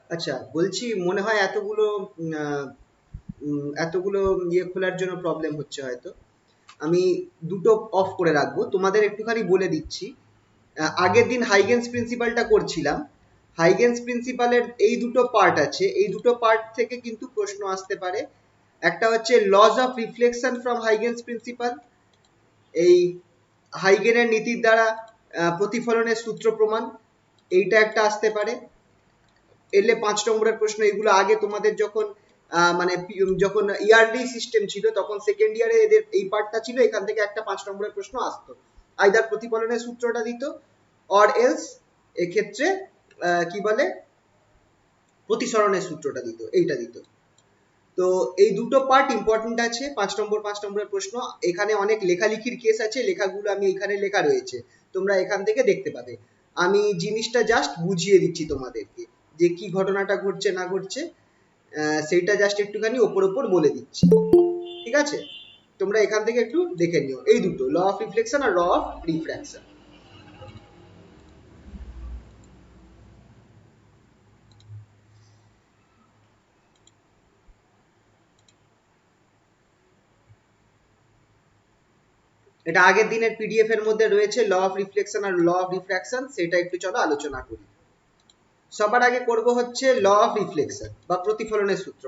আচ্ছা, বলছি মনে হয় এতগুলো ইয়ে খোলার জন্য প্রবলেম হচ্ছে হয়তো। আমি দুটো অফ করে রাখবো, তোমাদের একটুখানি বলে দিচ্ছি। আগের দিন হাইগেন্স প্রিন্সিপালটা করছিলাম। হাইগেন্স প্রিন্সিপালের এই দুটো পার্ট আছে, এই দুটো পার্ট থেকে কিন্তু প্রশ্ন আসতে পারে। একটা হচ্ছে lodge of reflection from Huygens principal, এই হাইগেনের নীতির দ্বারা প্রতিফলনের সূত্র প্রমাণ, এইটা একটা আসতে পারে। এলে 5 নম্বরের প্রশ্ন। এগুলো আগে তোমাদের যখন মানে যখন ইয়ারলি সিস্টেম ছিল তখন সেকেন্ড ইয়ারে এদের এই পার্টটা ছিল, এখান থেকে একটা 5 নম্বরের প্রশ্ন আসতো। আইদার প্রতিফলনের সূত্রটা দিত, অর এলস এক্ষেত্রে কি বলে প্রতিসরণের সূত্রটা দিত, এইটা দিত। তো এই দুটো পার্ট ইম্পর্টেন্ট আছে, 5 নম্বরের প্রশ্ন। এখানে অনেক লেখালেখির কেস আছে, লেখাগুলো আমি এখানে লেখা রয়েছে, তোমরা এখান থেকে দেখতে পাবে। আমি জিনিসটা জাস্ট বুঝিয়ে দিচ্ছি তোমাদেরকে, যে কি ঘটনাটা ঘটছে না ঘটছে, সেইটা জাস্ট একটুখানি ওপর ওপর বলে দিচ্ছি। ঠিক আছে, তোমরা এখান থেকে একটু দেখে নিও এই দুটো, ল অফ রিফ্লেকশন আর ল অফ রিফ্র্যাকশন। এটা আগের দিনের পিডিএফ এর মধ্যে রয়েছে, ল অফ রিফ্লেকশন আর ল অফ রিফ্র্যাকশন, সেটা একটু চলো আলোচনা করি। সবার আগে করব হচ্ছে ল অফ রিফ্লেকশন বা প্রতিফলনের সূত্র।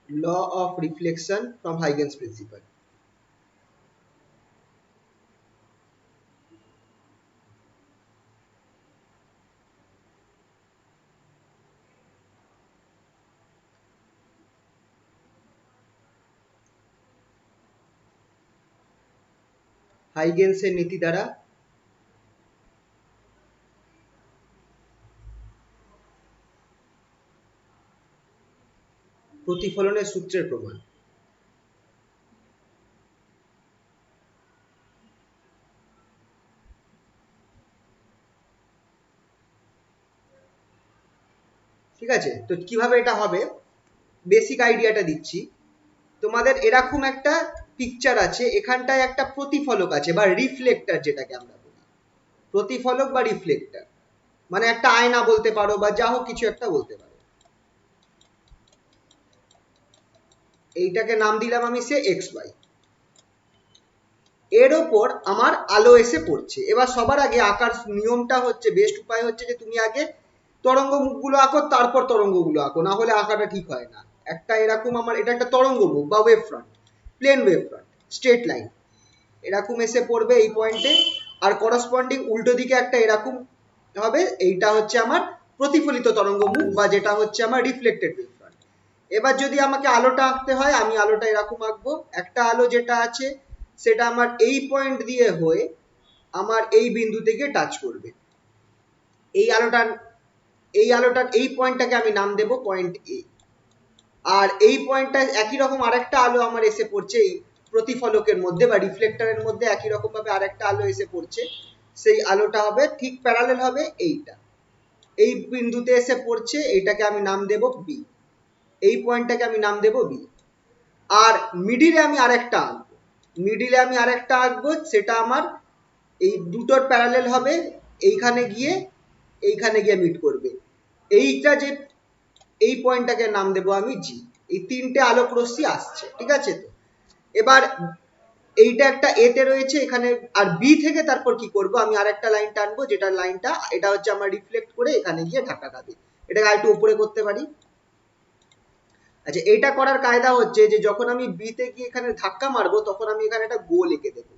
Law of reflection from Huygens principle. হাইগেন্সের নীতি দ্বারা প্রতিফলনের সূত্রের প্রমাণ। ঠিক আছে, তো কিভাবে এটা হবে বেসিক আইডিয়াটা দিচ্ছি তোমাদের। এরকম একটা পিকচার আছে, এখানটায় একটা প্রতিফলক আছে বা রিফ্লেক্টর যেটাকে আমরা বলি, প্রতিফলক বা রিফ্লেক্টর মানে একটা আয়না বলতে পারো বা যা হোক কিছু একটা বলতে পারো। এইটাকে নাম দিলাম আমি সে এক্স ওয়াই। এর ওপর আমার আলো এসে পড়ছে। এবার সবার আগে আঁকার নিয়মটা হচ্ছে, বেস্ট উপায় হচ্ছে যে তুমি আগে তরঙ্গ মুখগুলো আঁকো, তারপর তরঙ্গগুলো আঁকো, না হলে আঁকাটা ঠিক হয় না। একটা এরকম, আমার এটা একটা তরঙ্গ মুখ বা wave front, plane wave front, straight line এরকম এসে পড়বে এই পয়েন্টে। আর করসপন্ডিং উল্টো দিকে একটা এরকম হবে, এইটা হচ্ছে আমার প্রতিফলিত তরঙ্গ মুখ বা যেটা হচ্ছে আমার রিফ্লেক্টেড ওয়েভ ফ্রন্ট। এবার যদি আমাকে আলোটা আঁকতে হয়, আমি আলোটা এরকম আঁকবো। একটা আলো যেটা আছে সেটা আমার এই পয়েন্ট দিয়ে হয়ে আমার এই বিন্দু থেকে টাচ করবে। এই আলোটার এই পয়েন্টটাকে আমি নাম দেব পয়েন্ট এ। আর এই পয়েন্টটা একই রকম আরেকটা আলো আমার এসে পড়ছে এই প্রতিফলকের মধ্যে বা রিফ্লেক্টরের মধ্যে, একই রকম ভাবে আরেকটা আলো এসে পড়ছে। সেই আলোটা হবে ঠিক প্যারালেল হবে এইটা, এই বিন্দুতে এসে পড়ছে, এইটাকে আমি নাম দেব বি। এই পয়েন্টটাকে আমি নাম দেব বি। আর মিডিলে আমি আরেকটা আঁকবো, সেটা আমার এই দুটোর প্যারালেল হবে, এইখানে গিয়ে মিট করবে। এইটা যে এই পয়েন্টটাকে নাম দেবো আমি জি। এই তিনটে আলোক রশ্মি আসছে, ঠিক আছে। তো এবার এইটা একটা এ তে রয়েছে এখানে, আর বি থেকে তারপর কি করব, আমি আরেকটা লাইন টানবো, যেটা লাইনটা এটা হচ্ছে আমার রিফ্লেক্ট করে এখানে গিয়ে ধাক্কা খাবে। এটাকে আরেকটু উপরে করতে পারি। আচ্ছা, এটা করার কায়দা হচ্ছে যে যখন আমি বি তে গিয়ে এখানে ধাক্কা মারবো, তখন আমি এখানে একটা গোল এঁকে দেবো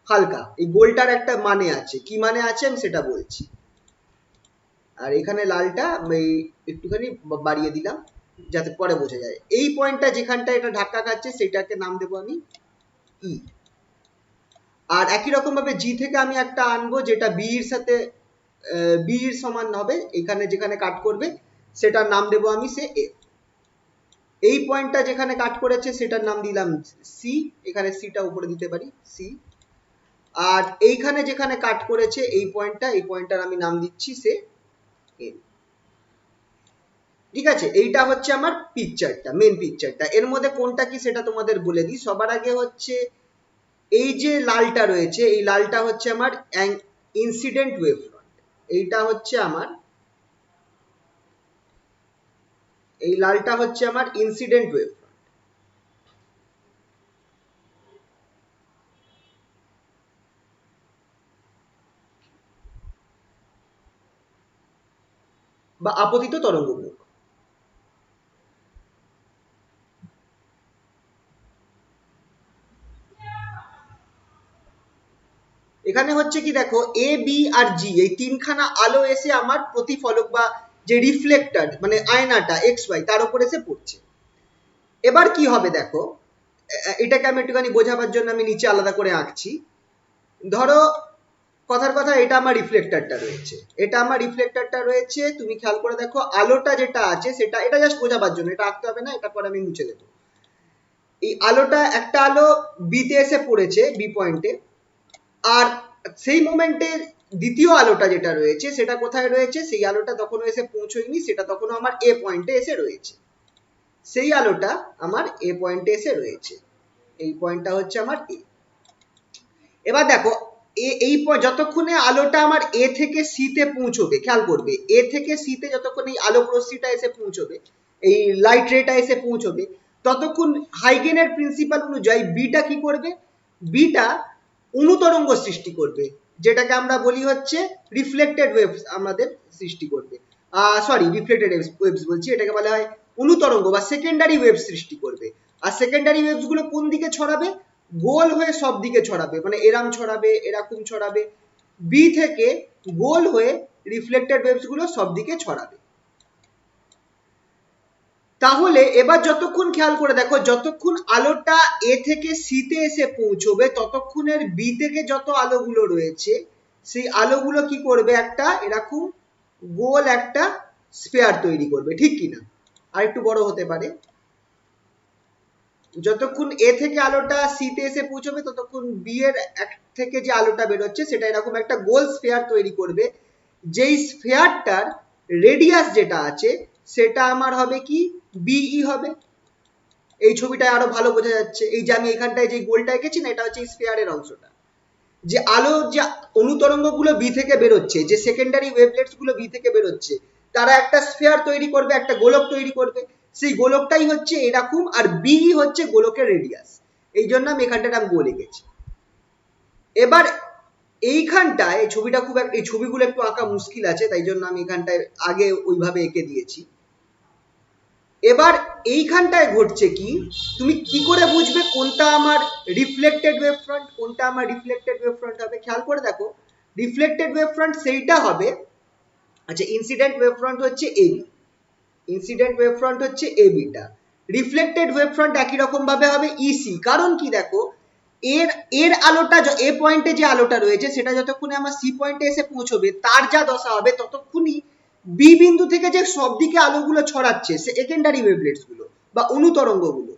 হালকা। এই গোলটার একটা মানে আছে, কি মানে আছে আমি সেটা বলছি। আর এখানে লালটা আমি একটুখানি বাড়িয়ে দিলাম যাতে পরে বোঝা যায়। এই পয়েন্টটা যেখানটা এটা ধাক্কা খাচ্ছে সেটাকে নাম দেবো আমি ই। আর একই রকম ভাবে জি থেকে আমি একটা আনবো যেটা বি এর সাথে বি এর সমান হবে, এখানে যেখানে কাট করবে সেটার নাম দেবো আমি সে এফ। এই পয়েন্টটা যেখানে কাট করেছে সেটার নাম দিলাম সি, এখানে সিটা উপরে দিতে পারি সি। আর এইখানে যেখানে কাট করেছে এই পয়েন্টটার আমি নাম দিচ্ছি সে এন। ঠিক আছে, এইটা হচ্ছে আমার পিকচারটা, মেন পিকচারটা। এর মধ্যে কোনটা কি সেটা তোমাদের বলে দিই। সবার আগে হচ্ছে এই যে লালটা রয়েছে, এই লালটা হচ্ছে আমার ইনসিডেন্ট ওয়েভ ফ্রন্ট। এইটা হচ্ছে আমার, এই লালটা হচ্ছে আমার ইনসিডেন্ট ওয়েভ ফ্রন্ট। বা আপতিত তরঙ্গ মুখ। এখানে হচ্ছে কি দেখো, এ বি আর জি এই তিনখানা আলো এসে আমার প্রতিফলক বা যে রিফ্লেক্টর মানে আয়নাটা এক্স ওয়াই তার উপর এসে পড়ছে। এবার কি হবে দেখো, এটাকে আমি একটুখানি বোঝাবার জন্য আমি নিচে আলাদা করে আঁকছি। ধরো কথার কথা, এটা আমার রিফ্লেক্টরটা রয়েছে, এটা আমার রিফ্লেক্টরটা রয়েছে। তুমি খেয়াল করে দেখো আলোটা যেটা আছে সেটা, এটা জাস্ট বোঝাবার জন্য, এটা আঁকতে হবে না, এটা পরে আমি মুছে দেবো। এই আলোটা, একটা আলো বিতে এসে পড়েছে বি পয়েন্টে, আর সেই মোমেন্টে দ্বিতীয় আলোটা যেটা রয়েছে সেটা কোথায় রয়েছে, সেই আলোটা তখনও এসে পৌঁছয়নি, সেটা তখনও আমার এ পয়েন্টে এসে রয়েছে। সেই আলোটা আমার এ পয়েন্টে এসে রয়েছে, এই পয়েন্টটা হচ্ছে আমার এ। এবার দেখো এই যতক্ষণে আলোটা আমার এ থেকে সি তে পৌঁছবে, খেয়াল করবে এ থেকে সি তে যতক্ষণ এই আলোক রশ্মিটা এসে পৌঁছবে, এই লাইট রেটা এসে পৌঁছবে, ততক্ষণ হাইগেনের প্রিন্সিপাল অনুযায়ী বিটা কি করবে, বিটা অনুতরঙ্গ সৃষ্টি করবে, যেটাকে আমরা বলি হচ্ছে রিফ্লেক্টেড ওয়েভস আমাদের সৃষ্টি করবে। সরি, রিফ্লেক্টেড ওয়েভস বলছি, এটাকে বলা হয় অনুতরঙ্গ বা সেকেন্ডারি ওয়েভস সৃষ্টি করবে। আর সেকেন্ডারি ওয়েভস গুলো কোন দিকে ছড়াবে, গোল হয়ে সব দিকে ছড়াবে, মানে এরম ছড়াবে, এরকম ছড়াবে, বি থেকে গোল হয়ে রিফ্লেক্টেড ওয়েভস গুলো সব দিকে ছড়াবে। তাহলে এবার যতক্ষণ খেয়াল করে দেখো, যতক্ষণ আলোটা এ থেকে সি তে এসে পৌঁছবে ততক্ষণের বি থেকে যত আলোগুলো রয়েছে সেই আলোগুলো কি করবে, একটা এরকম গোল একটা স্পেয়ার তৈরি করবে, ঠিক কিনা? আর একটু বড় হতে পারে। যতক্ষণ এ থেকে আলোটা সি তে এসে পৌঁছবে ততক্ষণ বি এর থেকে যে আলোটা বেরোচ্ছে সেটা এরকম একটা গোল স্ফেয়ার তৈরি করবে, যেই স্ফেয়ারটার রেডিয়াস যেটা আছে সেটা আমার হবে কি, বিই হবে। এই ছবিটায় আরো ভালো বোঝা যাচ্ছে, এই যে আমি এখানটায় যে গোলটা এঁকেছি না, এটা হচ্ছে স্ফেয়ারের অংশটা। যে আলো, যে অনুতরঙ্গ গুলো বি থেকে বেরোচ্ছে, যে সেকেন্ডারি ওয়েভলেটস গুলো বি থেকে বেরোচ্ছে, তারা একটা স্ফেয়ার তৈরি করবে, একটা গোলক তৈরি করবে, সেই গোলকটাই হচ্ছে এরকম, আর বি হচ্ছে গোলকের রেডিয়াস। এই জন্য আমি এখানটায় আমি গোল এঁকেছি। এবার এইখানটায় এই ছবিটা খুব একটা, এই ছবিগুলো একটু আঁকা মুশকিল আছে, তাই জন্য আমি এখানটায় আগে ওইভাবে এঁকে দিয়েছি। এবার এইখানটায় ঘটছে কি, তুমি কি করে বুঝবে কোনটা আমার রিফ্লেক্টেড ওয়েভ ফ্রন্ট, কোনটা আমার রিফ্লেক্টেড ওয়েভ ফ্রন্ট হবে? খেয়াল করে দেখো, রিফ্লেক্টেড ওয়েভ ফ্রন্ট সেইটা হবে, আচ্ছা ইনসিডেন্ট ওয়েভ ফ্রন্ট হচ্ছে এবি, ইনসিডেন্ট ওয়েভ ফ্রন্ট হচ্ছে এবিটা। রিফ্লেক্টেড ওয়েভ ফ্রন্ট একই রকম ভাবে হবে ইসি। কারণ কি দেখো, এর এর আলোটা এ পয়েন্টে যে আলোটা রয়েছে সেটা যতক্ষণে আমার সি পয়েন্টে এসে পৌঁছবে তার যা দশা হবে ততক্ষণই বি বিন্দু থেকে যে সব দিকে আলোগুলো ছড়াচ্ছে সেকেন্ডারি ওয়েভলেটস গুলো বা অনুতরঙ্গ গুলো,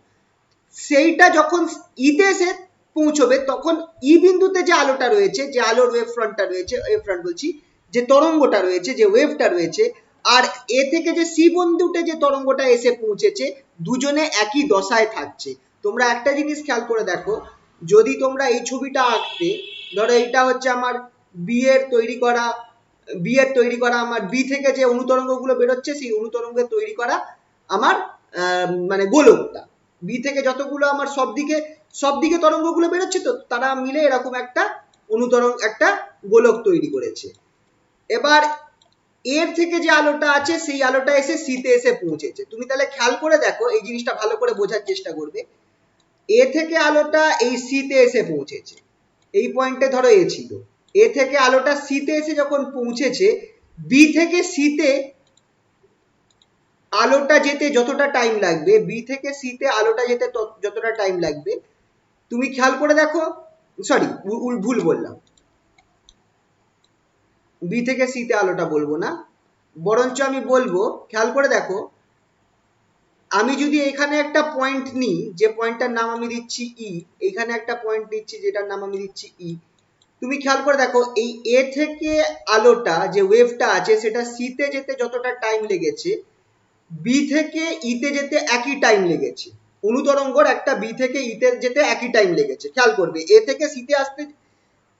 সেইটা যখন ইতে এসে পৌঁছবে তখন ই বিন্দুতে যে আলোটা রয়েছে, যে আলোর ওয়েভ ফ্রন্টটা রয়েছে, ওয়েভ ফ্রন্ট বলছি, যে তরঙ্গটা রয়েছে, যে ওয়েভটা রয়েছে, আর এ থেকে যে সি বিন্দুতে যে তরঙ্গটা এসে পৌঁছেছে, দুজনে একই দশায় থাকছে। তোমরা একটা জিনিস খেয়াল করে দেখো, যদি তোমরা এই ছবিটা আঁকতে, ধরো এইটা হচ্ছে আমার বি এর তৈরি করা, বি এর তৈরি করা আমার বি থেকে যে অনুতরঙ্গ গুলো বেরোচ্ছে সেই অনুতরঙ্গের তৈরি করা আমার মানে গোলকটা, বি থেকে যতগুলো আমার সব দিকে তরঙ্গগুলো বেরোচ্ছে তো তারা মিলে এরকম একটা অনুতরঙ্গ, একটা গোলক তৈরি করেছে। এবার এর থেকে যে আলোটা আছে সেই আলোটা এসে সিতে এসে পৌঁছেছে। তুমি তাহলে খেয়াল করে দেখো, এই জিনিসটা ভালো করে বোঝার চেষ্টা করবে। এ থেকে আলোটা এই সিতে এসে পৌঁছেছে, এই পয়েন্টে ধরো এ ছিল, এ থেকে আলোটা সিতে এসে যখন পৌঁছেছে, বি থেকে সিতে আলোটা যেতে যতটা টাইম লাগবে, বি থেকে সিতে আলোটা যেতে যতটা টাইম লাগবে, তুমি খেয়াল করে দেখো, সরি ভুল বললাম, বি থেকে সিতে আলোটা বলবো না, বরঞ্চ আমি বলবো, খেয়াল করে দেখো, আমি যদি এখানে একটা পয়েন্ট নিই, যে পয়েন্টটার নাম আমি দিচ্ছি ই, এইখানে একটা পয়েন্ট দিচ্ছি যেটার নাম আমি দিচ্ছি ই, তুমি খেয়াল করে দেখো এই এ থেকে আলোটা যে ওয়েভটা আছে সেটা সিতে যেতে যতটা টাইম লেগেছে, বি থেকে ইতে যেতে একই টাইম লেগেছে, অনুতরঙ্গর একটা বি থেকে ইতে যেতে একই টাইম লেগেছে। খেয়াল করবে এ থেকে সিতে আসতে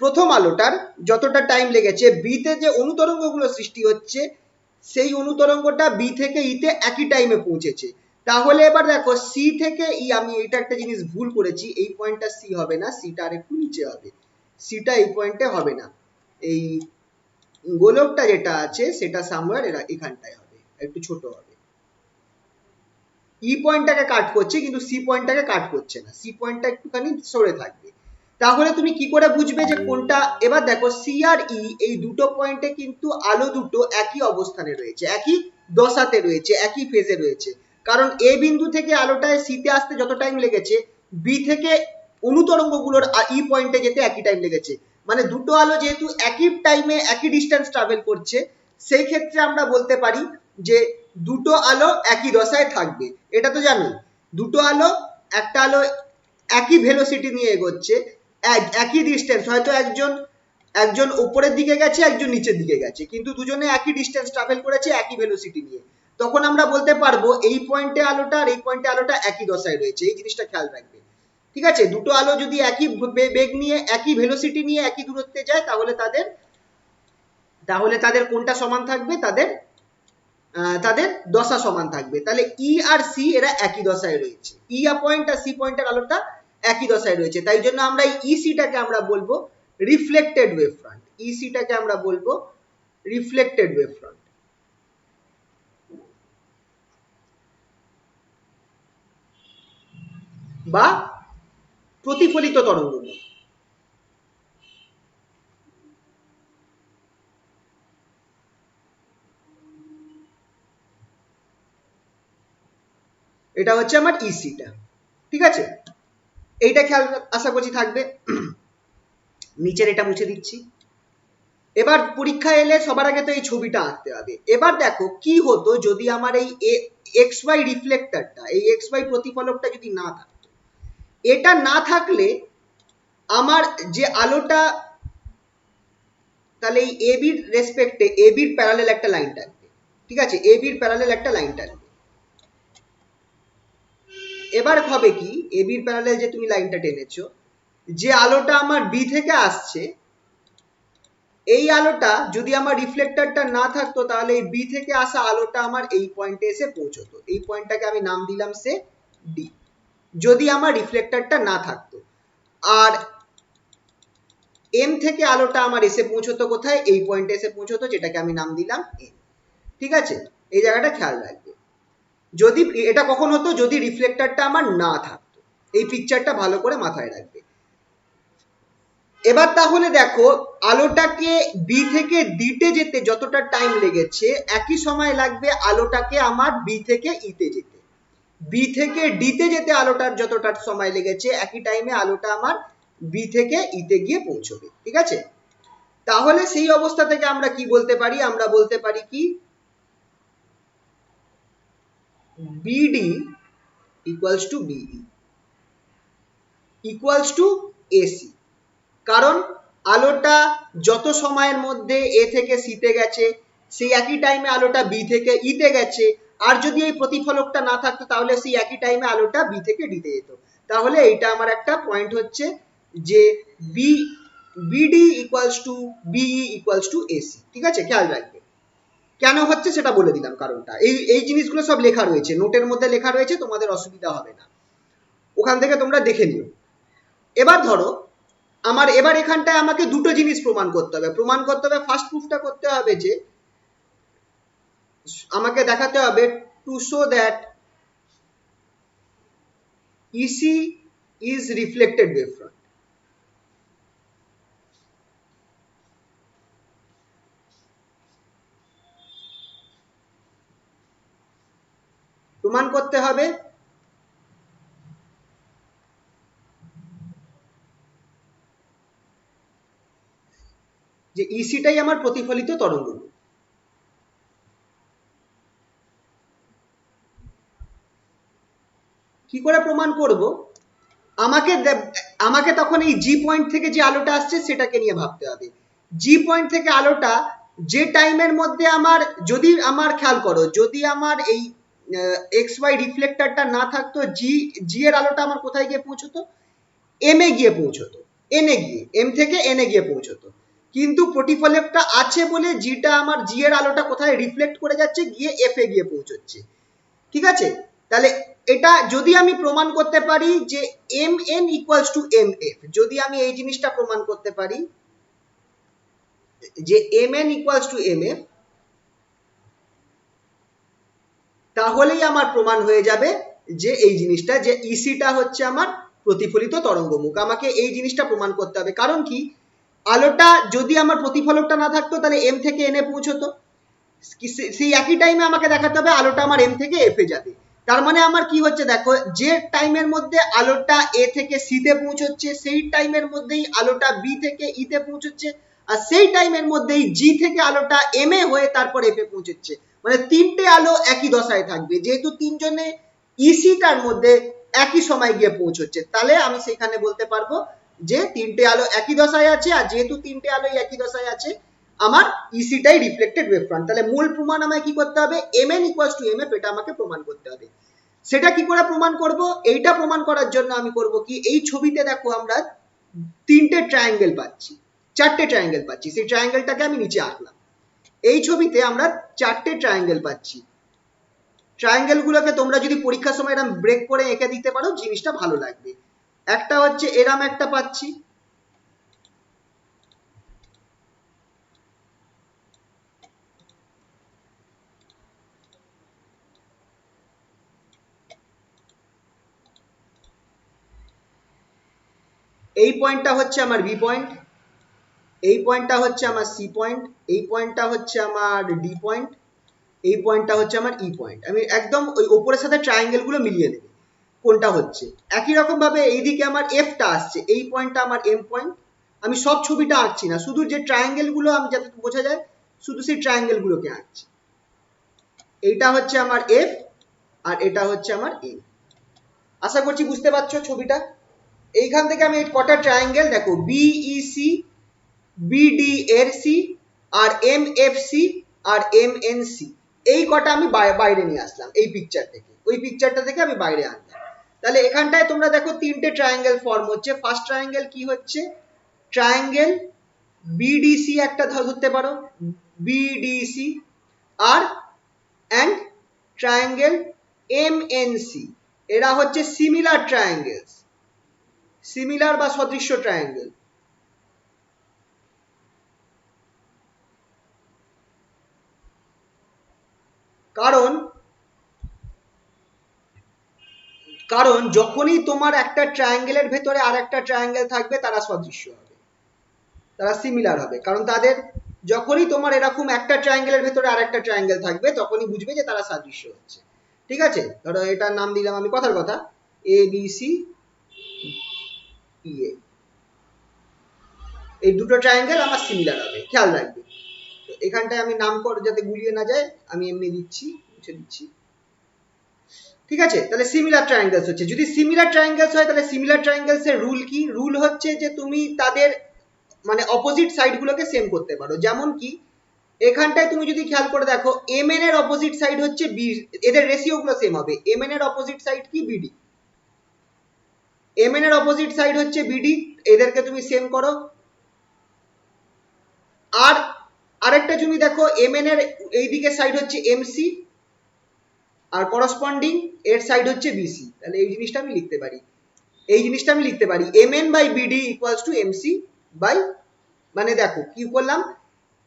প্রথম আলোটার যতটা টাইম লেগেছে, বিতে যে অনুতরঙ্গগুলো সৃষ্টি হচ্ছে সেই অনুতরঙ্গটা বি থেকে ইতে একই টাইমে পৌঁছেছে। তাহলে এবার দেখো সি থেকে ই, আমি এটা একটা জিনিস ভুল করেছি, এই পয়েন্টটা সি হবে না, সিটা আর একটু নিচে হবে, সিটা এই পয়েন্টে হবে না, এই গোলকটা যেটা আছে সেটা সামওয়্যার এখানটায় হবে, একটু ছোট হবে। ই পয়েন্টটাকে কাট করছে কিন্তু সি পয়েন্টটাকে কাট করছে না, সি পয়েন্টটা একটুখানি সরে থাকবে। তাহলে তুমি কি করে বুঝবে যে কোনটা? এবার দেখো সি আর ই এই দুটো পয়েন্টে কিন্তু আলো দুটো একই অবস্থানে রয়েছে, একই দশাতে রয়েছে, একই ফেজে রয়েছে। কারণ এ বিন্দু থেকে আলোটায় সিতে আসতে যত টাইম লেগেছে, বি থেকে অনুতরঙ্গগুলোর ই পয়েন্টে যেতে একই টাইম লেগেছে। মানে দুটো আলো যেহেতু একই টাইমে একই ডিস্টেন্স ট্রাভেল করছে, সেই ক্ষেত্রে আমরা বলতে পারি যে দুটো আলো একই দশায় থাকবে। এটা তো জানি দুটো আলো, একটা আলো একই ভেলোসিটি নিয়ে এগোচ্ছে, একই ডিস্টেন্স, হয়তো একজন উপরের দিকে গেছে, একজন নিচের দিকে গেছে, কিন্তু দুজনে একই ডিস্টেন্স ট্রাভেল করেছে একই ভেলোসিটি নিয়ে। তখন আমরা বলতে পারবো এই পয়েন্টে আলোটা আর এই পয়েন্টে আলোটা একই দশায় রয়েছে। এই জিনিসটা খেয়াল রাখবে, ঠিক আছে? দুটো আলো যদি একই বেগ নিয়ে, একই ভেলোসিটি নিয়ে একই দূরত্বে যায়, তাহলে তাদের কোনটা সমান থাকবে? তাদের দশা সমান থাকবে। তাহলে ই আর সি এরা একই দশায় রয়েছে, ই পয়েন্ট আর সি পয়েন্টের আলোটা একই দশায় রয়েছে, তাই জন্য আমরা এই ইসিটাকে আমরা বলবো রিফ্লেক্টেড ওয়েভ ফ্রন্ট। ইসিটাকে আমরা বলবো রিফ্লেক্টেড ওয়েভ ফ্রন্ট বা প্রতিফলিত তরঙ্গ। এটা হচ্ছে আমার ইসিটা, ঠিক আছে? এইটা খেয়াল আশা করছি থাকবে। নিচের এটা মুছে দিচ্ছি। এবার পরীক্ষা এলে সবার আগে তো এই ছবিটা আঁকতে হবে। এবার দেখো কি হতো যদি আমার এই এক্স ওয়াই রিফ্লেক্টরটা, এই এক্স ওয়াই প্রতিফলকটা যদি না থাকতো। এটা না থাকলে আমার যে আলোটা, তাহলে এই এ বির রেসপেক্টে এ বির প্যারালাল একটা লাইন টানবে, ঠিক আছে? এ বির প্যারালাল একটা লাইন টানবে। এবার হবে কি, এ বির প্যারালাল যে তুমি লাইনটা টেনেছো, যে আলোটা আমার বি থেকে আসছে, এই আলোটা যদি আমার রিফ্লেক্টরটা না থাকতো, তাহলে এই বি থেকে আসা আলোটা আমার এই পয়েন্টে এসে পৌঁছতো। এই পয়েন্টটাকে আমি নাম দিলাম সে ডি, যদি আমার রিফ্লেক্টরটা না থাকতো। আর এম থেকে আলোটা আমার এসে পৌঁছতো কোথায়? এই পয়েন্টে এসে পৌঁছতো, যেটাকে আমি নাম দিলাম এম, ঠিক আছে? এই জায়গাটা খেয়াল রাখবে। যদি এটা কখন হতো? যদি রিফ্লেক্টরটা আমার না থাকতো। এই পিকচারটা ভালো করে মাথায় রাখবে। এবার তাহলে দেখো আলোটাকে বি থেকে ডিতে যেতে যতটা টাইম লেগেছে, একই সময় লাগবে আলোটাকে আমার বি থেকে ইতে যেতে। বি থেকে ডিতে যেতে আলোটার যতটা সময় লেগেছে, একই টাইমে আলোটা আমার বি থেকে ইতে গিয়ে পৌঁছবে, ঠিক আছে? তাহলে সেই অবস্থা থেকে আমরা কি বলতে পারি? আমরা বলতে পারি কি BD equals to BE equals to AC. কারণ আলোটা যত সময়ের মধ্যে এ থেকে সিতে গেছে, সেই একই টাইমে আলোটা বি থেকে ইতে গেছে। আর যদি এই প্রতিফলকটা না থাকতো, তাহলে সেই একই টাইমে আলোটা বি থেকে ডিতে যেত। তাহলে এইটা আমার একটা পয়েন্ট হচ্ছে যে BD equals to BE equals to AC, ঠিক আছে? খেয়াল রাখবে। কেন হচ্ছে সেটা বলে দিলাম কারণটা। এই জিনিসগুলো সব লেখা রয়েছে, নোটের মধ্যে লেখা রয়েছে, তোমাদের অসুবিধা হবে না, ওখান থেকে তোমরা দেখে নিও। এবার ধরো এবার এখানটায় আমাকে দুটো জিনিস প্রমাণ করতে হবে। ফার্স্ট প্রুফটা করতে হবে যে আমাকে দেখাতে হবে to show that EC is reflected wave front. প্রমাণ করতে হবে যে ইসিটাই আমার প্রতিফলিত তরঙ্গ। কি করে প্রমাণ করব? আমাকে তখন এই জি পয়েন্ট থেকে যে আলোটা আসছে সেটাকে নিয়ে ভাবতে হবে। জি পয়েন্ট থেকে আলোটা যে টাইমের মধ্যে আমার, যদি আমার খেয়াল করো, যদি আমার এই এক্স ওয়াই রিফ্লেক্টরটা না থাকতো, জি এর আলোটা আমার কোথায় গিয়ে পৌঁছতো? এম এ গিয়ে পৌঁছতো, এন এ গিয়ে, এম থেকে এন এ গিয়ে পৌঁছতো। কিন্তু প্রতিফলকটা আছে বলে জিটা আমার, জি এর আলোটা কোথায় রিফ্লেক্ট করে যাচ্ছে? গিয়ে এফ এ গিয়ে পৌঁছচ্ছে। ঠিক আছে, তাহলে এটা যদি আমি প্রমাণ করতে পারি যে M N equals to M F, যদি আমি এই জিনিসটা প্রমাণ করতে পারি যে M N equals to M F, তাহলেই আমার প্রমাণ হয়ে যাবে যে এই জিনিসটা, যে ইসিটা হচ্ছে আমার প্রতিফলিত তরঙ্গমুখ। আমাকে এই জিনিসটা প্রমাণ করতে হবে। কারণ কি, আলোটা যদি আমার প্রতিফলকটা না থাকতো তাহলে এম থেকে এন এ পৌঁছতো, সেই একই টাইমে আমাকে দেখাতে হবে আলোটা আমার এম থেকে এফ এ যাবে। তার মানে আমার কি হচ্ছে দেখো, যে টাইমের মধ্যে আলোটা এ থেকে সি তে পৌঁছচ্ছে সেই টাইমের মধ্যেই আলোটা বি থেকে ই তে পৌঁছচ্ছে, আর সেই টাইমের মধ্যেই জি থেকে আলোটা এম এ হয়ে তারপর এফ এ পৌঁছচ্ছে। মানে তিনটে আলো একই দশায় থাকবে, যেহেতু তিনজনে ইসিটার মধ্যে একই সময় গিয়ে পৌঁছচ্ছে, তাহলে আমি সেখানে বলতে পারবো যে তিনটে আলো একই দশায় আছে। আর যেহেতু তিনটে আলো একই দশায় আছে, আমার ইসিটাই রিফ্লেক্টেড ওয়েভ ফ্রন্ট। তাহলে মূল প্রমাণ আমায় কি করতে হবে? M N equals to M F, এটা আমাকে প্রমাণ করতে হবে। সেটা কি করে প্রমাণ করব? এইটা প্রমাণ করার জন্য আমি করব কি, এই ছবিতে দেখো আমরা তিনটে ট্রায়াঙ্গেল পাচ্ছি, চারটে ট্রায়াঙ্গেল পাচ্ছি, সেই ট্রায়াঙ্গেলটাকে আমি নিচে আঁকলাম। এই ছবিতে আমরা চারটে ট্রায়াঙ্গেল পাচ্ছি। ট্রায়াঙ্গেল গুলোকে তোমরা যদি পরীক্ষার সময় এরকম ব্রেক করে এঁকে দিতে পারো, জিনিসটা ভালো লাগবে। একটা হচ্ছে এরম একটা পাচ্ছি, এই পয়েন্টটা হচ্ছে আমার বি পয়েন্ট, এই পয়েন্টটা হচ্ছে আমার সি পয়েন্ট, এই পয়েন্টটা হচ্ছে আমার ডি পয়েন্ট, এই পয়েন্টটা হচ্ছে আমার ই পয়েন্ট। আমি একদম ওই ওপরের সাথে ট্রায়াঙ্গেল গুলো মিলিয়ে নেব কোনটা হচ্ছে। একই রকম ভাবে এইদিকে আমার এফটা আসছে, এই পয়েন্টটা আমার এম পয়েন্ট। আমি সব ছবিটা আঁকছি না, শুধু যে ট্রায়াঙ্গেল গুলো আমি যাতে বোঝা যায় শুধু সেই ট্রায়াঙ্গেল গুলোকে আঁকছি। এইটা হচ্ছে আমার এফ আর এটা হচ্ছে আমার এম। আশা করছি বুঝতে পারছো ছবিটা। এইখান থেকে আমি কটা ট্রায়াঙ্গেল দেখো, বিইসি, বিডি এর সি, আর এম এফ সি, আর এম এন সি, এই কটা আমি বাইরে নিয়ে আসলাম এই পিকচার থেকে, ওই পিকচারটা থেকে আমি বাইরে আনলাম। তাহলে এখানটায় তোমরা দেখো তিনটে ট্রায়াঙ্গেল ফর্ম হচ্ছে। ফার্স্ট ট্রায়াঙ্গেল কি হচ্ছে? ট্রায়াঙ্গেল বিডিসি একটা ধরতে পারো, বিডিসি, আর অ্যান্ড ট্রায়াঙ্গেল এমএনসি, এরা হচ্ছে সিমিলার ট্রায়াঙ্গেলস, সিমিলার বা সদৃশ্য ট্রায়াঙ্গেল। কারণ কারণ যখনই তোমার একটা ট্রায়াঙ্গেলের ভেতরে আর একটা ট্রায়াঙ্গেল থাকবে তারা সদৃশ্য হবে, তারা সিমিলার হবে। কারণ তাদের যখনই তোমার এরকম একটা ট্রায়াঙ্গেলের ভেতরে আর একটা ট্রায়াঙ্গেল থাকবে তখনই বুঝবে যে তারা সাদৃশ্য হচ্ছে। ঠিক আছে, ধরো এটার নাম দিলাম আমি কথার কথা এ বি সি ই এ, এই দুটো ট্রায়াঙ্গেল আমার সিমিলার হবে, খেয়াল রাখবে। তো এখানটায় আমি নাম করে যাতে গুলিয়ে না যায় আমি এমনি দিচ্ছি, মুছে দিচ্ছি। ঠিক আছে, তাহলে সিমিলার ট্রায়াঙ্গেলস হচ্ছে, যদি সিমিলার ট্রায়াঙ্গেলস হয় তাহলে সিমিলার ট্রায়াঙ্গেলস এর রুল কি? রুল হচ্ছে যে তুমি তাদের মানে অপোজিট সাইড গুলোকে সেম করতে পারো। যেমন কি এখানটায় তুমি যদি খেয়াল করে দেখো এম এন এর অপোজিট সাইড হচ্ছে বি, এদের রেশিও গুলো সেম হবে। এম এন এর অপোজিট সাইড কি? বিডি। এম এন এর অপোজিট সাইড হচ্ছে বিডি, এদেরকে তুমি সেম করো। আর আরেকটা তুমি দেখো এম এন এর এইদিকে সাইড হচ্ছে এমসি, আর করসপন্ডিং এর সাইড হচ্ছে বিসি। তাহলে এই জিনিসটা আমি লিখতে পারি, এই জিনিসটা আমি লিখতে পারি M N by BD equals to MC by, মানে দেখো কি করলাম,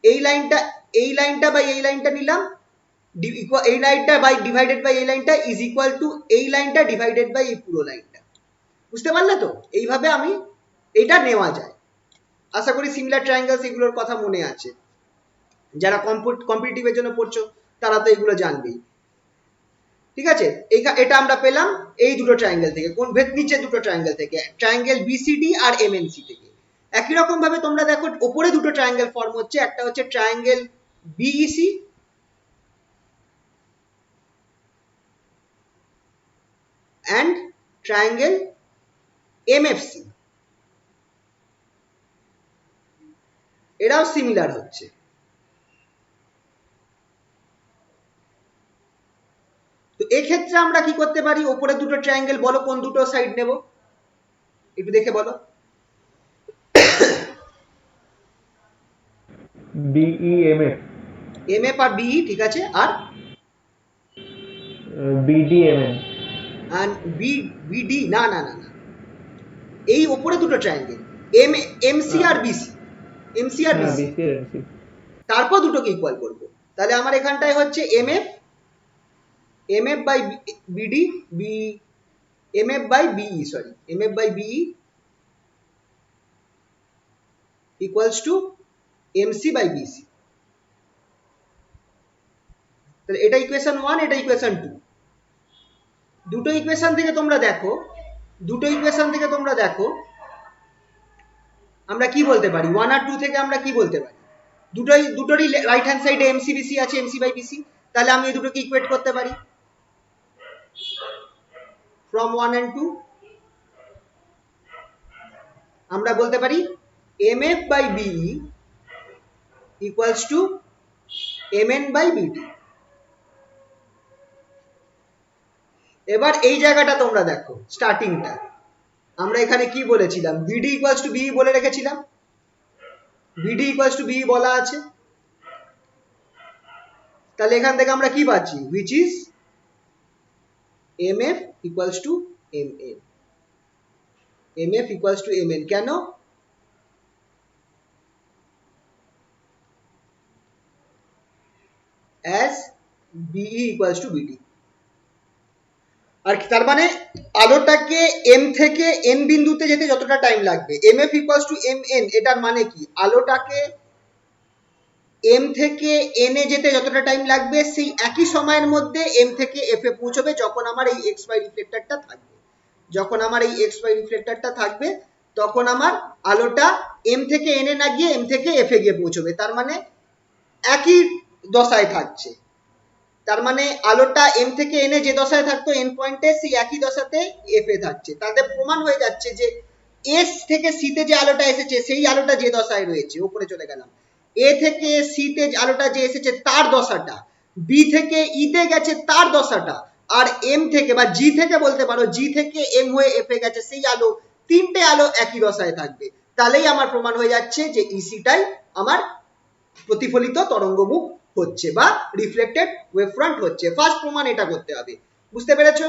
এই লাইনটা, এই লাইনটা বাই এই লাইনটা নিলাম, এই লাইনটা বাই ডিভাইডেড বাই এই লাইনটা ইজ ইকুয়াল টু এই লাইনটা ডিভাইডেড বাই এই পুরো লাইনটা। বুঝতে পারলে তো? এইভাবে আমি এটা নেওয়া যায়। আশা করি সিমিলার ট্রায়াঙ্গেলস এগুলোর কথা মনে আছে, যারা কম্পিটিটিভের জন্য পড়ছো তারা তো এগুলো জানবেই। ঠিক আছে, এটা আমরা পেলাম এই দুটো ট্রায়াঙ্গেল থেকে, কোন নিচে দুটো ট্রায়াঙ্গেল থেকে, ট্রায়াঙ্গেল বিসিডি আর এমএনসি থেকে। একই রকম ভাবে তোমরা দেখো উপরে দুটো ট্রায়াঙ্গেল ফর্ম হচ্ছে, একটা হচ্ছে triangle BEC and triangle MFC, এরাও সিমিলার হচ্ছে। তো ক্ষেত্রে আমরা কি করতে পারি, ওপরে দুটো ট্রায়াঙ্গেল বলো কোন দুটো সাইড নেব, একটু দেখে বলো। BEMF, এমএফ আর বিই, ঠিক আছে, আর BDMN, বি বিডি, না না না না, এই ওপরে দুটো ট্রায়াঙ্গেল এম এমসি আর বিসি, এমসি আর হ্যাঁ বিসি, BC আর MC, তারপর দুটোকে ইকুয়াল করব। তাহলে আমার এখানটায় হচ্ছে MF, MF by BD, B MF by BE, sorry MF by BE equals to MC by BC. তাহলে এটা ইকুয়েশন 1, এটা ইকুয়েশন 2। দুটো ইকুয়েশন থেকে তোমরা দেখো, দুটো ইকুয়েশন থেকে তোমরা দেখো আমরা কি বলতে পারি, 1 আর 2 থেকে আমরা কি বলতে পারি, দুটোরই রাইট হ্যান্ড সাইডে এমসি বিসি আছে, এমসি বাই বিসি, তাহলে আমি এই দুটোকে ইকুয়েট করতে পারি ফ্রম 1 and 2। আমরা বলতে পারি MF by BE equals to MN by BD. এবার এই জায়গাটা তোমরা দেখো, স্টার্টিংটা আমরা এখানে কি বলেছিলাম, বিডি ইকুয়ালস টু বিই বলে রেখেছিলাম, বিডি ইকুয়ালস টু বিই বলা আছে। তাহলে এখান থেকে আমরা কি পাচ্ছি, which is MF equals to MN, MF equals to MN. কেন, as BE equals to BD. আর তার মানে আলোটাকে এম থেকে এন বিন্দুতে যেতে যতটা টাইম লাগবে, এমএফ ইকুয়ালস টু এমএন, এটার মানে কি, আলোটাকে এম থেকে এন এ যেতে যতটা টাইম লাগবে সেই একই সময়ের মধ্যে এম থেকে এফ এ পৌঁছবে, যখন আমার এই এক্স ওয়াই রিফ্লেক্টরটা থাকবে, যখন আমার এই এক্স ওয়াই রিফ্লেক্টরটা থাকবে তখন আমার আলোটা এম থেকে এন এ না গিয়ে এম থেকে এফ এ গিয়ে পৌঁছবে, তার মানে একই দশায় থাকছে। তার মানে আলোটা এম থেকে এন এ যে দশায় থাকতো এন পয়েন্টে, সেই একই দশাতে এফ এ থাকছে। তাতে প্রমাণ হয়ে যাচ্ছে যে এস থেকে সি তে যে আলোটা এসেছে সেই আলোটা যে দশায় রয়েছে, উপরে চলে গেলাম, এ থেকে সি তে আলোটা যে এসেছে তার দশাটা, বি থেকে ই তে গেছে তার দশাটা, আর এম থেকে বা জি থেকে বলতে পারো, জি থেকে এম হয়ে এফ এ গেছে সেই আলো, তিনটে আলো একই দশায় থাকবে। তাহলেই আমার প্রমাণ হয়ে যাচ্ছে যে ইসিটাই আমার প্রতিফলিত তরঙ্গমুখ হচ্ছে বা রিফ্লেক্টেড ওয়েভ ফ্রন্ট হচ্ছে। ফার্স্ট প্রমাণ এটা করতে হবে, বুঝতে পেরেছো?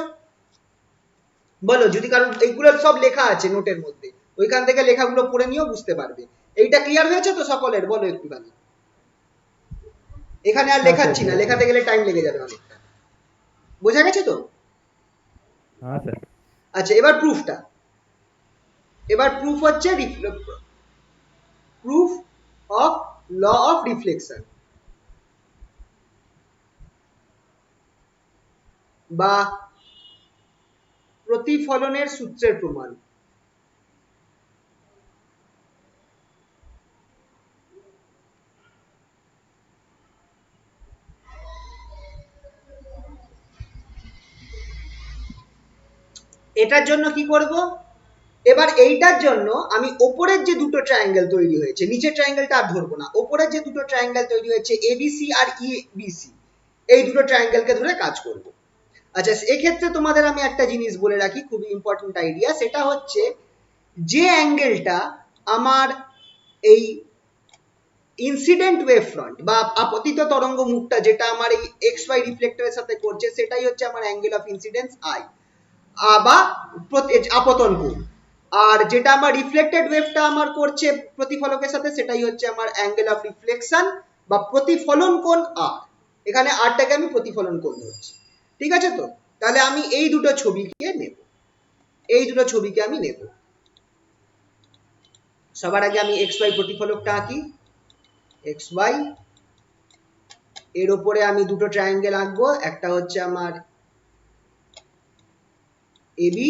বলো যদি, কারণ এইগুলো সব লেখা আছে নোটের মধ্যে, ওইখান থেকে লেখাগুলো পড়ে নিও, বুঝতে পারবে। এইটা ক্লিয়ার হয়েছে তো সকলের, বলো একটুখানি। এখানে আর হ্যাঁ স্যার লেখাচ্ছি না, ক্লিয়ার স্যার, লেখাতে গেলে টাইম লেগে যাবে অনেকটা। বোঝা গেছে তো? হ্যাঁ স্যার। আচ্ছা, এবার প্রুফটা, এবার প্রুফ হচ্ছে proof of law of reflection বা প্রতিফলনের সূত্রের প্রমাণ। এটার জন্য কি করব, এবার এইটার জন্য আমি ওপরের যে দুটো ট্রায়াঙ্গেল তৈরি হয়েছে, নিচের ট্রায়াঙ্গেলটা আর ধরবো না, ওপরের যে দুটো ট্রায়াঙ্গেল তৈরি হয়েছে এবিসি আর ইবিসি, এই দুটো ট্রায়াঙ্গেলকে ধরে কাজ করব। আচ্ছা, এক্ষেত্রে তোমাদের আমি একটা জিনিস বলে রাখি, খুবই ইম্পর্টেন্ট আইডিয়া, সেটা হচ্ছে যে অ্যাঙ্গেলটা আমার এই ইনসিডেন্ট ওয়েভ ফ্রন্ট বা আপতিত তরঙ্গ মুখটা যেটা আমার এই এক্স ওয়াই রিফ্লেক্টরের সাথে করছে, সেটাই হচ্ছে আমার অ্যাঙ্গেল অফ ইনসিডেন্স আই বা আপতন কোণ। আর যেটা আমার রিফ্লেক্টেড ওয়েভটা আমার করছে প্রতিফলকের সাথে, সেটাই হচ্ছে আমার অ্যাঙ্গেল অফ রিফ্লেকশন বা প্রতিফলন কোণ আর। এখানে আরটাকে আমি প্রতিফলন কোণ ধরছি, ঠিক আছে তো? তাহলে আমি এই দুটো ছবিকে নেব, এই দুটো ছবিকে আমি নেব। সবার আগে আমি এক্স ওয়াই প্রতিফলকটা আঁকি, এক্স ওয়াই, এর উপরে আমি দুটো ট্রায়াঙ্গেল আঁকবো, একটা হচ্ছে আমার এবি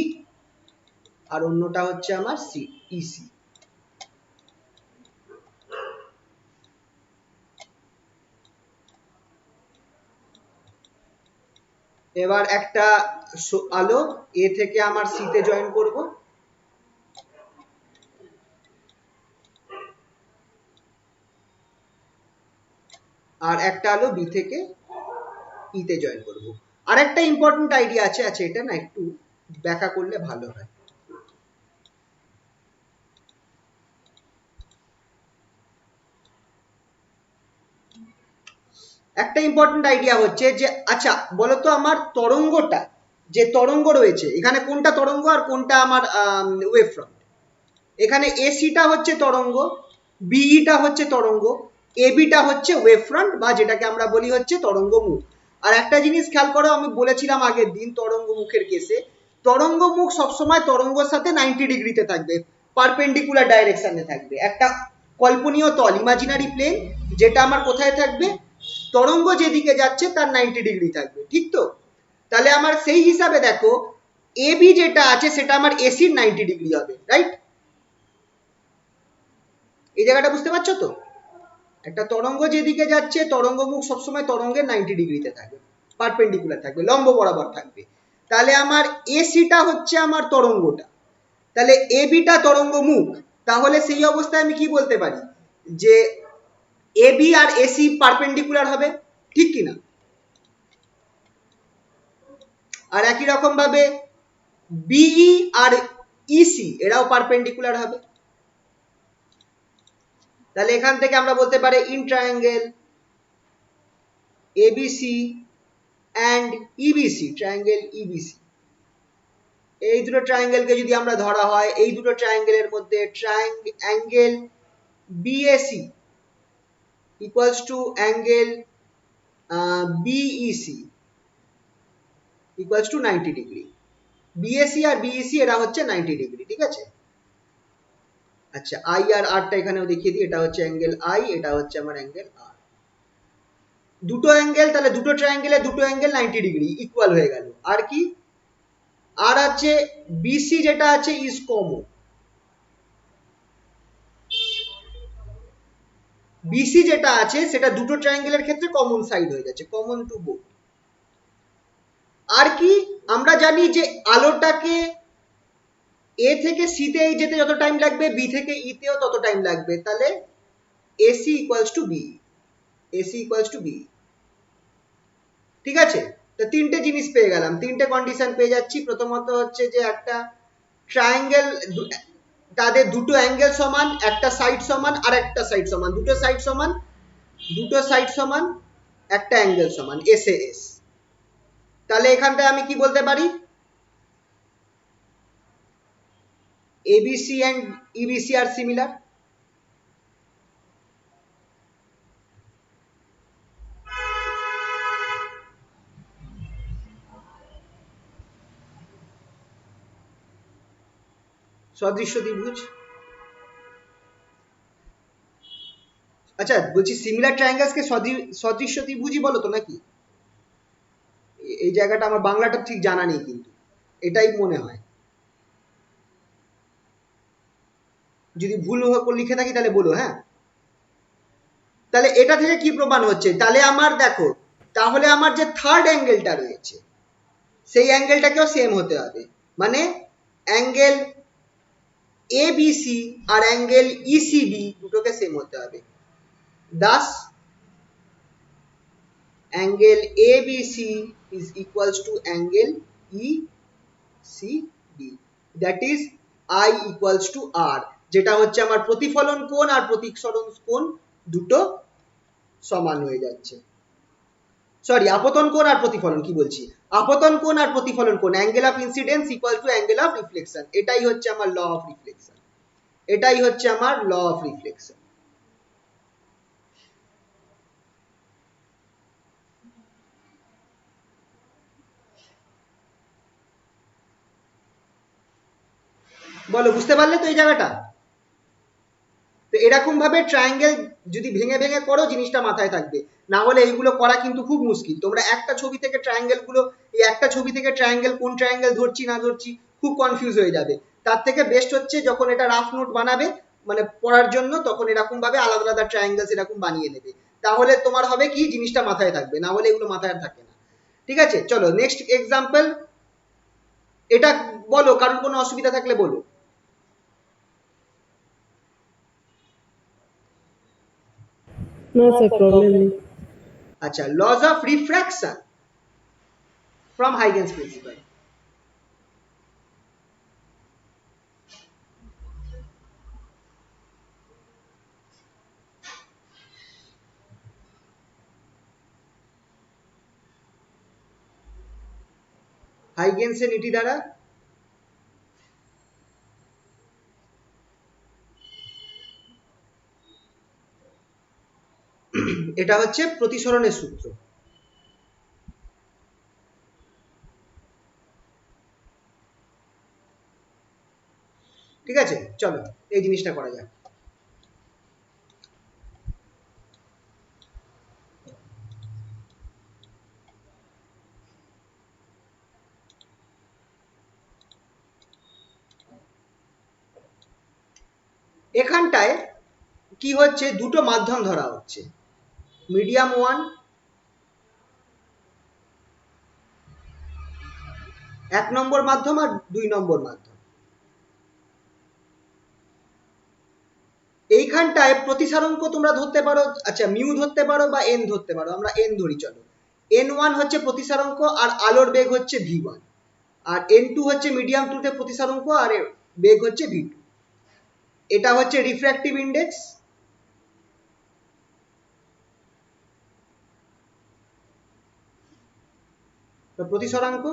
আর অন্যটা হচ্ছে আমার সি, ইসি। এবার একটা আলো এ থেকে আমার সি তে জয়েন করব, আর একটা আলো বি থেকে ই তে জয়েন করব। আরেকটা ইম্পর্টেন্ট আইডিয়া আছে, আচ্ছা এটা না একটু ব্যাখ্যা করলে ভালো হয়। একটা ইম্পর্টেন্ট আইডিয়া হচ্ছে যে আচ্ছা বলতো আমার তরঙ্গটা, যে তরঙ্গ রয়েছে এখানে কোনটা তরঙ্গ আর কোনটা আমার ওয়েভ ফ্রন্ট। এখানে এসিটা হচ্ছে তরঙ্গ, বিইটা হচ্ছে তরঙ্গ, এবিটা হচ্ছে ওয়েভ ফ্রন্ট বা যেটাকে আমরা বলি হচ্ছে তরঙ্গ মুখ। আর একটা জিনিস খেয়াল করো, আমি বলেছিলাম আগের দিন তরঙ্গ মুখের কেসে, তরঙ্গ মুখ সবসময় তরঙ্গের সাথে 90 ডিগ্রিতে থাকবে, পারপেন্ডিকুলার ডাইরেকশনে থাকবে, একটা কল্পনীয় তল ইমাজিনারি প্লেন, যেটা আমার কোথায় থাকবে, তরঙ্গ যেদিকে যাচ্ছে তার 90 ডিগ্রি থাকবে, ঠিক তো? তাহলে আমার সেই হিসাবে দেখো এবি যেটা আছে সেটা আমার এসির 90 ডিগ্রি হবে, রাইট? এই জায়গাটা বুঝতে পারছো তো? একটা তরঙ্গ যেদিকে যাচ্ছে তরঙ্গ মুখ সবসময় তরঙ্গের 90 ডিগ্রিতে থাকবে, পারপেন্ডিকুলার থাকবে, লম্ব বরাবর থাকবে। তাহলে আমার এসিটা হচ্ছে আমার তরঙ্গটা, তাহলে এবিটা তরঙ্গ মুখ। তাহলে সেই অবস্থায় আমি কি বলতে পারি যে এবি আর এসি পারপেন্ডিকুলার হবে, ঠিক কি না? আর একই রকম ভাবে বিই আর ইসি এরাও পারপেন্ডিকুলার হবে। তাহলে এখান থেকে আমরা বলতে পারি in triangle ABC and EBC, triangle EBC, এই দুটো ট্রায়াঙ্গেলকে যদি আমরা ধরা হয়, এই দুটো ট্রায়াঙ্গেলের মধ্যে angle BAC equals to angle BEC equals to 90 degree. BAC আর বিইসি এরা হচ্ছে 90 ডিগ্রি, ঠিক আছে? আচ্ছা আই আর আরটা এখানেও দেখিয়ে দিই, এটা হচ্ছে অ্যাঙ্গেল আই, এটা হচ্ছে আমার অ্যাঙ্গেল আর। দুটো অ্যাঙ্গেল, তাহলে দুটো ট্রায়াঙ্গেলে দুটো অ্যাঙ্গেল 90 ডিগ্রি ইকুয়াল হয়ে গেল। আর কি, আর আছে বিসি যেটা আছে ইজ কমন, বিসি যেটা আছে সেটা দুটো ট্রায়াঙ্গেলের ক্ষেত্রে কমন সাইড হয়ে যাচ্ছে, কমন টু বোথ। আর কি, আমরা জানি যে আলোটাকে এ থেকে সিতে যেতে যত টাইম লাগবে বি থেকে ইতেও তত টাইম লাগবে, তাহলে AC equals to B, AC equals to B, ঠিক আছে? তো তিনটে জিনিস পেয়ে গেলাম, তিনটে কন্ডিশন পেয়ে যাচ্ছি। প্রথমত হচ্ছে যে একটা ট্রায়াঙ্গেল, তাদের দুটো অ্যাঙ্গেল সমান, একটা সাইড সমান আর একটা সাইড সমান, দুটো সাইড সমান, দুটো সাইড সমান, একটা অ্যাঙ্গেল সমান, এস এ এস। তাহলে এখানটায় আমি কি বলতে পারি, ABC and EBC are similar. সদৃশ্য ত্রিভুজ। আচ্ছা বলছি সিমিলার ট্রায়াঙ্গেলসকে সদৃশ্য ত্রিভুজই বলো তো নাকি? এই জায়গাটা আমার বাংলাটা ঠিক জানা নেই, কিন্তু এটাই মনে হয়। যদি ভুল লিখে থাকি তাহলে বলো, হ্যাঁ? তাহলে এটা থেকে কি প্রমাণ হচ্ছে, তাহলে আমার দেখো, তাহলে আমার যে থার্ড অ্যাঙ্গেলটা রয়েছে সেই অ্যাঙ্গেলটাকেও সেম হতে হবে, মানে অ্যাঙ্গেল এবিসি আর অ্যাঙ্গেল ইসিবি দুটোকে সেম হতে হবে। Das angle ABC is equals to angle ECB, that is I equals to R, যেটা হচ্ছে আমার প্রতিফলন কোণ আর প্রতিসরণ কোণ দুটো সমান হয়ে যাচ্ছে। সরি, আপতন কোণ আর প্রতিফলন, কি বলছি, আপতন কোণ আর প্রতিফলন কোণ, angle of incidence equal to angle of reflection, এটাই হচ্ছে আমার ল অফ রিফ্লেকশন, এটাই হচ্ছে আমার ল অফ রিফ্লেকশন। বলো বুঝতে পারলে তো এই জায়গাটা? তো এরকম ভাবে ট্রায়াঙ্গেল যদি ভেঙে ভেঙে করো জিনিসটা মাথায় থাকবে, না হলে এইগুলো করা কিন্তু খুব মুশকিল। তোমরা একটা ছবি থেকে ট্রায়াঙ্গেল গুলো, এই একটা ছবি থেকে ট্রায়াঙ্গেল কোন ট্রায়াঙ্গেল ধরছি না ধরছি খুব কনফিউজ হয়ে যাবে। তার থেকে বেস্ট হচ্ছে যখন এটা রাফ নোট বানাবে মানে পড়ার জন্য, তখন এরকম ভাবে আলাদা আলাদা ট্রায়াঙ্গেলস এরকম বানিয়ে নেবে, তাহলে তোমার হবে কি জিনিসটা মাথায় থাকবে, না হলে এগুলো মাথায় থাকে না। ঠিক আছে, চলো নেক্সট এক্সাম্পল। এটা বলো, কারণ কোনো অসুবিধা থাকলে বলো। না স্যার, প্রবলেম নেই। আচ্ছা, lodge of refraction. from Huygens principle. হাইগেন্সের নীতি দ্বারা এটা হচ্ছে প্রতিসরণের সূত্র। ঠিক আছে, চলো এই জিনিসটা করা যাক। এখানটায় কি হচ্ছে, দুটো মাধ্যম ধরা হচ্ছে, মিডিয়াম 1, 1 নম্বর মাধ্যম আর 2 নম্বর মাধ্যম। এইখানটায় প্রতিসারাঙ্ক তোমরা ধরতে পারো, আচ্ছা মিউ ধরতে পারো বা এন ধরতে পারো, আমরা এন ধরি চলো। n1 হচ্ছে প্রতিসারাঙ্ক আর আলোর বেগ হচ্ছে v1, আর n2 হচ্ছে মিডিয়াম 2 তে প্রতিসারাঙ্ক আর বেগ হচ্ছে v2। এটা হচ্ছে রিফ্র্যাক্টিভ ইন্ডেক্স, প্রতিসরাঙ্ক,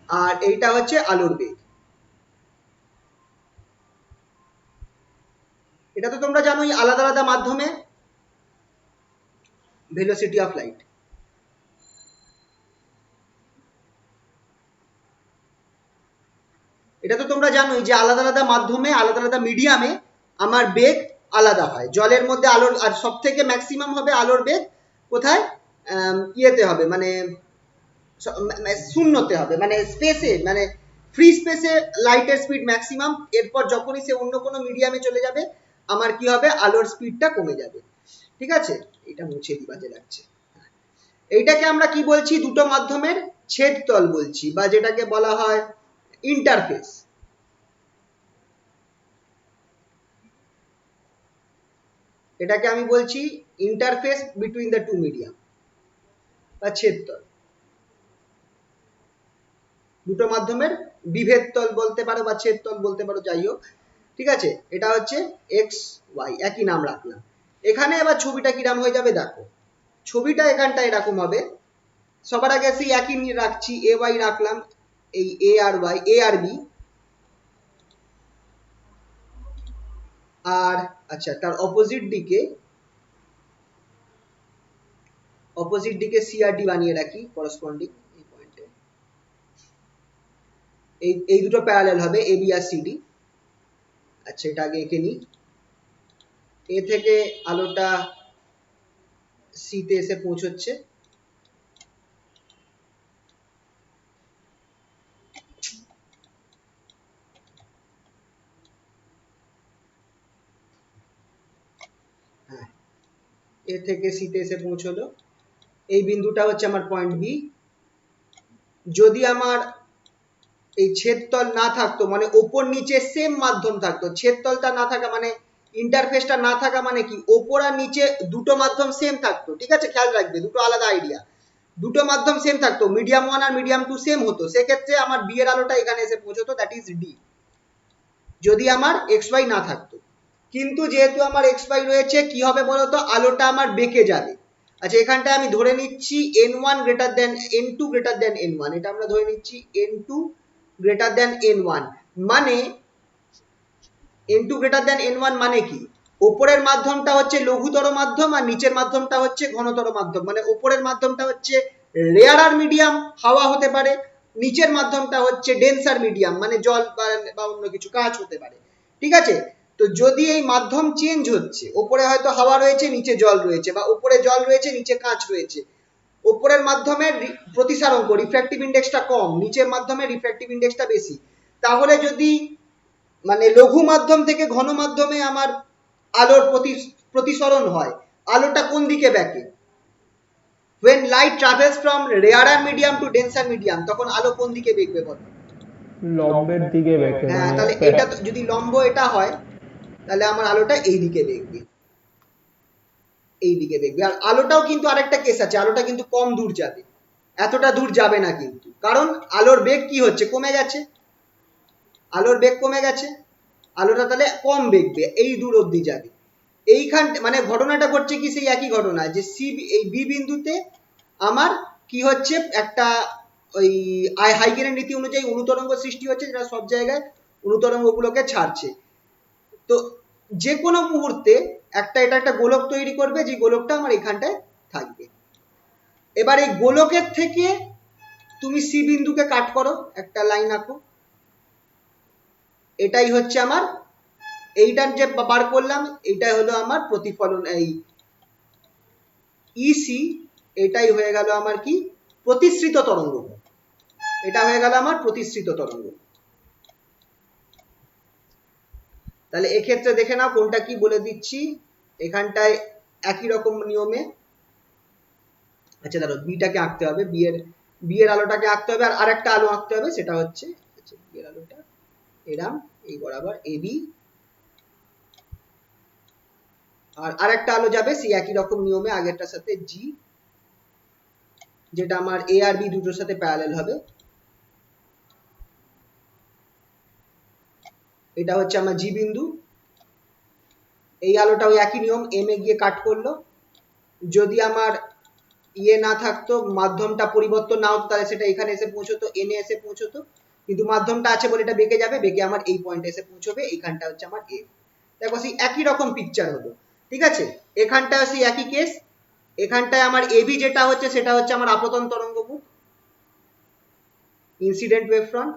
আর এইটা হচ্ছে আলোর বেগ। এটা তো তোমরা জানোই আলাদা আলাদা মাধ্যমে ভেলোসিটি অফ লাইট। এটা তো তোমরা জানোই যে আলাদা আলাদা মাধ্যমে আলাদা আলাদা মিডিয়ামে আমার বেগ আলাদা হয়। জলের মধ্যে আলোর, আর সব থেকে ম্যাক্সিমাম হবে আলোর বেগ কোথায়, ইয়েতে হবে মানে শূন্যতে হবে, মানে স্পেসে, মানে ফ্রি স্পেসে লাইটের স্পিড ম্যাক্সিমাম। এরপর যখনই সে অন্য কোনো মিডিয়ামে চলে যাবে আমার কি হবে, আলোর স্পিডটা কমে যাবে। ঠিক আছে, এটা মুছে দিই, বাজে লাগছে। এইটাকে আমরা কি বলছি, দুটো মাধ্যমের ছেদতল বলছি, বা যেটাকে বলা হয় ইন্টারফেস। এটাকে আমি বলছি interface between the to medium বা ছেদতল। দুটো মাধ্যমের বিভেদ তল বলতে পারো বা ছেদতল বলতে পারো, যাই হোক। ঠিক আছে, এটা হচ্ছে এক্স ওয়াই, একই নাম রাখলাম। এখানে এবার ছবিটা কিরাম হয়ে যাবে দেখো, ছবিটা এখানটা এরকম হবে। সবার আগে সেই একই নিয়ে রাখছি, এ ওয়াই রাখলাম, এই এ আর ওয়াই, এ আর বি। আর আচ্ছা, তার অপোজিট দিকে সি আর ডি বানিয়ে রাখি করসপন্ডিং এই পয়েন্টে। এই দুটো প্যারালাল হবে, A B R C D. আচ্ছা, এটা আগে এঁকে নিই। এ থেকে আলোটা সি তে এসে পৌঁছচ্ছে, হ্যাঁ এ থেকে সি তে এসে পৌঁছলো। এই বিন্দুটা হচ্ছে আমার পয়েন্ট বি। যদি আমার এই ছেদতল না থাকতো, মানে ওপর নিচে সেম মাধ্যম থাকতো, ছেদতলটা না থাকা মানে ইন্টারফেসটা না থাকা মানে কি, ওপর আর নিচে দুটো মাধ্যম সেম থাকতো। ঠিক আছে, খেয়াল রাখবে, দুটো আলাদা আইডিয়া। দুটো মাধ্যম সেম থাকতো, মিডিয়াম 1 আর মিডিয়াম 2 সেম হতো, সেক্ষেত্রে আমার বি এর আলোটা এখানে এসে পৌঁছতো, দ্যাট ইজ ডি, যদি আমার এক্স ওয়াই না থাকতো। কিন্তু যেহেতু আমার এক্স ওয়াই রয়েছে, কি হবে বলতো, আলোটা আমার বেঁকে যাবে। আচ্ছা, এখানটায় আমি ধরে নিচ্ছি n1 greater than n2 greater than n1, এটা আমরা ধরে নিচ্ছি n2 গ্রেটার দেন n1, মানে n2 গ্রেটার দেন n1 মানে কি, ওপরের মাধ্যমটা হচ্ছে লঘুতর মাধ্যম আর নিচের মাধ্যমটা হচ্ছে ঘনতর মাধ্যম। মানে ওপরের মাধ্যমটা হচ্ছে রেয়ারার মিডিয়াম, হাওয়া হতে পারে, নিচের মাধ্যমটা হচ্ছে ডেন্সার মিডিয়াম, মানে জল বা অন্য কিছু, কাঁচ হতে পারে। ঠিক আছে, তো যদি এই মাধ্যম চেঞ্জ হচ্ছে, ওপরে হয়তো হাওয়া রয়েছে নিচে জল রয়েছে, বা ওপরে জল রয়েছে নিচে কাঁচ রয়েছে, ওপরের মাধ্যমের প্রতিসারাঙ্ক রিফ্র্যাক্টিভ ইন্ডেক্সটা কম, নিচের মাধ্যমে রিফ্র্যাক্টিভ ইন্ডেক্সটা বেশি, তাহলে যদি মানে লঘু মাধ্যম থেকে ঘন মাধ্যমে আমার আলোর প্রতিসরণ হয়, আলোটা কোন দিকে বেঁকে, when light travels from rarer medium to denser medium, তখন আলো কোন দিকে বেঁকবে বলো? লম্বের দিকে বেঁকে, হ্যাঁ, মানে তাহলে এটা যদি লম্ব এটা হয়, তাহলে আমার আলোটা এই দিকে বেঁকবে। এই দিকে দেখবে। আর আলোটাও কিন্তু আরেকটা কেস আছে, আলোটা কিন্তু কম দূর যাবে, এতটা দূর যাবে না কিন্তু, কারণ আলোর বেগ কি হচ্ছে, কমে গেছে, আলোর বেগ কমে গেছে, আলোটা তাহলে কম বেগবে, এই দূর অবধি যাবে। এইখান মানে ঘটনাটা ঘটছে কি সেই একই ঘটনা, যে সি এই বি বিন্দুতে আমার কি হচ্ছে, একটা ওই হাইগেনের নীতি অনুযায়ী অনুতরঙ্গ সৃষ্টি হচ্ছে, যেটা সব জায়গায় অনুতরঙ্গ গুলোকে ছাড়ছে। তো যে কোনো মুহূর্তে এটা একটা গোলক তৈরি করবে, যে গোলকটা আমার এখানটায় থাকবে। এবার এই গোলকের থেকে তুমি সি বিন্দুকে কাট করো, একটা লাইন আঁকো, এটাই হচ্ছে আমার, এইটার যে বার করলাম এটাই হলো আমার প্রতিফলন, এই ইসি, এটাই হয়ে গেল আমার কি, প্রতিসৃত তরঙ্গ, এটা হয়ে গেল আমার প্রতিসৃত তরঙ্গ। তাহলে এক্ষেত্রে দেখে নাও কোনটা কি বলে দিচ্ছি, এখানটায় একই রকম নিয়মে, আচ্ছা ধরো বিটাকে আঁকতে হবে, বি এর আলোটাকে আঁকতে হবে, আর আরেকটা আলো আঁকতে হবে, সেটা হচ্ছে বি এর আলোটা এরাম এই বরাবর এবি, আর আরেকটা আলো যাবে সেই একই রকম নিয়মে আগেরটার সাথে জি, যেটা আমার এ আর বি দুটোর সাথে প্যারালাল হবে, এটা হচ্ছে আমার জি বিন্দু। এই আলোটাও একই নিয়ম, এম এ গিয়ে কাট করলো, যদি আমার ইয়ে না থাকতো, মাধ্যমটা পরিবর্তন না হতো, তাহলে সেটা এখানে এসে পৌঁছতো, এনে এসে পৌঁছতো, কিন্তু মাধ্যমটা আছে বলে এটা বেঁকে যাবে, বেঁকে আমার এই পয়েন্টে এসে পৌঁছবে, এইখানটা হচ্ছে আমার এ। দেখো সেই একই রকম পিকচার হলো, ঠিক আছে, এখানটায় সেই একই কেস, এখানটায় আমার এবি যেটা হচ্ছে সেটা হচ্ছে আমার আপতন তরঙ্গ মুখ, ইনসিডেন্ট ওয়েভ ফ্রন্ট।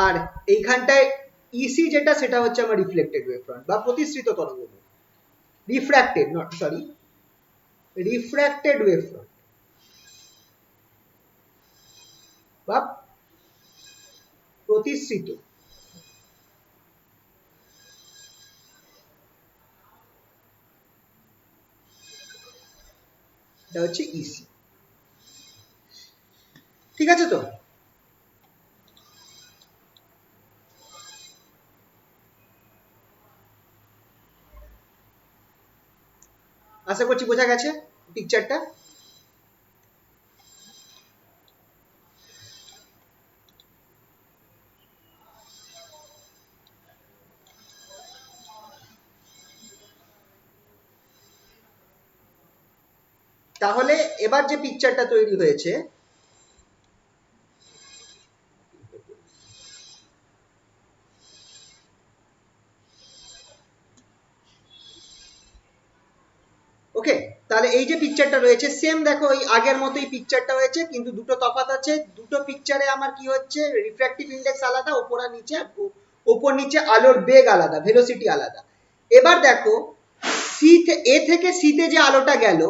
আর এইখানটায় ইসি যেটা সেটা হচ্ছে আমার রিফ্লেক্টেড ওয়েভ ফ্রন্ট বা প্রতিসৃত তরঙ্গ মুখ, refracted not sorry, refracted wave front বা প্রতিসৃত, এটা হচ্ছে ইসি, ঠিক আছে। তো আশা করছি বোঝা গেছে পিকচারটা। তাহলে এবার যে পিকচারটা তৈরি হয়েছে, ওকে, তাহলে এই যে পিকচারটা রয়েছে সেম দেখো ওই আগের মতোই পিকচারটা হয়েছে, কিন্তু দুটো তফাৎ আছে, দুটো পিকচারে আমার কি হচ্ছে, রিফ্র্যাক্টিভ ইন্ডেক্স আলাদা, ওপর আর নিচে, ওপর নিচে আলোর বেগ আলাদা, ভেলোসিটি আলাদা। এবার দেখো সি এ থেকে সিতে যে আলোটা গেল,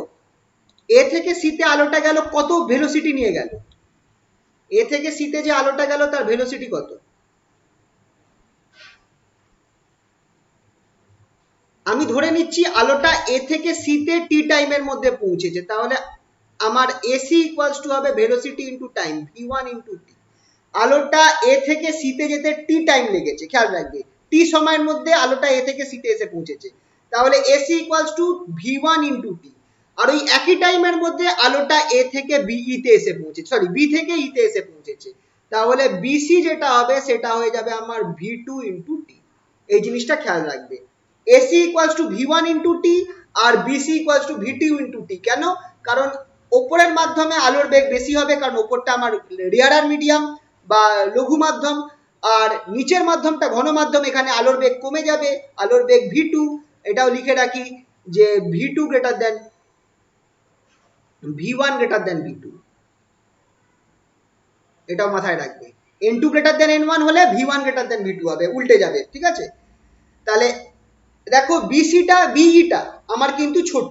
এ থেকে সিতে আলোটা গেল কত ভেলোসিটি নিয়ে গেল, এ থেকে সিতে যে আলোটা গেল তার ভেলোসিটি কত, আমি ধরে নিচ্ছি আলোটা এ থেকে সিতে টি টাইমের মধ্যে পৌঁছেছে, তাহলে আমার এসি ইকুয়ালস টু হবে velocity into time, v1 into টি। আলোটা এ থেকে সিতে যেতে টি টাইম লেগেছে, খেয়াল রাখবে টি সময়ের মধ্যে আলোটা এ থেকে সিতে এসে পৌঁছেছে, তাহলে AC equals to v1 into T. আর ওই একই টাইমের মধ্যে আলোটা এ থেকে বিই তে এসে পৌঁছেছে, সরি বি থেকে ই তে এসে পৌঁছেছে, তাহলে বিসি যেটা হবে সেটা হয়ে যাবে আমার v2 ইনটু টি। এই জিনিসটা খেয়াল রাখবে, AC equals to V1 into T R BC equals to V2 into T। কেন? কারণ ওপরের মাধ্যমে আলোর বেগ বেশি হবে, কারণ ওপরটা আমার রেয়ারার মিডিয়াম বা লঘু মাধ্যম, আর নিচের মাধ্যমটা ঘন মাধ্যম, এখানে আলোর বেগ কমে যাবে, আলোর বেগ V2। এটাও লিখে রাখি যে V2 greater than V1 greater than V2, এটাও মাথায় রাখবে। N2 গ্রেটার দেন N1 হলে V1 গ্রেটার দেন V2 হবে, উল্টে যাবে, ঠিক আছে। তাহলে দেখো বিইটা আমার কিন্তু ছোট,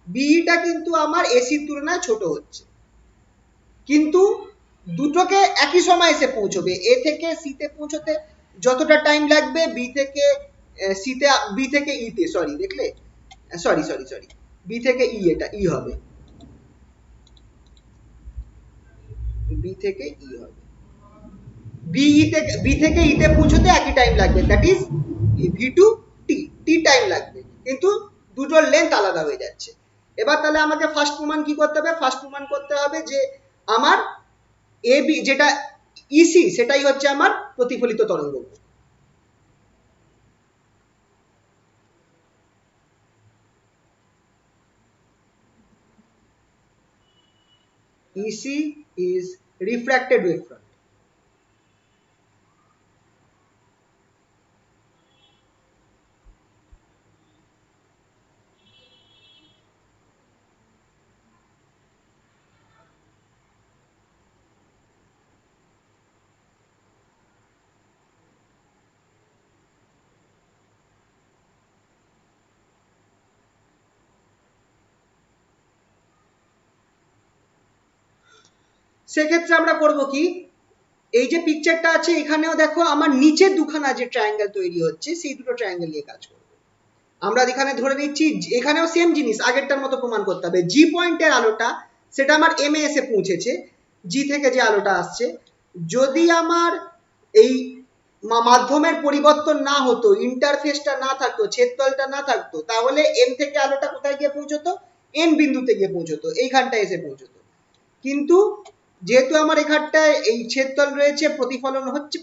বিইটা কিন্তু আমার এসির তুলনায় ছোট হচ্ছে, কিন্তু দুটোকে একই সময় এসে পৌঁছবে, এ থেকে সিতে পৌঁছতে যতটা টাইম লাগবে বি থেকে সিতে, বি থেকে ইতে, সরি দেখলে সরি সরি সরি, বি থেকে ই, এটা ই হবে, বি থেকে ই হবে, বি থেকে ই তে পৌঁছতে একই টাইম লাগবে, that is V two T, T time লাগবে, কিন্তু দুটোর লেন্থ আলাদা হয়ে যাচ্ছে। এবার তাহলে আমাকে ফার্স্ট প্রমাণ কি করতে হবে? ফার্স্ট প্রমাণ করতে হবে যে আমার এ বি যেটা ইসি সেটাই হচ্ছে আমার প্রতিফলিত তরঙ্গ। EC is refracted wavefront. সেক্ষেত্রে আমরা করব কি, এই যে পিকচারটা আছে এখানেও দেখো আমার নিচের দুখানা যে ট্রায়াঙ্গেল তৈরি হচ্ছে সেই দুটো ট্রায়াঙ্গেল নিয়ে কাজ করব। আমরা এখানে ধরে নিচ্ছি এখানেও সেম জিনিস আগেরটার মতো প্রমাণ করতে হবে, জি পয়েন্টের আলোটা সেটা আমার এম এ এসে পৌঁছেছে, জি থেকে যে আলোটা আসছে, যদি আমার এই মাধ্যমের পরিবর্তন না হতো, ইন্টারফেসটা না থাকতো, ছেদতলটা না থাকতো, তাহলে এম থেকে আলোটা কোথায় গিয়ে পৌঁছতো? এন বিন্দুতে গিয়ে পৌঁছতো, এইখানটায় এসে পৌঁছতো। কিন্তু যেহেতু আমার এখানটায় এই ছেদতল রয়েছে, প্রতিফলন হচ্ছে,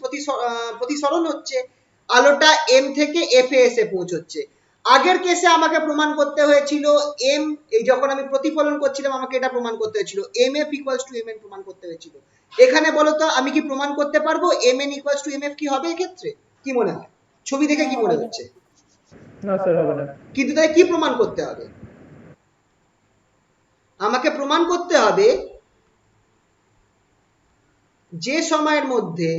প্রতিসরণ হচ্ছে, আলোটা এম থেকে এফ এ এসে পৌঁছচ্ছে। আগের কেসে আমাকে প্রমাণ করতে হয়েছিল এম, এই যখন আমি প্রতিফলন করছিলাম আমাকে এটা প্রমাণ করতে হয়েছিল M F equals to M N প্রমাণ করতে হয়েছিল। এখানে বলতো আমি কি প্রমাণ করতে পারবো M N equals to M F কি হবে এক্ষেত্রে? কি মনে হয়? ছবি দেখে কি মনে হচ্ছে? না স্যার, হবে না। কিন্তু তাই কি প্রমাণ করতে হবে? আমাকে প্রমাণ করতে হবে যে সময়ের মধ্যে,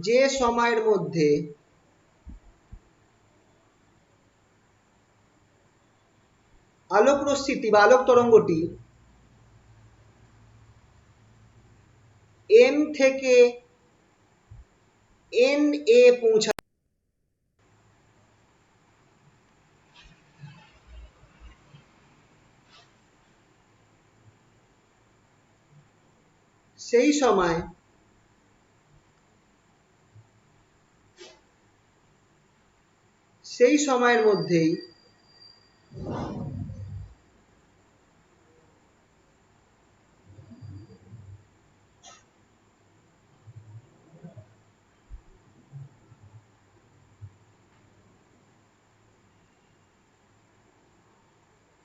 যে সময়ের মধ্যে আলোক রশ্মিটি বা আলোক তরঙ্গটি এম থেকে এন এ পৌঁছা, সেই সময় সেই সময়ের মধ্যেই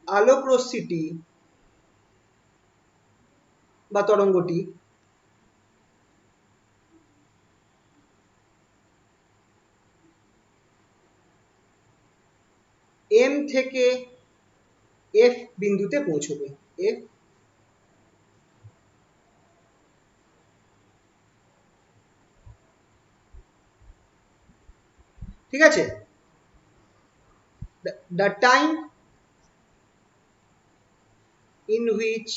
আলোক রশ্মিটি বা তরঙ্গটি এম থেকে এফ বিন্দুতে পৌঁছবে, এফ, ঠিক আছে? the time in which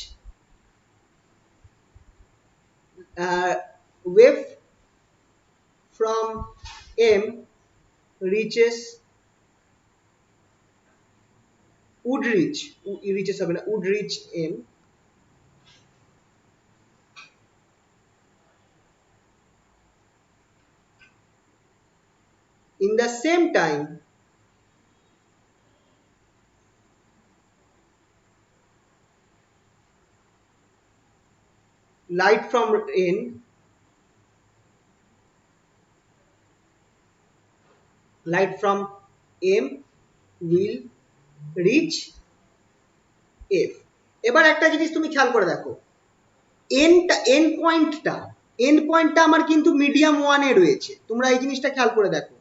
wave from M reaches, would reach, reaches হবে না, would reach M in the same time light from N light from M will reach F। এবার একটা জিনিস তুমি খেয়াল করে দেখো, এন পয়েন্টটা আমার কিন্তু মিডিয়াম ওয়ানে রয়েছে, তোমরা এই জিনিসটা খেয়াল করে দেখো,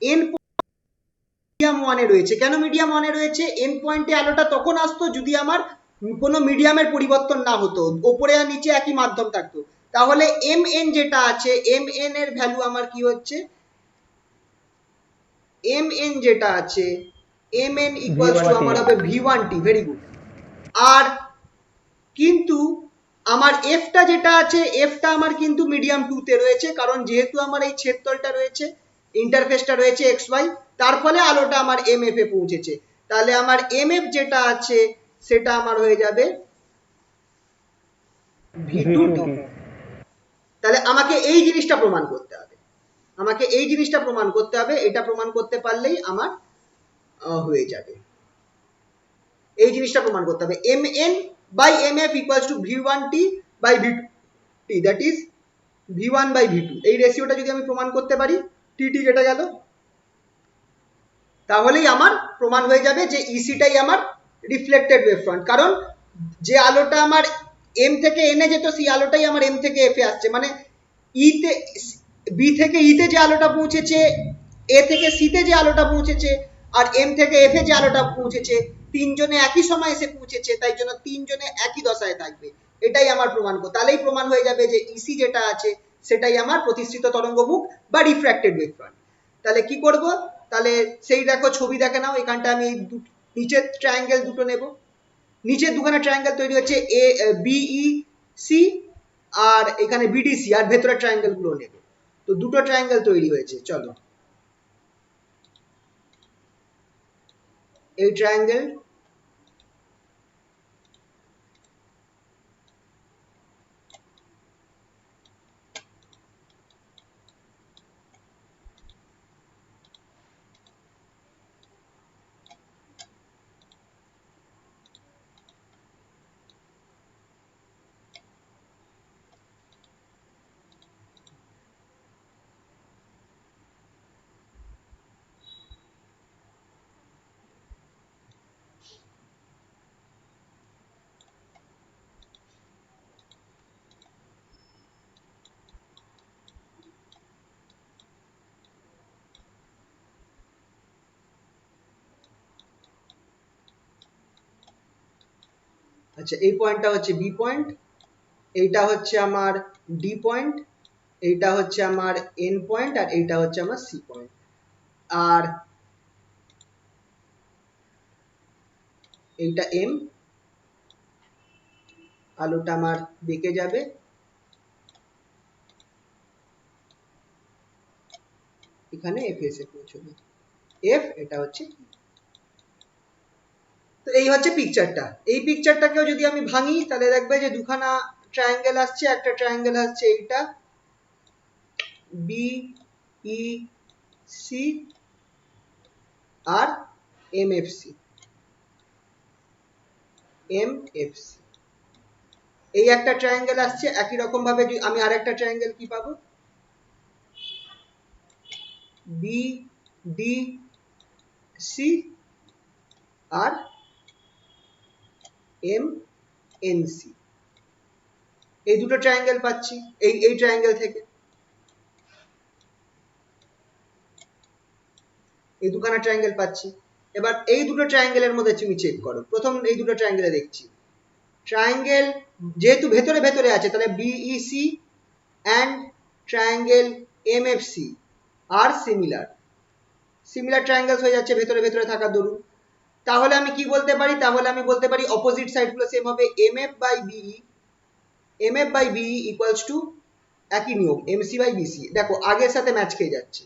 এন মিডিয়াম ওয়ানে রয়েছে। কেন মিডিয়াম ওয়ানে রয়েছে? এন পয়েন্টে আলোটা তখন আসতো যদি আমার কোনো মিডিয়ামের পরিবর্তন না হতো, ওপরে আর নিচে একই মাধ্যম থাকতো। তাহলে এম এন যেটা আছে, এম এন এর ভ্যালু আমার কি হচ্ছে, এম এন যেটা আছে, এম এন ইকুয়ালস টু আমার হবে V one T, very good. আর কিন্তু আমার এফটা যেটা আছে, এফটা আমার কিন্তু মিডিয়াম টু তে রয়েছে, কারণ যেহেতু আমার এই ছেদতলটা রয়েছে, ইন্টারফেসটা রয়েছে এক্স ওয়াই, তার ফলে আলোটা আমার এমএফ এ পৌঁছেছে। তাহলে আমার এমএফ যেটা আছে সেটা আমার হয়ে যাবে V2T। তাহলে আমাকে এই জিনিসটা প্রমাণ করতে হবে, আমাকে এই জিনিসটা প্রমাণ করতে হবে, এটা প্রমাণ করতে পারলেই আমার হয়ে যাবে। এই জিনিসটা প্রমাণ করতে হবে, mn by mf equals to v1t by v2t, that is v1 by v2। এই রেশিওটা যদি আমি প্রমাণ করতে পারি, tt কেটে গেল, তাহলেই আমার প্রমাণ হয়ে যাবে যে ইসিটাই আমার রিফ্লেক্টেড ওয়েভ ফ্রন্ট। কারণ যে আলোটা আমার এম থেকে এনে যেত সেই আলোটাই আমার এম থেকে এফ এ আসছে, মানে ইতে বি থেকে ইতে যে আলোটা পৌঁছেছে, এ থেকে সিতে যে আলোটা পৌঁছেছে, আর এম থেকে এফ এ যে আলোটা পৌঁছেছে, তিনজনে একই সময় এসে পৌঁছেছে, তাই জন্য তিনজনে একই দশায় থাকবে। এটাই আমার প্রমাণ, তাহলেই প্রমাণ হয়ে যাবে যে ইসি যেটা আছে সেটাই আমার প্রতিসৃত তরঙ্গমুখ বা রিফ্র্যাক্টেড ওয়েভ ফ্রন্ট। তাহলে কি করব, তাহলে সেই দেখো ছবি দেখে নাও, এখানটা আমি নিচের ট্রায়াঙ্গেল দুটো নেব, নিচের দুখানা ট্রায়াঙ্গেল তৈরি হচ্ছে এ বিই সি, আর এখানে বিডিসি, আর ভেতরের ট্রায়াঙ্গেল গুলো নেব। তো দুটো ট্রায়াঙ্গেল তৈরি হয়েছে, চলো এই ট্রায়াঙ্গেল, আচ্ছা এই পয়েন্টটা হচ্ছে বি পয়েন্ট, এইটা হচ্ছে আমার ডি পয়েন্ট, এইটা হচ্ছে আমার এন পয়েন্ট, আর এইটা হচ্ছে আমার সি পয়েন্ট। আর এইটা এম, আলোটা আমার বেঁকে যাবে, এখানে এফ এসে পৌঁছবে, এফ এটা হচ্ছে। তো এই হচ্ছে পিকচারটা। এই পিকচারটাকেও যদি আমি ভাঙি তাহলে দেখবে যে দুখানা ট্রায়াঙ্গেল আসছে, একটা ট্রায়াঙ্গেল আসছে এইটা বি ই সি আর M F C, M F C, এই একটা ট্রায়াঙ্গেল আসছে। একই রকম ভাবে আমি আরেকটা ট্রায়াঙ্গেল কি পাবো, বি ডি সি আর এম এন সি, এই দুটো ট্রায়াঙ্গেল পাচ্ছি এই ট্রায়াঙ্গেল থেকে, এই দুখানা ট্রায়াঙ্গেল পাচ্ছি। এবার এই দুটো ট্রায়াঙ্গেলের মধ্যে তুমি চেক করো, প্রথম এই দুটো ট্রায়াঙ্গেলে দেখছি ট্রায়াঙ্গেল যেহেতু ভেতরে ভেতরে আছে, তাহলে বিইসি অ্যান্ড ট্রায়াঙ্গেল এমএফসি আর সিমিলার, সিমিলার ট্রায়াঙ্গেলস হয়ে যাচ্ছে ভেতরে ভেতরে থাকার দরুন। তাহলে আমি কি বলতে পারি, তাহলে আমি বলতে পারি অপোজিট সাইডগুলো সেম হবে, MF by BE, MF by BE equals to একই নিয়ম এমসি বাই বিসি। দেখো আগের সাথে ম্যাচ খেয়ে যাচ্ছে,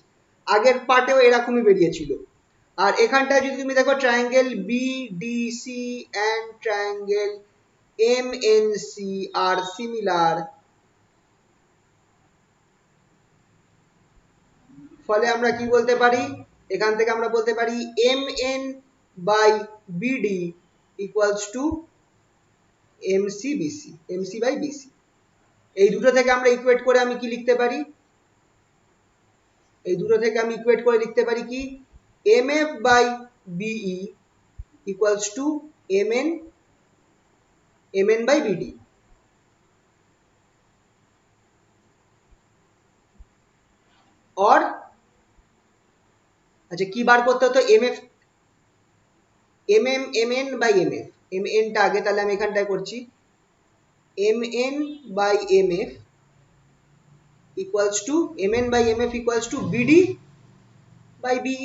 আগের পার্টেও এরকমই বেরিয়েছিল। আর এখানটায় যদি তুমি দেখো triangle BDC and triangle MNC আর সিমিলার, ফলে আমরা কি বলতে পারি, এখান থেকে আমরা বলতে পারি M N by BD equals to MC BC, MC by BC. এই দুটো থেকে আমরা ইকুয়েট করে আমি কি লিখতে পারি, এই দুটো থেকে আমি ইকুয়েট করে লিখতে পারি কি, M F by BE equals to M N by BD. और আচ্ছা কি বার করতে হতো, M F M N by M F, M এনটা আগে, তাহলে আমি এখানটায় করছি M N by M F equals to M N by M F equals to BD by BE.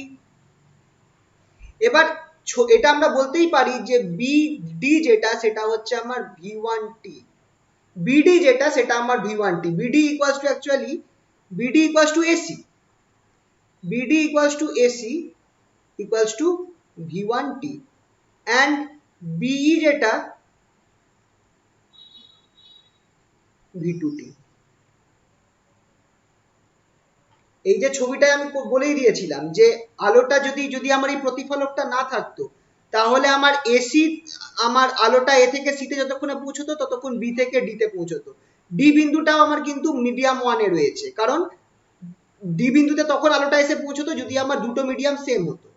এবার এটা আমরা বলতেই পারি যে বিডি যেটা সেটা হচ্ছে আমার ভি ওয়ান টি, বিডি যেটা সেটা আমার V one T, BD equals two actually BD equals to AC, BD equals to AC equals to V1T and BE যেটা V2T। এই যে ছবিটা আমি বলেই দিয়েছিলাম যে আলোটা যদি যদি আমার এই প্রতিফলকটা না থাকতো তাহলে আমার এসি আমার আলোটা এ থেকে সিতে যতক্ষণে পৌঁছতো ততক্ষণ বি থেকে ডি তে পৌঁছতো। ডি বিন্দুটাও আমার কিন্তু মিডিয়াম ওয়ানে রয়েছে, কারণ ডি বিন্দুতে তখন আলোটা এসে পৌঁছতো যদি আমার দুটো মিডিয়াম সেম হতো।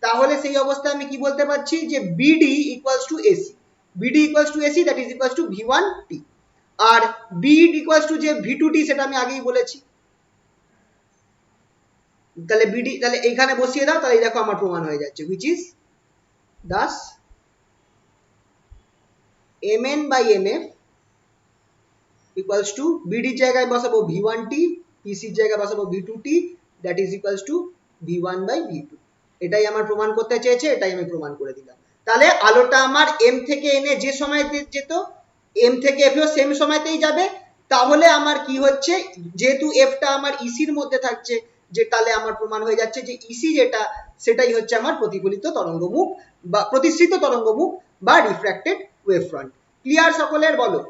তাহলে সেই অবস্থায় আমি কি বলতে পারছি যে BD equals to AC, BD equals to AC that is equals to V1T। আর বিড ইকুয়ালস টু যে V2T সেটা আমি আগেই বলেছি। তাহলে বিডি তাহলে এইখানে বসিয়ে দাও, তাহলে দেখো আমার প্রমাণ হয়ে যাচ্ছে which is thus mn by mf equals to বিডির জায়গায় বসাবো V1T, পিসির জায়গায় বসাবো V2T that is equals to V1 by V2। এটাই আমার প্রমাণ করতে চেয়েছে, এটাই আমি প্রমাণ করে দিলাম। তাহলে আলোটা আমার m থেকে n এ যে সময়তে যেত m থেকে f এও সেম সময়তেই যাবে। তাহলে আমার কি হচ্ছে, যেহেতু f টা আমার ইসির মধ্যে থাকছে, যে তাহলে আমার প্রমাণ হয়ে যাচ্ছে যে ইসি যেটা সেটাই হচ্ছে আমার প্রতিফলিত তরঙ্গমুখ বা প্রতিসৃত তরঙ্গমুখ বা রিফ্র্যাক্টেড ওয়েভ ফ্রন্ট। ক্লিয়ার সকলের? বলো,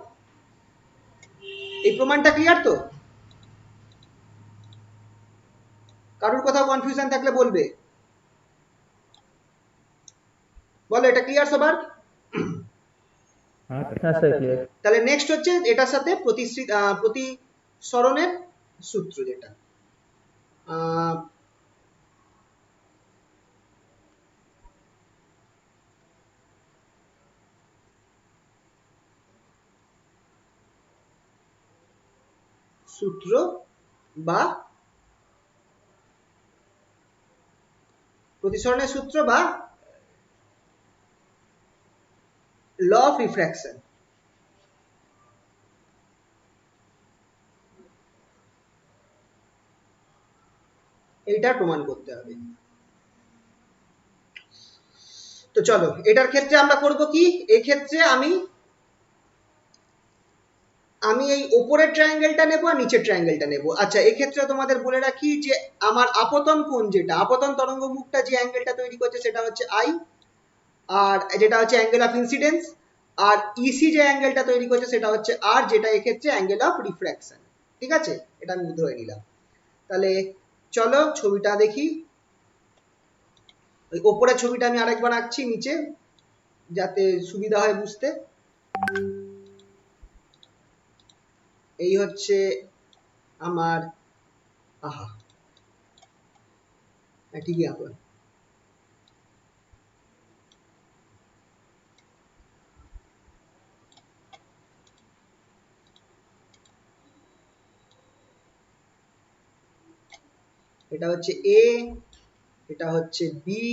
এই প্রমাণটা ক্লিয়ার তো? কারোর কোথাও কনফিউশন থাকলে বলবে। বলো, এটা ক্লিয়ার সবার? হ্যাঁ স্যার ক্লিয়ার। তাহলে নেক্সট হচ্ছে এটার সাথে প্রতিসরণের সূত্র, যেটা সূত্র বা প্রতিসরণের সূত্র বা ল অফ রিফ্র্যাকশন। এইটা প্রমাণ করতে হবে। তো চলো, এটার ক্ষেত্রে আমরা করব কি, এই ক্ষেত্রে আমি এই উপরের ট্রায়াঙ্গেলটা নেব আর নিচের ট্রায়াঙ্গেলটা নেব। আচ্ছা, এই ক্ষেত্রে তোমাদের বলে রাখি যে আমার আপতন কোণ, যেটা আপতন তরঙ্গ মুখটা যে অ্যাঙ্গেলটা তৈরি করছে সেটা হচ্ছে আই, আর যেটা হচ্ছে অ্যাঙ্গেল অফ ইনসিডেন্স। আর ইসি যে অ্যাঙ্গেলটা তৈরি করছে সেটা হচ্ছে আর, যেটা এক্ষেত্রে অ্যাঙ্গেল অফ রিফ্র্যাকশন। ঠিক আছে, এটা আমি ধরে নিলাম। তাহলে চলো ছবিটা দেখি। ওই ওপরের ছবিটা আমি আরেকবার আঁকছি নিচে, যাতে সুবিধা হয় বুঝতে। এই হচ্ছে আমার, আহা ঠিকই আঁকলাম। এটা হচ্ছে এ, এটা হচ্ছে বি,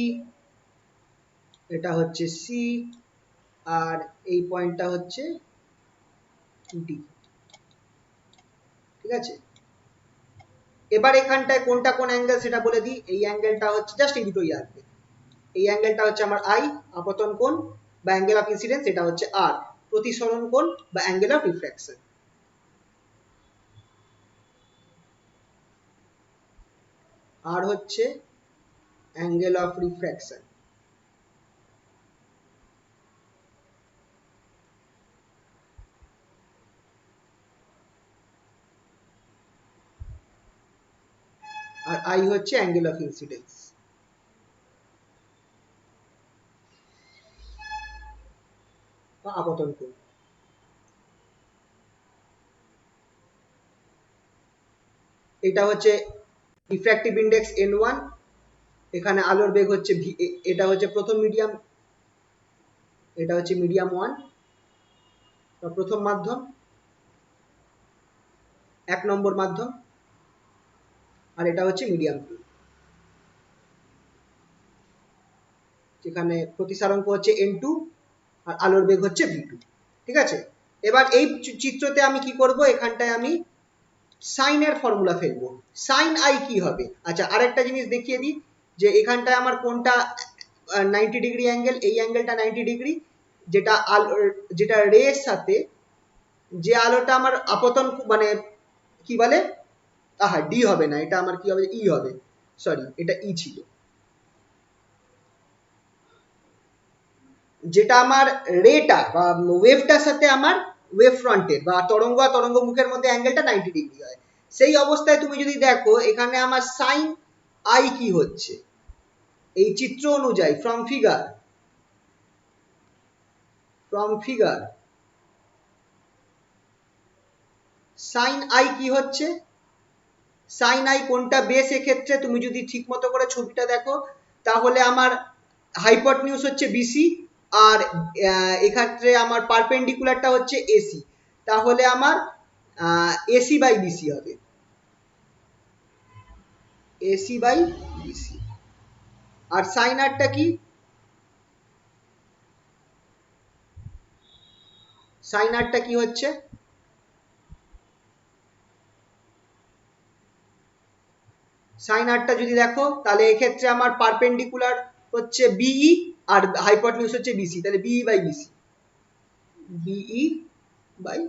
এটা হচ্ছে সি, আর এই পয়েন্টটা হচ্ছে ডি। ঠিক আছে, এবার এখানটায় কোনটা কোন অ্যাঙ্গেল সেটা বলে দিই। এই অ্যাঙ্গেলটা হচ্ছে জাস্ট এই দুটোই আসবে। এই অ্যাঙ্গেলটা হচ্ছে আমার আই, আপতন কোণ বা অ্যাঙ্গেল অফ ইনসিডেন্স, এটা হচ্ছে আর, প্রতিসরণ কোণ বা অ্যাঙ্গেল অফ রিফ্র্যাকশন। আর হচ্ছে অ্যাঙ্গেল অফ রিফ্র্যাকশন। আর আই হচ্ছে অ্যাঙ্গেল অফ ইনসিডেন্স বা আপতন কোণ। এটা হচ্ছে রিফ্র্যাক্টিভ ইন্ডেক্স n1, এখানে আলোর বেগ হচ্ছে v, এটা হচ্ছে প্রথম মিডিয়াম, এটা হচ্ছে মিডিয়াম 1 বা প্রথম মাধ্যম, 1 নম্বর মাধ্যম, আর এটা হচ্ছে মিডিয়াম 2, যেখানে প্রতিসারাঙ্ক হচ্ছে n2 আর আলোর বেগ হচ্ছে v2। ঠিক আছে, এবার এই চিত্রতে আমি কি করব, এখানটায় আমি সাইনের ফর্মুলা ফেলবো। সাইন আই কি হবে? আচ্ছা, আরেকটা জিনিস দেখিয়ে দিই, যে এখানটায় আমার কোনটা 90 ডিগ্রি অ্যাঙ্গেল, এই অ্যাঙ্গেলটা 90 ডিগ্রি, যেটা যেটা রের সাথে যে আলোটা আমার আপতন মানে কি বলে, আহা ডি হবে না, এটা আমার কি হবে, ই হবে। সরি এটা ই ছিল, যেটা আমার রেটা বা ওয়েভটার সাথে আমার ওয়েভ ফ্রন্টের বা তরঙ্গ আর তরঙ্গ মুখের মধ্যে অ্যাঙ্গেলটা 90 ডিগ্রি হয়। সেই অবস্থায় তুমি যদি দেখো এখানে আমার সাইন আই কি হচ্ছে, এই চিত্র অনুযায়ী ফ্রম ফিগার সাইন আই কি হচ্ছে, সাইন আই কোনটা বেস, এক্ষেত্রে তুমি যদি ঠিক মতো করে ছবিটা দেখো তাহলে আমার হাইপোটেনিউজ হচ্ছে বিসি আর এক্ষেত্রে আমার পারপেন্ডিকুলারটা হচ্ছে এসি, তাহলে আমার এসি বাই বিসি হবে, এসি বাই বিসি। আর সাইন আরটা কি, সাইন আরটা কি হচ্ছে, সাইন আরটা যদি দেখো তাহলে এক্ষেত্রে আমার পারপেন্ডিকুলার হচ্ছে বিই আর হাইপোটেনিউজ হচ্ছে বিসি, তাহলে BE by BC, BE by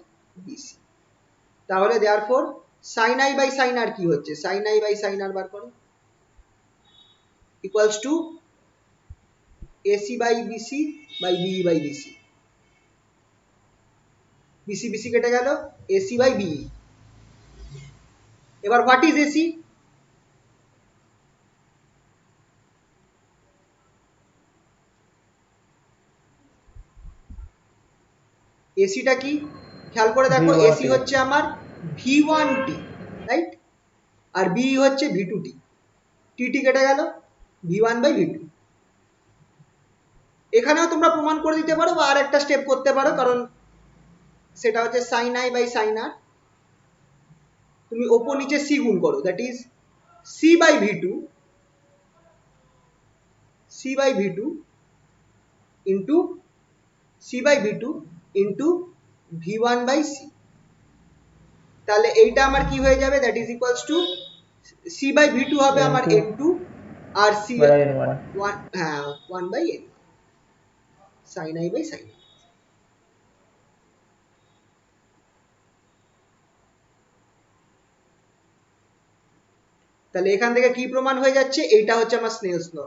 BC. তাহলে therefore sine I by sine R কি হচ্ছে, sine I by sine R বার করো, equals to AC by BC by BE by BC, BC BC কেটে গেল, এসি বাই বিই। এবার what is AC, এসিটা কি খেয়াল করে দেখো, এসি V1T হচ্ছে আমার V1T, রাইট, আর বিই হচ্ছে V2T, টি কেটে গেল, V1 বাই V2। এখানেও তোমরা প্রমাণ করে দিতে পারো বা আর একটা স্টেপ করতে পারো, কারণ সেটা হচ্ছে sine I by sine r, তুমি ওপর নিচে সি গুণ করো, that is C by V2, C by V2 into C by V2 into V1 by C, তাহলে এইটা আমার কি হয়ে যাবে, that is equals to C by V2 হবে আমার N2 N2 R C by N1. হ্যাঁ 1 by N, sine I by sine. তাহলে এখান থেকে কি প্রমাণ হয়ে যাচ্ছে, এইটা হচ্ছে আমার Snell's law,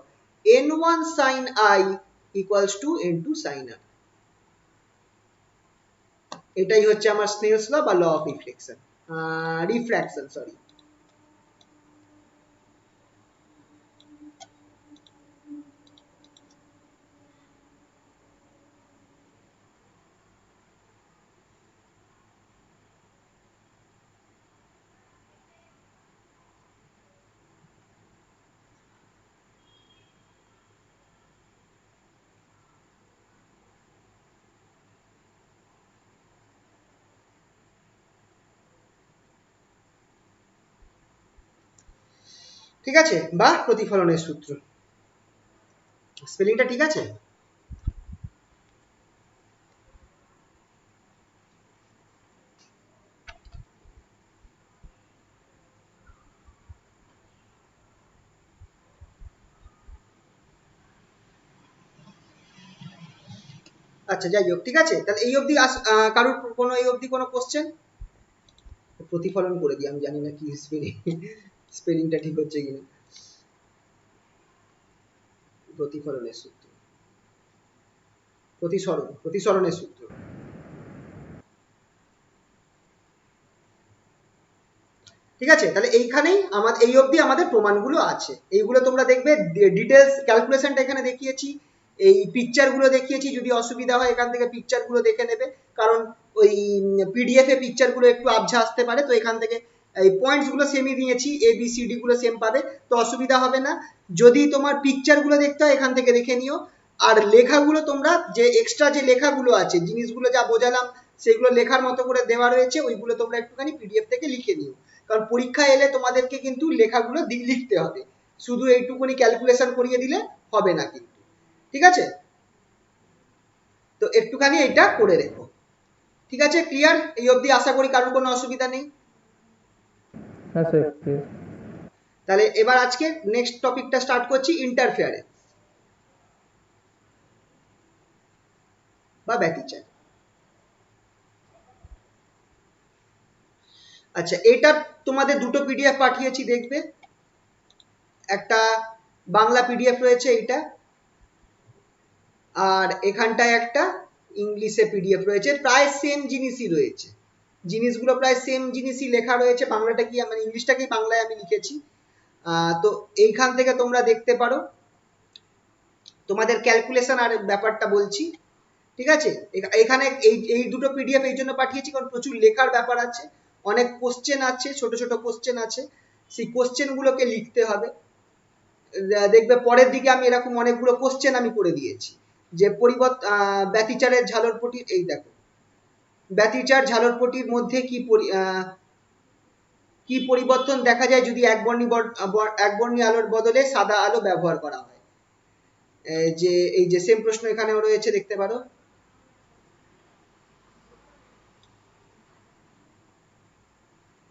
n1 sin i equals to n2 sin r, এটাই হচ্ছে আমার স্নেলস ল বা ল অফ রিফ্র্যাকশন সরি। ঠিক আছে, বা প্রতিফলনের সূত্র, স্পেলিংটা ঠিক আছে। আচ্ছা যাই হোক, ঠিক আছে, তাহলে এই অবধি কারোর কোনো এই অবধি কোনো কোশ্চেন, প্রতিফলন করে দিই, আমি জানি না কি স্পেলিংটা ঠিক হচ্ছে কিনা, প্রতিফলনের সূত্র, প্রতিসরণের সূত্র। ঠিক আছে, তাহলে এইখানেই আমাদের এই অবধি আমাদের প্রমাণগুলো আছে, এইগুলো তোমরা দেখবে, ডিটেলস ক্যালকুলেশনটা এখানে দেখিয়েছি, এই পিকচারগুলো দেখিয়েছি, যদি অসুবিধা হয় এখান থেকে পিকচারগুলো দেখে নেবে, কারণ ওই পিডিএফ এ পিকচারগুলো একটু আবঝা আসতে পারে, তো এখান থেকে এই পয়েন্টসগুলো সেমই দিয়েছি, এ বি সি ডি গুলো সেম পাবে, তো অসুবিধা হবে না। যদি তোমার পিকচারগুলো দেখতে হয় এখান থেকে দেখে নিও, আর লেখাগুলো তোমরা যে এক্সট্রা যে লেখাগুলো আছে, জিনিসগুলো যা বোঝালাম সেগুলো লেখার মতো করে দেওয়া রয়েছে, ওইগুলো তোমরা একটুখানি পিডিএফ থেকে লিখে নিও, কারণ পরীক্ষা এলে তোমাদেরকে কিন্তু লেখাগুলো লিখতে হবে, শুধু এইটুকুনি ক্যালকুলেশন করিয়ে দিলে হবে না কিন্তু, ঠিক আছে, তো একটুখানি এটা করে রেখো। ঠিক আছে, ক্লিয়ার, এই অবধি আশা করি কারোর কোনো অসুবিধা নেই। হ্যাঁ স্যার, প্লিজ। তাহলে এবার আজকে নেক্সট টপিকটা স্টার্ট করছি, ইন্টারফেয়ারেন্স বা ব্যতিচার। আচ্ছা, এটা তোমাদের দুটো পিডিএফ পাঠিয়েছি, দেখবে, একটা বাংলা পিডিএফ রয়েছে এইটা, আর এখানটায় একটা ইংলিশে পিডিএফ রয়েছে, প্রায় সেম জিনিসই রয়েছে, জিনিসগুলো প্রায় সেম জিনিসই লেখা রয়েছে, বাংলাটা কি মানে ইংলিশটাকেই বাংলায় আমি লিখেছি। তো এইখান থেকে তোমরা দেখতে পারো তোমাদের ক্যালকুলেশন আর ব্যাপারটা বলছি, ঠিক আছে। এখানে এই দুটো পিডিএফ এই জন্য পাঠিয়েছি কারণ প্রচুর লেখার ব্যাপার আছে, অনেক কোশ্চেন আছে, ছোট ছোট কোশ্চেন আছে, সেই কোশ্চেন গুলোকে লিখতে হবে। দেখবে পরের দিকে আমি এরকম অনেকগুলো কোশ্চেন আমি করে দিয়েছি, যে ব্যতিচারের ঝালরপটির, এই দেখো ব্যতিচার ঝালরপটির মধ্যে কি পরিবর্তন দেখা যায় যদি একবর্ণী আলোর বদলে সাদা আলো ব্যবহার করা হয়। এই যে সেম প্রশ্ন এখানেও রয়েছে, দেখতে পারো।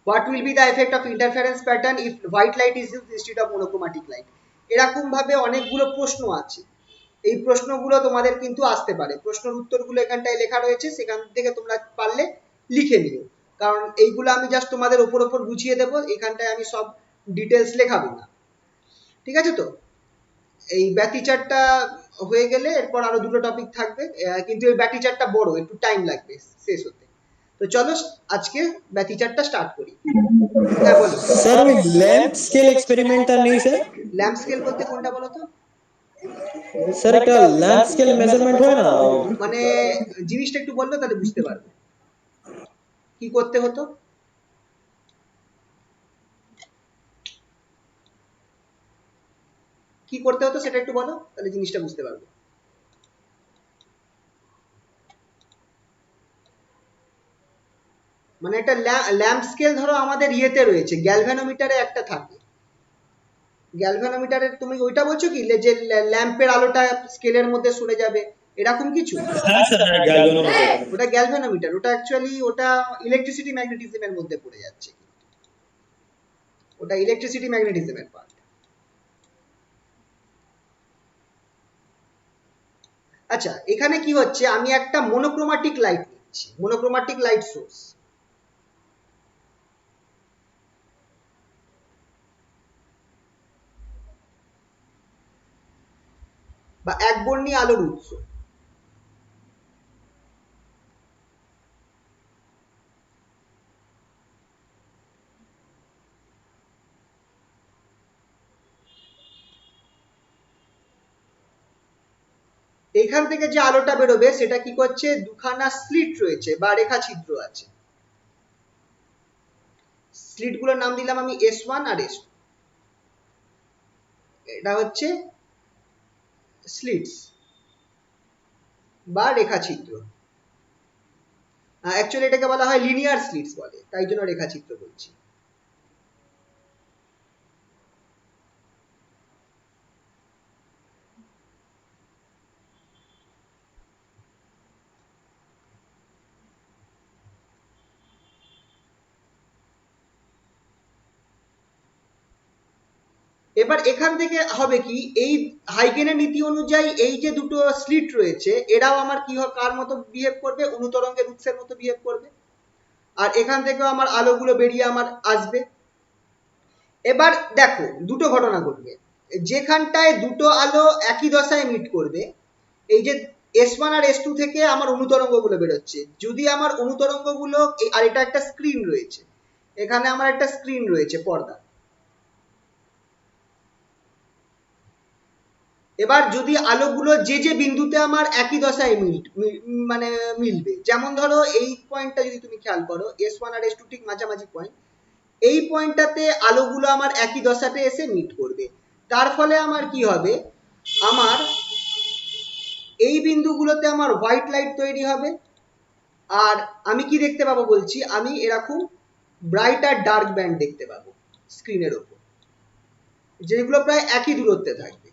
What will be the effect of interference pattern if white light is used instead of monochromatic light? এরকম ভাবে অনেকগুলো প্রশ্ন আছে, এই প্রশ্নগুলো তোমাদের কিন্তু আসতে পারে, প্রশ্নের উত্তরগুলো এখানটায় লেখা রয়েছে, সেখান থেকে তোমরা পারলে লিখে নিও, কারণ এইগুলো আমি জাস্ট তোমাদের ওপর বুঝিয়ে দেবো, এখানটায় আমি সব ডিটেলস লেখাবো না, ঠিক আছে। তো এই ব্যতিচারটা হয়ে গেলে এরপর আরো দুটো টপিক থাকবে, কিন্তু এই ব্যতিচারটা বড়, একটু টাইম লাগবে শেষ হতে। তো চলো আজকে ব্যতিচারটা স্টার্ট করি। হ্যাঁ বলো। सर वो लैंप स्केल एक्सपेरिमेंट नहीं सर? ল্যাম্প স্কেল বলতে কোনটা বলো তো? सर একটা ল্যাম্প স্কেল মেজারমেন্ট হয় না? মানে জিনিসটা একটু বললে তাহলে বুঝতে পারবো কি করতে হতো। কি করতে হতো সেটা একটু বলো, তাহলে জিনিসটা বুঝতে পারবো। মানে একটা ল্যাম্প স্কেল ধরো আমাদের ইয়েতে রয়েছে, গ্যালভানোমিটারে একটা থাকে, গ্যালভানোমিটারের তুমি ওইটা বলছো কি, যে ল্যাম্পের আলোটা স্কেলের মধ্যে সরে যাবে, এরকম কিছু? হ্যাঁ স্যার, হ্যাঁ গ্যালভানোমিটার। ওটা গ্যালভানোমিটার, ওটা অ্যাকচুয়ালি ওটা ইলেকট্রিসিটি ম্যাগনেটিজমের মধ্যে পড়ে যাচ্ছে, ওটা ইলেকট্রিসিটি ম্যাগনেটিজমের পার্ট। আচ্ছা এখানে কি হচ্ছে, আমি একটা মনোক্রোমাটিক লাইট নিচ্ছি, মনোক্রোমাটিক লাইট সোর্স, বা একবর্ণী আলোর উৎস। এখান থেকে যে আলোটা বেরোবে সেটা কি করছে, দুখানা স্লিট রয়েছে বা রেখা ছিদ্র আছে, স্লিট গুলোর নাম দিলাম আমি S1 আর S2, এটা হচ্ছে স্লিটস বা রেখা ছিদ্র, অ্যাকচুয়ালি এটাকে বলা হয় লিনিয়ার স্লিটস বলে, তাই জন্য রেখা চিত্র বলছি। এবার এখান থেকে হবে কি, এই হাইগেনের নীতি অনুযায়ী এই যে দুটো স্লিট রয়েছে এরাও আমার কি হবে, কার মতো বিহেভ করবে, অনুতরঙ্গের উৎসের মতো বিহেভ করবে, আর এখান থেকেও আমার আলোগুলো বেরিয়ে আমার আসবে। এবার দেখো দুটো ঘটনা ঘটবে, যেখানটায় দুটো আলো একই দশায় মিট করবে, এই যে S1 আর S2 থেকে আমার অনুতরঙ্গ গুলো বেরোচ্ছে, যদি আমার অনুতরঙ্গ গুলো, আর এটা একটা স্ক্রিন রয়েছে, এখানে আমার একটা স্ক্রিন রয়েছে পর্দা, এবার যদি আলোগুলো যে যে বিন্দুতে আমার একই দশায় মানে মিলবে, যেমন ধরো এই পয়েন্টটা যদি তুমি খেয়াল করো, S1 আর S2 ঠিক মাঝামাঝি পয়েন্ট, এই পয়েন্টটাতে আলোগুলো আমার একই দশাতে এসে মিট করবে, তার ফলে আমার কি হবে, আমার এই বিন্দুগুলোতে আমার হোয়াইট লাইট তৈরি হবে, আর আমি কি দেখতে পাবো বলছি, আমি এরকম ব্রাইট আর ডার্ক ব্যান্ড দেখতে পাবো স্ক্রিনের ওপর, যেগুলো প্রায় একই দূরত্বে থাকবে।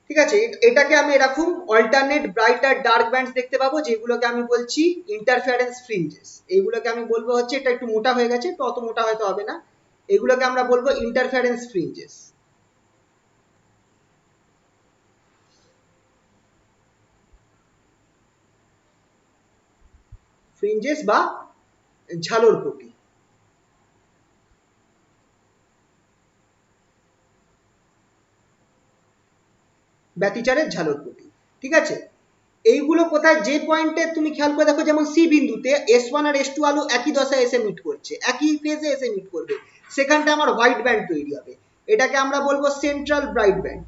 ঠিক আছে, এটাকে আমি এরকম অল্টারনেট ব্রাইট আর ডার্ক ব্যান্ডস দেখতে পাবো, যেগুলোকে আমি বলছি ইন্টারফারেন্স ফ্রিঞ্জেস, এইগুলোকে আমি বলবো হচ্ছে, এটা একটু মোটা হয়ে গেছে, তো অত মোটা হয়তো হবে না, এগুলোকে আমরা বলবো ইন্টারফারেন্স ফ্রিঞ্জেস। ফ্রিঞ্জেস বা ঝালরপটি। ব্যতিচারের ঝালরপটি, ঠিক আছে। এইগুলো কোথায়, যে পয়েন্টে তুমি খেয়াল করে দেখো, যেমন সি বিন্দুতে S1 আর S2 আলু একই দশায় এসে মিট করছে, একই ফেজে এসে মিট করবে, সেখানটা আমার হোয়াইট ব্যান্ড তৈরি হবে, এটাকে আমরা বলবো সেন্ট্রাল ব্রাইট ব্যান্ড।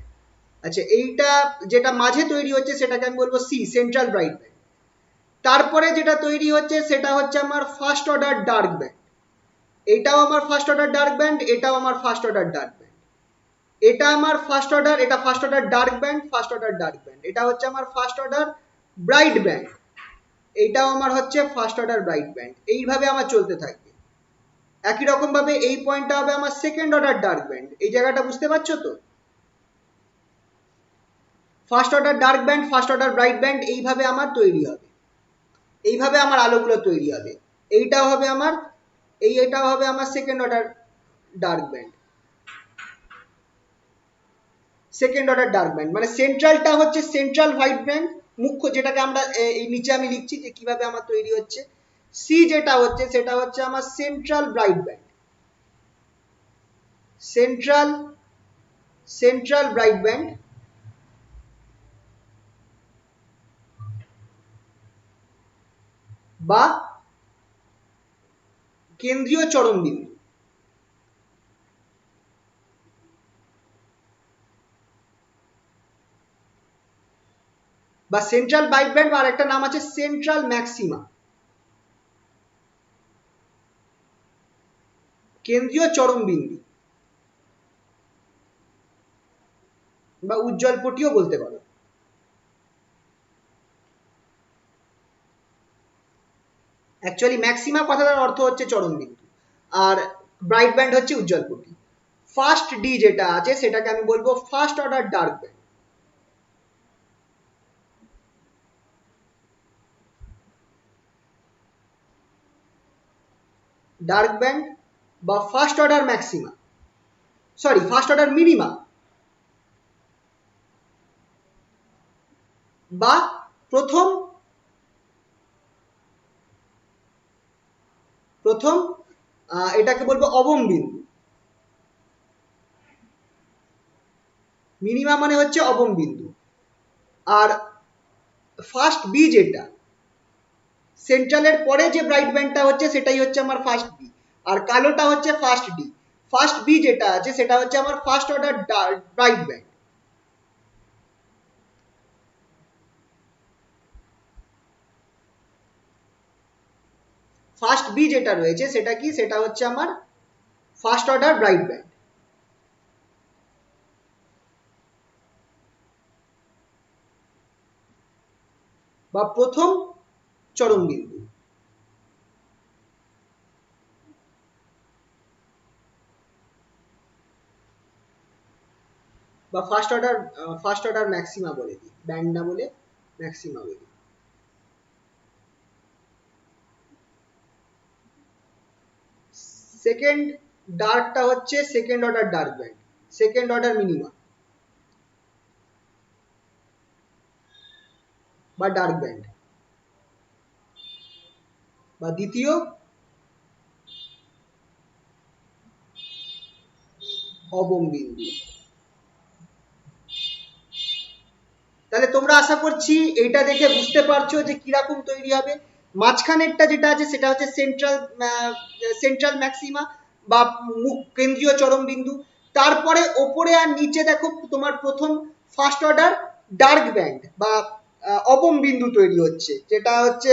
আচ্ছা, এইটা যেটা মাঝে তৈরি হচ্ছে সেটাকে আমি বলবো সি, সেন্ট্রাল ব্রাইট ব্যান্ড। তারপরে যেটা তৈরি হচ্ছে সেটা হচ্ছে আমার ফার্স্ট অর্ডার ডার্ক ব্যান্ড। এটাও আমার ফার্স্ট অর্ডার ডার্ক ব্যান্ড, এটাও আমার ফার্স্ট অর্ডার ডার্ক ব্যান্ড। এটা আমার ফার্স্ট অর্ডার, এটা first order dark band, first order dark band. এটা হচ্ছে আমার ফার্স্ট অর্ডার ব্রাইট ব্যান্ড, এইটাও আমার হচ্ছে ফার্স্ট অর্ডার ব্রাইট ব্যান্ড। এইভাবে আমার চলতে থাকবে। একই রকম ভাবে এই পয়েন্টটা হবে আমার সেকেন্ড অর্ডার ডার্ক ব্যান্ড। এই জায়গাটা বুঝতে পারছো তো? First order dark band, first order bright band, এইভাবে আমার তৈরি হবে, এইভাবে আমার আলোগুলো তৈরি হবে। এইটাও হবে আমার, এটাও হবে আমার second order dark band, second order dark band. মানে সেন্ট্রালটা হচ্ছে সেন্ট্রাল হোয়াইট ব্যান্ড, মুখ্য, যেটাকে আমরা এই নিচে আমি লিখছি যে কিভাবে আমার তৈরি হচ্ছে। সি যেটা হচ্ছে সেটা হচ্ছে আমার central bright band, central central bright band, বা কেন্দ্রীয় চরম বিন্দু, বা সেন্ট্রাল ব্রাইট ব্যান্ড, বা আরেকটা নাম আছে সেন্ট্রাল ম্যাক্সিমা, কেন্দ্রীয় চরম বিন্দু, বা উজ্জ্বল পটিও বলতে পারো। অ্যাকচুয়ালি ম্যাক্সিমা কথাটার অর্থ হচ্ছে চরম বিন্দু, আর ব্রাইট ব্যান্ড হচ্ছে উজ্জ্বল পটি। ফার্স্ট ডি যেটা আছে সেটাকে আমি বলবো first order dark band, dark band, বা first order maxima, sorry first order minima, বা প্রথম প্রথম এটাকে বলবো অবম বিন্দু। মিনিমা মানে হচ্ছে অবম বিন্দু। আর ফার্স্ট বি যেটা, সেন্ট্রালের পরে যে ব্রাইট ব্যান্ডটা হচ্ছে সেটাই হচ্ছে আমার ফার্স্ট বি, আর কালোটা হচ্ছে ফার্স্ট ডি। ফার্স্ট বি যেটা আছে সেটা হচ্ছে আমার first order bright band. First B যেটা রয়েছে সেটা কি, সেটা হচ্ছে আমার ফার্স্ট অর্ডার ব্রাইট ব্যান্ড, বা প্রথম চরম বিন্দু, বা ফার্স্ট অর্ডার ম্যাক্সিমা বলে দিই, ব্যান্ড না বলে ম্যাক্সিমা বলি। সেকেন্ড ডার্কটা হচ্ছে second order dark band, second order minima, বা ডার্ক ব্যান্ড, বা দ্বিতীয় অবম বিন্দু। তাহলে তোমরা আশা করছি এইটা দেখে বুঝতে পারছো যে কিরকম তৈরি হবে। মাঝখানেরটা যেটা আছে সেটা হচ্ছে সেন্ট্রাল ম্যাক্সিমা, বা কেন্দ্রীয় চরম বিন্দু। তারপরে ওপরে আর নিচে দেখো তোমার প্রথম ফার্স্ট অর্ডার ডার্ক ব্যান্ড, বা অবম বিন্দু তৈরি হচ্ছে, যেটা হচ্ছে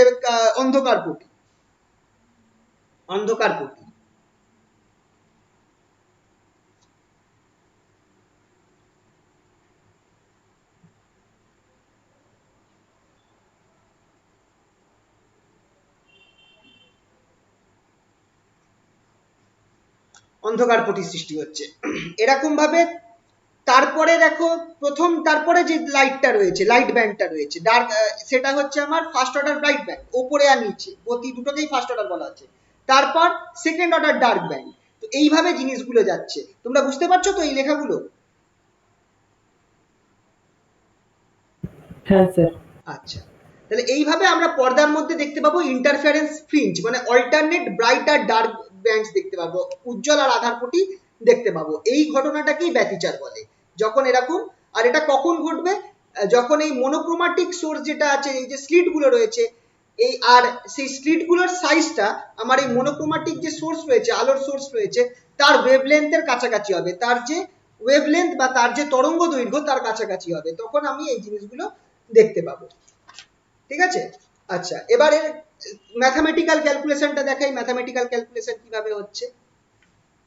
অন্ধকার পটি, অন্ধকার পটি। অন্ধকার পটি সৃষ্টি হচ্ছে এরকম ভাবে। তারপরে দেখো তারপরে যে লাইটটা রয়েছে, লাইট ব্যান্ডটা রয়েছে ডার্ক, সেটা হচ্ছে আমার ফার্স্ট অর্ডার ব্রাইট ব্যান্ড, ওপরে আর নিচে প্রতি দুটোকেই ফার্স্ট অর্ডার বলা হচ্ছে। তারপর সেকেন্ড অর্ডার ডার্ক ব্যান্ড। তো এইভাবে জিনিসগুলো যাচ্ছে, তোমরা বুঝতে পারছো তো এই লেখাগুলো? হ্যাঁ স্যার। আচ্ছা, তাহলে এইভাবে আমরা পর্দার মধ্যে দেখতে পাবো ইন্টারফারেন্স ফ্রিঞ্জ, মানে অল্টারনেট ব্রাইট আর ডার্ক ব্যান্ডস দেখতে পাবো, উজ্জ্বল আর আধার পটি দেখতে পাবো। এই ঘটনাটাকেই ব্যতিচার বলে যখন এরকম। আর এটা কখন ঘটবে? যখন এই মনোক্রোমাটিক সোর্স যেটা আছে, এই যে স্লিট গুলো রয়েছে, এই আর সেই স্লিট গুলোর সাইজটা আমার এই মনোক্রোমাটিক যে সোর্স রয়েছে, আলোর সোর্স রয়েছে, তার ওয়েভলেন্থের কাছাকাছি হবে, তার যে ওয়েভলেন্থ বা তার যে তরঙ্গ দৈর্ঘ্য তার কাছাকাছি হবে, তখন আমি এই জিনিসগুলো দেখতে পাবো। ঠিক আছে? আচ্ছা, এবারে ম্যাথামেটিক্যাল ক্যালকুলেশনটা দেখাই, ম্যাথামেটিক্যাল ক্যালকুলেশন কিভাবে হচ্ছে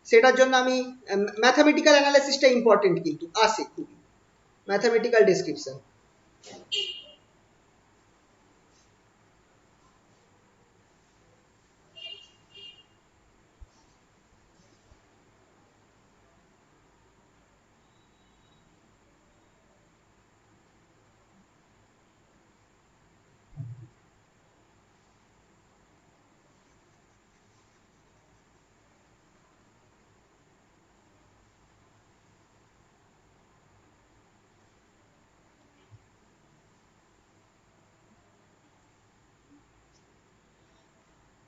সেটার জন্য আমি ম্যাথামেটিক্যাল অ্যানালিসিসটা ইম্পর্টেন্ট কিন্তু আসে খুবই, ম্যাথামেটিক্যাল ডেসক্রিপশন।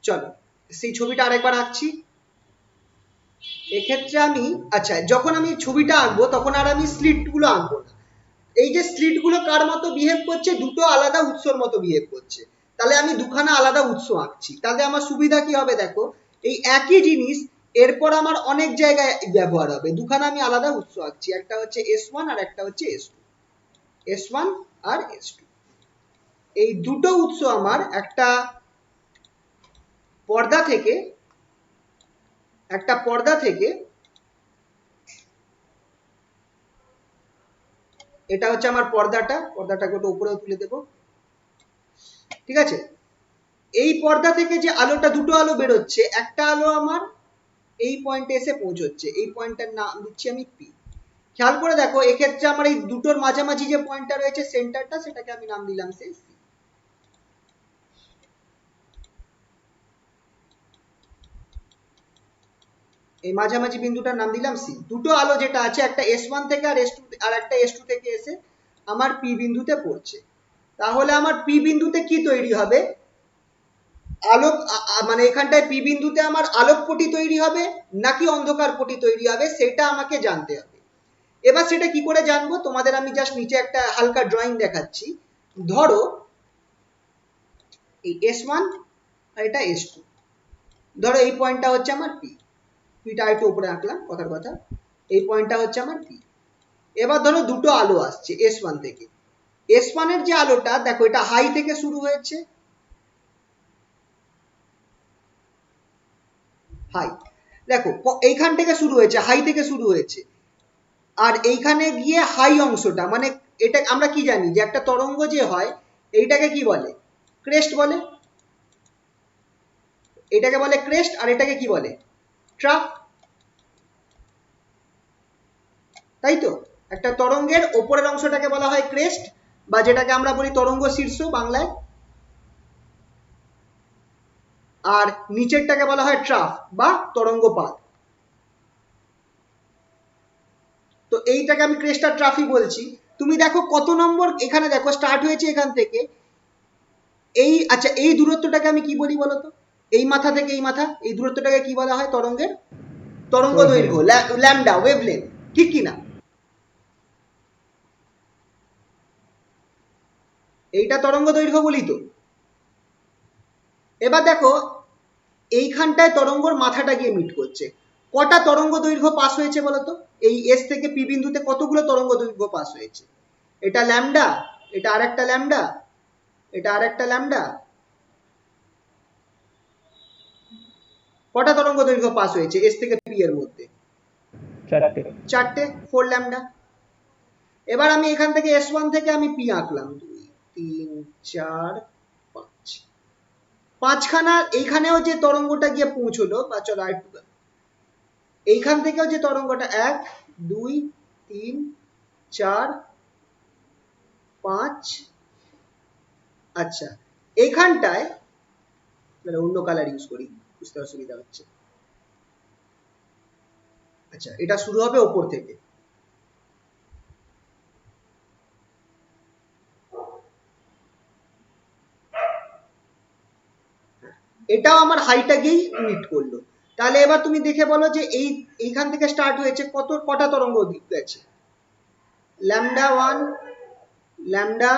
চলো সেই ছবিটা আরেকবার আঁকছি। এক্ষেত্রে আমি, আচ্ছা, যখন আমি ছবিটা আঁকবো তখন আর আমি স্লিট গুলো আঁকবো না। এই যে স্লিট গুলো কার মতো বিহেভ করছে, দুটো আলাদা উৎসর মতো বিহেভ করছে, তাহলে আমি দুখানা আলাদা উৎস আঁকছি। তাহলে আমার সুবিধা কি হবে দেখো, এই একই জিনিস এরপর আমার অনেক জায়গায় ব্যবহার হবে। দুখানা আমি আলাদা উৎস আঁকছি, একটা হচ্ছে S1 আর একটা হচ্ছে S2, S1 আর S2। এই দুটো উৎস আমার একটা পর্দা থেকে, এটা হচ্ছে আমার পর্দাটাকে একটু উপরেও তুলে দেবো। ঠিক আছে? এই পর্দা থেকে যে আলোটা, দুটো আলো বেরোচ্ছে, একটা আলো আমার এই পয়েন্টে এসে পৌঁছচ্ছে, এই পয়েন্টটার নাম দিচ্ছি আমি পি। খেয়াল করে দেখো, এক্ষেত্রে আমার এই দুটোর মাঝামাঝি যে পয়েন্টটা রয়েছে সেন্টারটা, সেটাকে আমি নাম দিলাম সে সি। এই মাঝামাঝি বিন্দুটার নাম দিলাম সি। দুটো আলো যেটা আছে, একটা S1 থেকে আর S2, আর একটা S2 থেকে এসে আমার পি বিন্দুতে পড়ছে। তাহলে আমার পি বিন্দুতে কি তৈরি হবে? আলোক, মানে এখানটায় পি বিন্দুতে আমার আলোক পটি তৈরি হবে নাকি অন্ধকার পটি তৈরি হবে, সেটা আমাকে জানতে হবে। এবার সেটা কি করে জানবো, তোমাদের আমি জাস্ট নিচে একটা হালকা ড্রয়িং দেখাচ্ছি। ধরো এই S1 আর এটা S2, ধরো এই পয়েন্টটা হচ্ছে আমার পি, পিটা একটু উপরে আঁকলাম কথার কথা, এই পয়েন্টটা হচ্ছে আমার পি। এবার ধরো দুটো আলো আসছে S1 থেকে। S1 এর যে আলোটা দেখো, এটা হাই থেকে শুরু হয়েছে, হাই, দেখো এইখান থেকে শুরু হয়েছে, হাই থেকে শুরু হয়েছে, আর এইখানে গিয়ে হাই অংশটা, মানে এটা আমরা কি জানি যে একটা তরঙ্গ যে হয় এইটাকে কি বলে, ক্রেস্ট বলে। এটাকে বলে ক্রেস্ট, আর এটাকে কি বলে, ট্রাফ। তাই তো? একটা তরঙ্গের ওপরের অংশটাকে বলা হয় ক্রেস্ট, বা যেটাকে আমরা বলি তরঙ্গ শীর্ষ বাংলায়, আর নিচেরটাকে বলা হয় ট্রাফ বা তরঙ্গপাত। তো এইটাকে আমি ক্রেস্ট আর ট্রাফই বলছি। তুমি দেখো কত নম্বর, এখানে দেখো স্টার্ট হয়েছে এখান থেকে, এই, আচ্ছা, এই দূরত্বটাকে আমি কি বলি বলতো, এই মাথা থেকে এই মাথা, এই দূরত্বটাকে কি বলা হয় তরঙ্গের? তরঙ্গ দৈর্ঘ্য, ল্যামডা, ওয়েভলেন্থ, ঠিক কি না? এইটা তরঙ্গ দৈর্ঘ্য বলি তো। এবার দেখো এইখানটায় তরঙ্গর মাথাটা গিয়ে মিট করছে, কটা তরঙ্গ দৈর্ঘ্য পাস হয়েছে বলতো? এই এস থেকে পি বিন্দুতে কতগুলো তরঙ্গ দৈর্ঘ্য পাস হয়েছে? এটা ল্যামডা, এটা আরেকটা ল্যামডা, এটা আরেকটা ল্যামডা, কটা তরঙ্গ দৈর্ঘ্য পাস হয়েছে এস থেকে পি এর মধ্যে? চারটে। চারটে, 4 ল্যামডা। এবার আমি এখান থেকে S1 থেকে আমি পি আঁকলাম, 2 3 4 5, পাঁচখানা। এইখানেও যে তরঙ্গটা গিয়ে পৌঁছলো, বা চলো আরেকটু, এইখান থেকেও যে তরঙ্গটা 1 2 3 4 5, আচ্ছা, এইখানটায় মানে অন্য কালার ইউজ করি, বুঝতে অসুবিধা হচ্ছে। আচ্ছা, এটা শুরু হবে ওপর থেকে, এটাও আমার হাইটা গিয়েই মিট করলো। তাহলে এবার তুমি দেখে বলো যে এইখান থেকে স্টার্ট হয়েছে, কটা তরঙ্গ গেছে? ল্যামডা ওয়ান, ল্যামডা,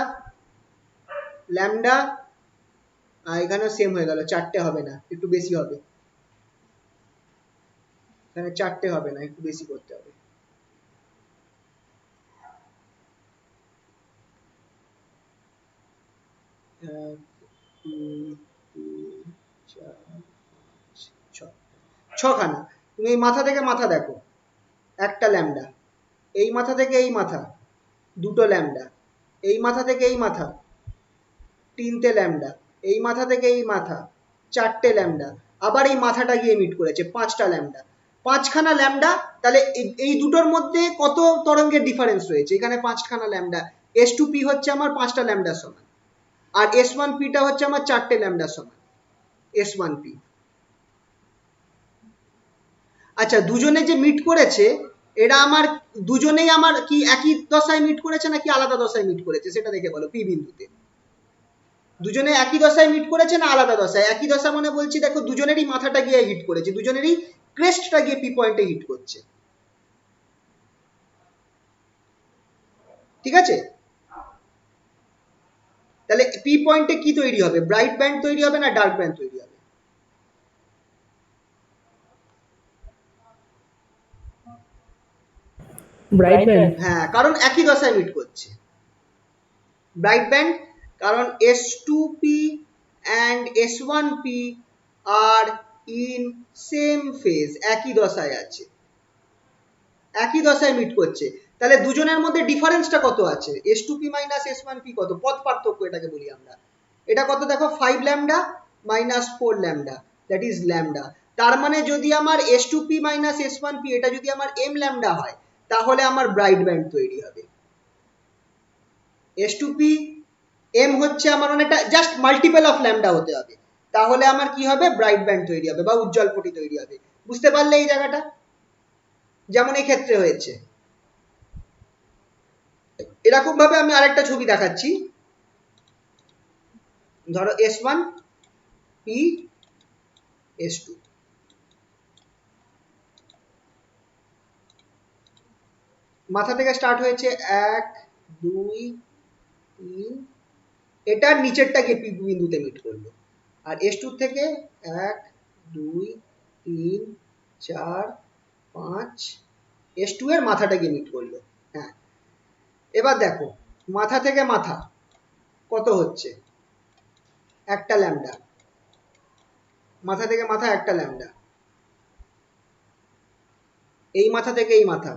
ল্যামডা, আর এখানেও সেম হয়ে গেল, চারটে হবে না, একটু বেশি হবে, এখানে চারটে হবে না, একটু বেশি করতে হবে। এক, দুই, তিন, চার, পাঁচ, ছয়, ছখানা। তুমি এই মাথা থেকে মাথা দেখো, একটা ল্যামডা, এই মাথা থেকে এই মাথা দুটো ল্যামডা, এই মাথা থেকে এই মাথা তিনটে ল্যামডা, এই মাথা থেকে এই মাথা চারটে ল্যামডা, আবার এই মাথাটা গিয়ে মিট করেছে পাঁচটা ল্যামডা, পাঁচখানা ল্যামডা। তাহলে এই দুটোর মধ্যে কত তরঙ্গের ডিফারেন্স রয়েছে? এখানে পাঁচখানা ল্যামডা, এস টু পি হচ্ছে আমার পাঁচটা ল্যামডার সমান, আর এস ওয়ান পিটা হচ্ছে আমার চারটে ল্যামডার সমান, এস ওয়ান পি। আচ্ছা, দুজনে যে মিট করেছে, এরা আমার দুজনেই আমার কি একই দশায় মিট করেছে নাকি আলাদা দশায় মিট করেছে সেটা দেখে বলো। পি বিন্দুতে দুজনে একই দশায় মিট করেছে না আলাদা দশায়? একই দশা মানে বলছি দেখো, দুজনেরই মাথাটা গিয়ে হিট করেছে, দুজনেরই ক্রেস্টটা গিয়ে পি পয়েন্টে হিট করছে, ঠিক আছে? তাহলে পি পয়েন্টে কি তৈরি হবে? ব্রাইট ব্যান্ড তৈরি হবে না ডার্ক ব্যান্ড তৈরি হবে? Bright band. হ্যাঁ, কারণ একই দশায় মিট করছে। ব্রাইট ব্যান্ড, কারণ S two P and S one P are in same phase, একই দশায় আছে, একই দশায় মিট করছে। তাহলে দুজনের মধ্যে ডিফারেন্সটা কত আছে? S two P minus S one P কত? পথ পার্থক্য এটাকে বলি আমরা। এটা কত দেখো, 5 lambda minus 4 lambda, that is lambda. তার মানে যদি আমার S two P minus S one P এটা যদি আমার এম ল্যামডা হয়, তাহলে আমার ব্রাইট ব্যান্ড তৈরি হবে। এস টু পি এম হচ্ছে আমার অনেকটা জাস্ট মাল্টিপল অফ ল্যামডা হতে হবে, তাহলে আমার কি হবে? ব্রাইট ব্যান্ড তৈরি হবে বা উজ্জ্বল পটি তৈরি হবে। বুঝতে পারলে এই জায়গাটা? যেমন এই ক্ষেত্রে হয়েছে। এরকম ভাবে আমি আরেকটা ছবি দেখাচ্ছি। ধরো S one P S two, মাথা থেকে স্টার্ট হয়েছে এক, দুই, তিন, এটার নিচেরটা গিয়ে পি বিন্দুতে মিট করলো, আর এস টু থেকে এক, দুই, তিন, চার, পাঁচ, এস টু এর মাথাটা গিয়ে মিট করলো। হ্যাঁ, এবার দেখো মাথা থেকে মাথা কত হচ্ছে? একটা ল্যামডা, মাথা থেকে মাথা একটা ল্যামডা, এই মাথা থেকে এই মাথা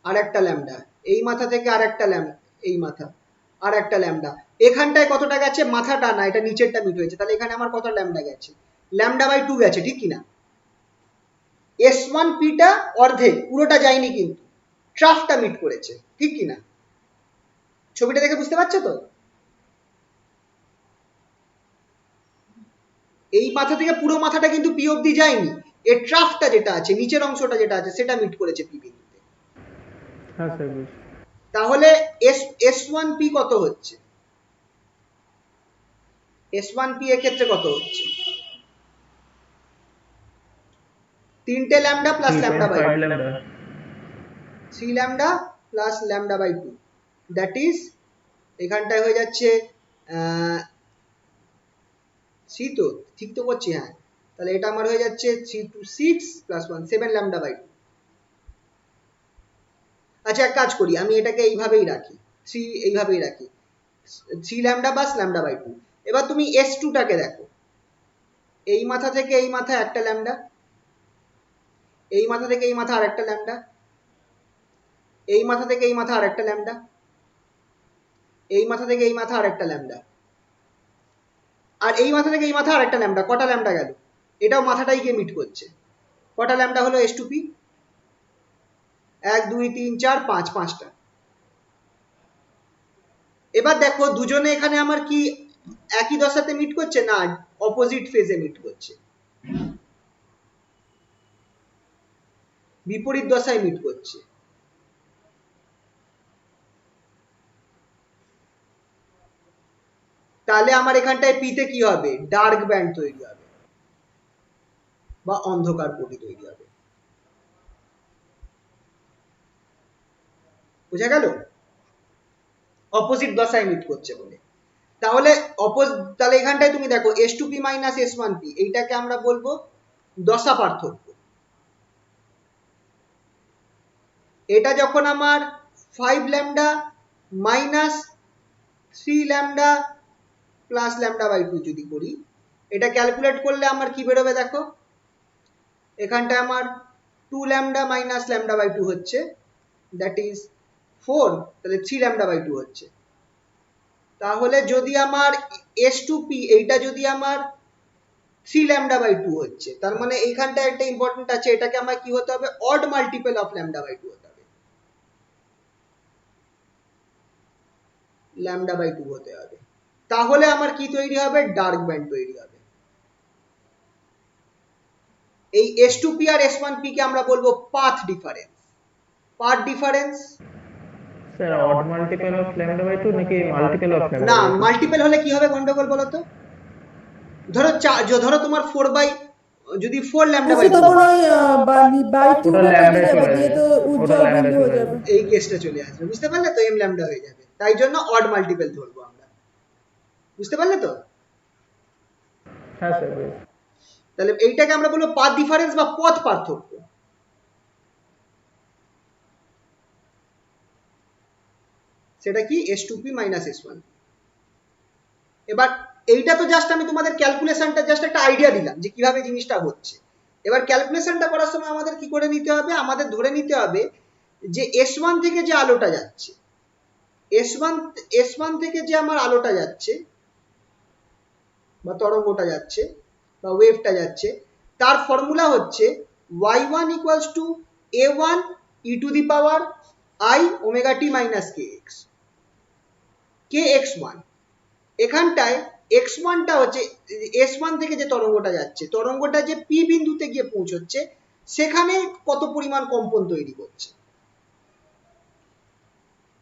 আর একটা ল্যামডা, এই মাথা থেকে আর একটা ল্যামডা, এই মাথা আর একটা ল্যামডা। এখানটায় কতটা গেছে? মাথাটা না, এটা নিচেরটা মিট হয়েছে, তাহলে এখানে আমার কত ল্যামডা গেছে? ল্যামডা বাই টু গেছে, ঠিক কিনা? এস ওয়ান পিটা অর্ধেক, পুরোটা যায়নি কিন্তু, ট্রাফটা মিট করেছে, ঠিক কিনা? ছবিটা দেখে বুঝতে পারছো তো? এই মাথা থেকে পুরো মাথাটা কিন্তু পি অব্দি যায়নি, এর ট্রাফটা যেটা আছে, নিচের অংশটা যেটা আছে, সেটা মিট করেছে পি বিন্দুতে। হ্যাঁ স্যার বুঝছি। তাহলে এস এস ওয়ান পি কত হচ্ছে? এস ওয়ান পি এর ক্ষেত্রে কত হচ্ছে? তিনটে lambda plus lambda by 3.5 two, lambda. 3 lambda plus lambda by two, that is এখানটায় হয়ে যাচ্ছে সি, তো ঠিক তো করছি? হ্যাঁ, তাহলে এটা আমার হয়ে যাচ্ছে 3 two 6 plus 1 7 lambda by two. আচ্ছা, এক কাজ করি, আমি এটাকে এইভাবেই রাখি, 3 এইভাবেই রাখি, 3 ল্যামডা বাস ল্যামডা বাই টু। এবার তুমি এস টুটাকে দেখো, এই মাথা থেকে এই মাথা একটা ল্যামডা, এই মাথা থেকে এই মাথা আর একটা ল্যামডা, এই মাথা থেকে এই মাথা আর একটা ল্যামডা, এই মাথা থেকে এই মাথা আর একটা ল্যামডা, আর এই মাথা থেকে এই মাথা আর একটা ল্যামডা। কটা ল্যামডা গেল? এটাও মাথাটাই গিয়ে মিট করছে। কটা ল্যামডা হলো এস টু পি? এক, দুই, তিন, চার, পাঁচ, পাঁচটা। এবার দেখো দুজনে এখানে আমার কি একই দশাতে মিট করছে না অপোজিট ফেজে মিট করছে? বিপরীত দশায় মিট করছে। তাহলে আমার এখানটায় পিতে কি হবে, ডার্ক ব্যান্ড তৈরি হবে বা অন্ধকার পটি তৈরি হবে। বোঝা গেল? অপোজিট দশা এমিট করছে বলে। তাহলে তাহলে এখানটায় তুমি দেখো S2P মাইনাস S1P, এইটাকে আমরা বলবো দশা পার্থক্য। এটা যখন আমার 5 lambda minus 3 lambda plus lambda by 2 যদি করি, এটা ক্যালকুলেট করলে আমার কি বেরোবে দেখো, এখানটায় আমার 2 ল্যামডা মাইনাস ল্যামডা বাই 2 হচ্ছে, দ্যাট ইজ 4, তাহলে 3 ল্যামডা বাই 2 হচ্ছে। তাহলে যদি আমার S2P এইটা যদি আমার 3 ল্যামডা বাই 2 হচ্ছে, তার মানে এইখানটা একটা ইম্পর্টেন্ট আছে, এটাকে আমার কি হতে হবে, odd multiple of lambda by 2 হতে হবে, ল্যামডা বাই 2 হতে হবে। তাহলে আমার কি তৈরি হবে, ডার্ক ব্যান্ড তৈরি হবে। এই S2P আর S1P কে আমরা বলবো path difference. Path difference sir odd multiple of lambda by 2 নাকি মাল্টিপল অফ ল্যামডা না, বাই 2? মাল্টিপল হলে কি হবে গন্ডগোল বলো তো? ধরো ধরো তোমার 4 বাই, যদি 4 ল্যামডা বাই 2 তখন ওই বাই 2 ওটা টা ল্যামডা কেটে যাবে, চলে দিয়ে যাবে, তো ওটা উজ্জ্বল ল্যামডা বিন্দু হয়ে চলে যাবে। যাবে। এই কেসটা চলে আসবে, বুঝতে পারলে তো, m ল্যামডা হয়ে যাবে, তাই জন্য অড মাল্টিপল ধরবো আমরা। বুঝতে পারলে তো? হ্যাঁ স্যার। তাহলে এইটাকে আমরা বলবো পাথ ডিফারেন্স বা পথ পার্থক্য। সেটা কি, S2P মাইনাস S1P। এবার এইটা তো জাস্ট আমি তোমাদের ক্যালকুলেশনটা জাস্ট একটা আইডিয়া দিলাম যে কিভাবে জিনিসটা হচ্ছে। এবার ক্যালকুলেশনটা করার সময় আমাদের কি করে নিতে হবে, আমাদের ধরে নিতে হবে যে S1 থেকে যে আলোটা যাচ্ছে, S1 থেকে যে আমার আলোটা যাচ্ছে বা তরঙ্গটা যাচ্ছে বা ওয়েভটা যাচ্ছে, তার ফর্মুলা হচ্ছে y1 equals to a1 e two the power I omega t minus kx, kx1। এখানটায় x1 টা হচ্ছে S1 থেকে যে তরঙ্গটা যাচ্ছে, তরঙ্গটা যে P বিন্দুতে গিয়ে পৌঁছচ্ছে, সেখানে কত পরিমাণ কম্পন তৈরি করছে।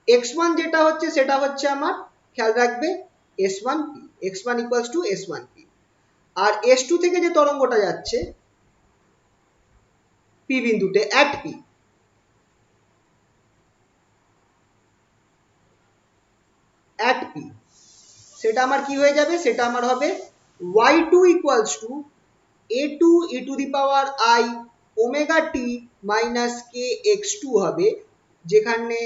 x1 যেটা হচ্ছে সেটা হচ্ছে আমার, খেয়াল রাখবে, S1P, x1 equals to S1P। R S2 থেকে যে তরঙ্গটা যাচ্ছে P বিন্দুতে at P, সেটা আমার কি হয়ে যাবে, সেটা আমার হবে y2 equals to a2 e two the power I omega t minus kx2 হবে, যেখানে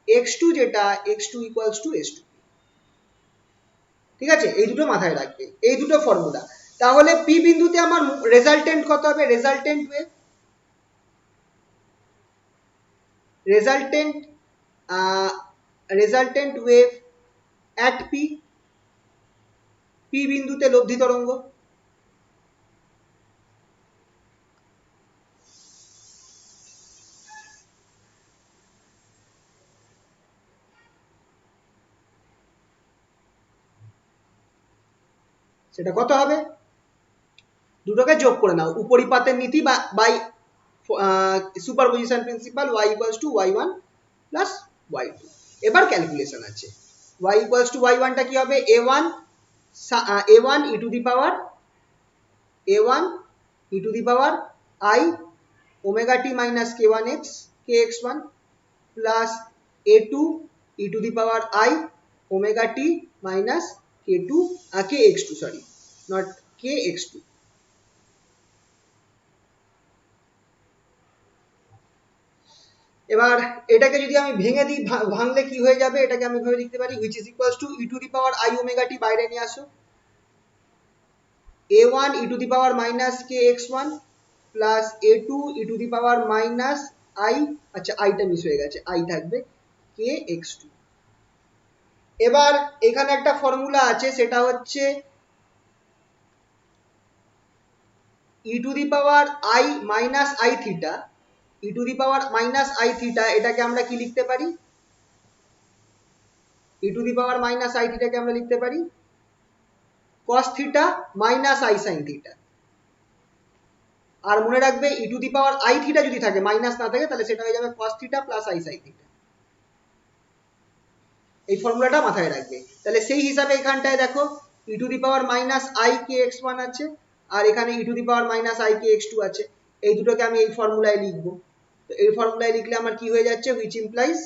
x2 যেটা x2 ইকুয়ালস টু S2। ঠিক আছে, এই দুটো মাথায় রাখবে, এই দুটো ফর্মুলা। তাহলে P বিন্দুতে আমার রেজাল্টেন্ট কত হবে, resultant wave at P, P বিন্দুতে লব্ধি তরঙ্গ। সেটা কত হবে, দুটোকে যোগ করে নাও, উপরিপাতের নীতি বা by superposition principle, y equals to y1 plus y2। এবার ক্যালকুলেশন আছে, y ইকুয়ালস টু y1 টা কি হবে, a1 e two the power I omega t minus kx1 plus a2 e two the power I omega t minus kx2, sorry not kx2। এবার এটাকে যদি আমি ভেঙে দিই, ভাঙলে কি হয়ে যাবে, এটাকে আমি ভাবে লিখতে পারি which is equals to e to the power I omega t, বাইরে নিয়ে আসো, a1 e to the power minus kx1 plus a2 e to the power minus I, আচ্ছা I টা মিস হয়ে গেছে, I থাকবে kx2। এবার এখানে একটা ফর্মুলা আছে, সেটা হচ্ছে e to the power I minus I theta, e to the power minus I theta, এটাকে আমরা কি লিখতে পারি, e to the power minus I theta কে আমরা লিখতে পারি cos theta minus I sin theta। আর মনে রাখবে e to the power I theta যদি থাকে, মাইনাস না থাকে, তাহলে সেটা হয়ে যাবে cos theta plus I sin theta। এই ফর্মুলাটা মাথায় রাখবে। তাহলে সেই হিসাবে এখানটায় দেখো E to the power minus I K X one আছে, আর এখানে E to the power minus I K X two আছে। এই দুটোকে আমি এই ফর্মুলায় লিখবো। তো এই ফর্মুলায় লিখলে আমার কি হয়ে যাচ্ছে, which implies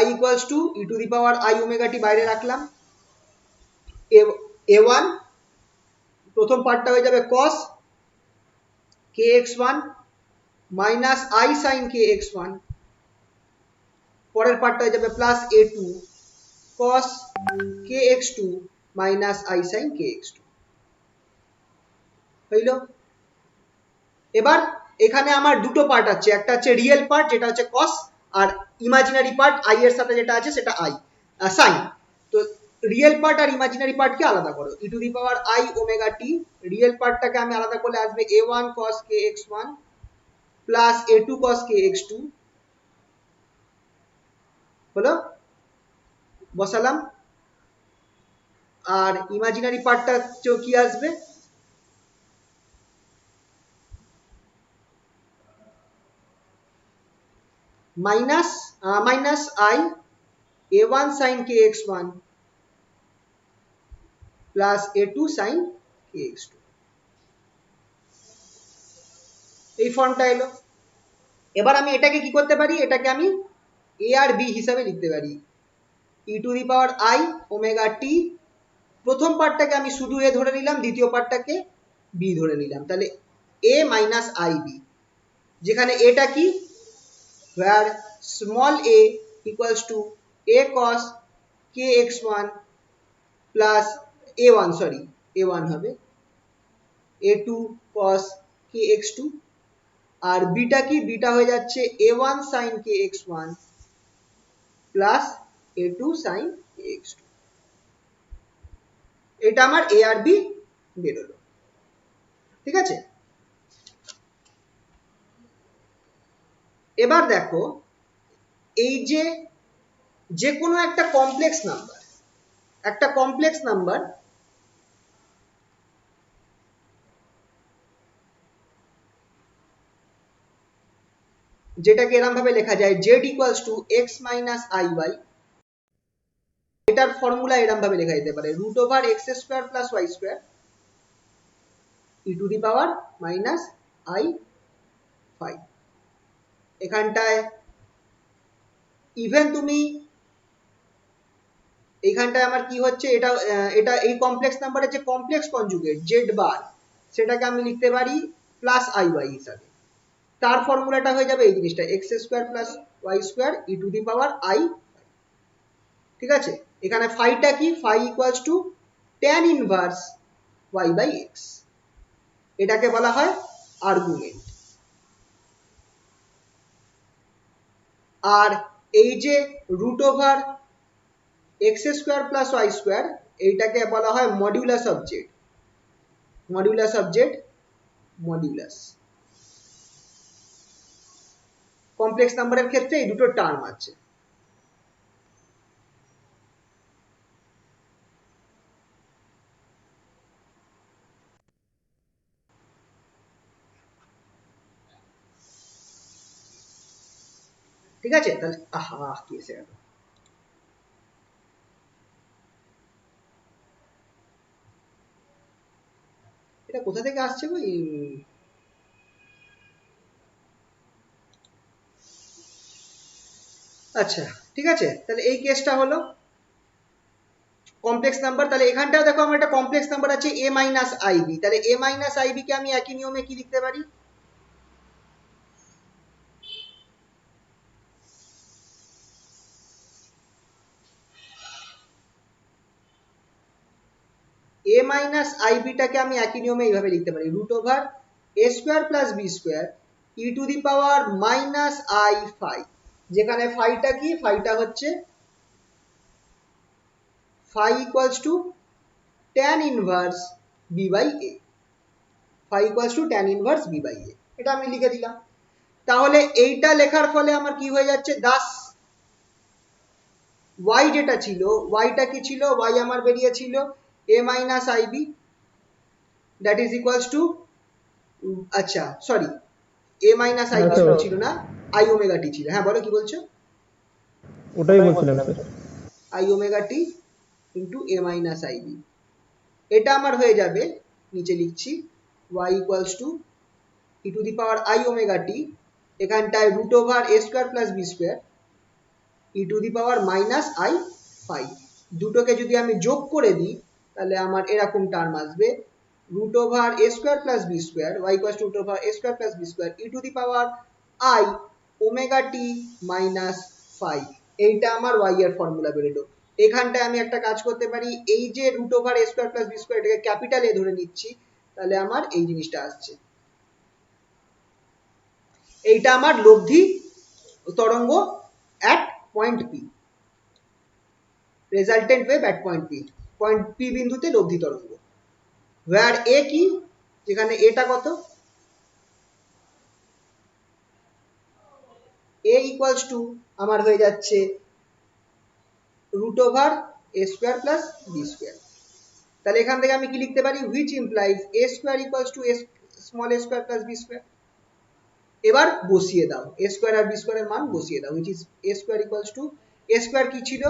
y equals to E to the power I omega T বাইরে রাখলাম, এ ওয়ান প্রথম পার্টটা হয়ে যাবে cos kx1 minus i sine kx1, পরের পার্টটা হয়ে যাবে plus a2 cos kx2 minus i sine kx2 হইল। এবার এখানে আমার দুটো পার্ট আছে, একটা হচ্ছে রিয়েল পার্ট যেটা হচ্ছে cos, আর ইমাজিনারি পার্ট i এর সাথে যেটা আছে সেটা i সাইন। তো রিয়েল পার্ট আর ইমাজিনারি পার্টকে আলাদা করো, E to the power I omega T real পার্টটাকে আমি আলাদা করলে আসবে a1 cos kx1 plus a2 cos kx2 হলো, বসালাম। আর ইমাজিনারি পার্টটা কি আসবে, minus minus I a1 sin kx1 plus a2 sin kx2, এই ফর্মটা এলো। এবার আমি এটাকে কি করতে পারি, এটাকে আমি a আর b হিসাবে লিখতে পারি, E to the power I omega T প্রথম পার্টটাকে আমি শুধু a ধরে নিলাম, দ্বিতীয় পার্টটাকে b ধরে নিলাম, তাহলে a মাইনাস আই বি, যেখানে এটা কি, where small a equals to a cos kx1 plus a1 sorry a1 হবে a2 cos kx2, আর বিটা কি, বিটা হয়ে যাচ্ছে a1 sin kx1 plus a2 sin kx2। এটা আমার a আর b বেরোলো, ঠিক আছে। এবার দেখো এই যে যে কোনো একটা কমপ্লেক্স নাম্বার যেটাকে এরকম ভাবে লেখা যায় z equals to x minus i y, এটার ফর্মুলা এরকম ভাবে লেখা যেতে পারে root over x square plus y square E to the power minus I phi. এখানটায় ইভেন তুমি এইখানটায় আমার কি হচ্ছে, এটা এটা এই কমপ্লেক্স নাম্বারের যে কমপ্লেক্স কনজুগেট জেড বার, সেটাকে আমি লিখতে পারি প্লাস আই ওয়াই হিসাবে। তার ফর্মুলাটা হয়ে যাবে এই জিনিসটা x square plus y square E to the power i, ঠিক আছে। এখানে ফাইটা কি, phi equals to tan inverse y by x, এটাকে বলা হয় আর্গুমেন্ট। আর এই যে root over x square plus y square, এইটাকে বলা হয় modulus of z, modulus of z, modulus. Complex নাম্বারের ক্ষেত্রে এই দুটো টার্ম আছে। ঠিক আছে, তাহলে আহা কি এসে গেল, এটা কোথা থেকে আসছে গো, আচ্ছা ঠিক আছে। তাহলে এই কেসটা হলো কমপ্লেক্স নাম্বার। তাহলে এখানটাও দেখো আমার একটা কমপ্লেক্স নাম্বার আছে a মাইনাস আইবি, তাহলে a মাইনাস আইবি কে আমি একই নিয়মে কি লিখতে পারি, a মাইনাস আইবিটাকে আমি একই নিয়মে এইভাবে লিখতে পারি root over a square plus B square E to the power minus I phi, যেখানে ফাইটা কি, ফাইটা হচ্ছে phi equals to tan inverse B by A, phi equals to tan inverse B by A, এটা আমি লিখে দিলাম। তাহলে এইটা লেখার ফলে আমার কি হয়ে যাচ্ছে, দাস y যেটা ছিল, yটা কি ছিল, y আমার বেরিয়েছিল a minus ib that is equals to, আচ্ছা সরি a মাইনাস আইবি ছিল না, আই ওমেগা টি ছিল। হ্যাঁ বলো কি বলছো, ওটাই বলছিলাম sir. I omega T into A minus I B. এটা আমার হয়ে যাবে, নিচে লিখছি y equals to E to the power I omega T, এখানটায় root over A square plus B square E to the power minus I phi. দুটোকে যদি আমি যোগ করে দিই তাহলে আমার এরকম টার্ম আসবে, root over A square plus B square y equals to root over A square plus B square E to the power I omega t minus phi. এইটা আমার ওয়াই এর ফর্মুলা বেরোলো। এখানটায় আমি একটা কাজ করতে পারি, এই যে রুট ওভার এ স্কোয়ার প্লাস বি স্কোয়ার এটাকে ক্যাপিটাল এ ধরে নিচ্ছি, তাহলে আমার এই জিনিসটা আসছে। এইটা আমার লব্ধি তরঙ্গ at point P, resultant wave at point P বিন্দুতে লব্ধি তরঙ্গ। ওয়্যার এ কি, যেখানে এটা কত, এ ইকুয়ালস টু আমার হয়ে যাচ্ছে রুট ওভার এ স্কোয়ার প্লাস বি স্কোয়ার। তাহলে এখান থেকে আমি কি লিখতে পারি, which implies a square equals to small a square plus B square. এবার বসিয়ে দাও এ স্কোয়ার আর বি স্কোয়ারের মান বসিয়ে দাও, which is A square equals to, A square কি ছিল,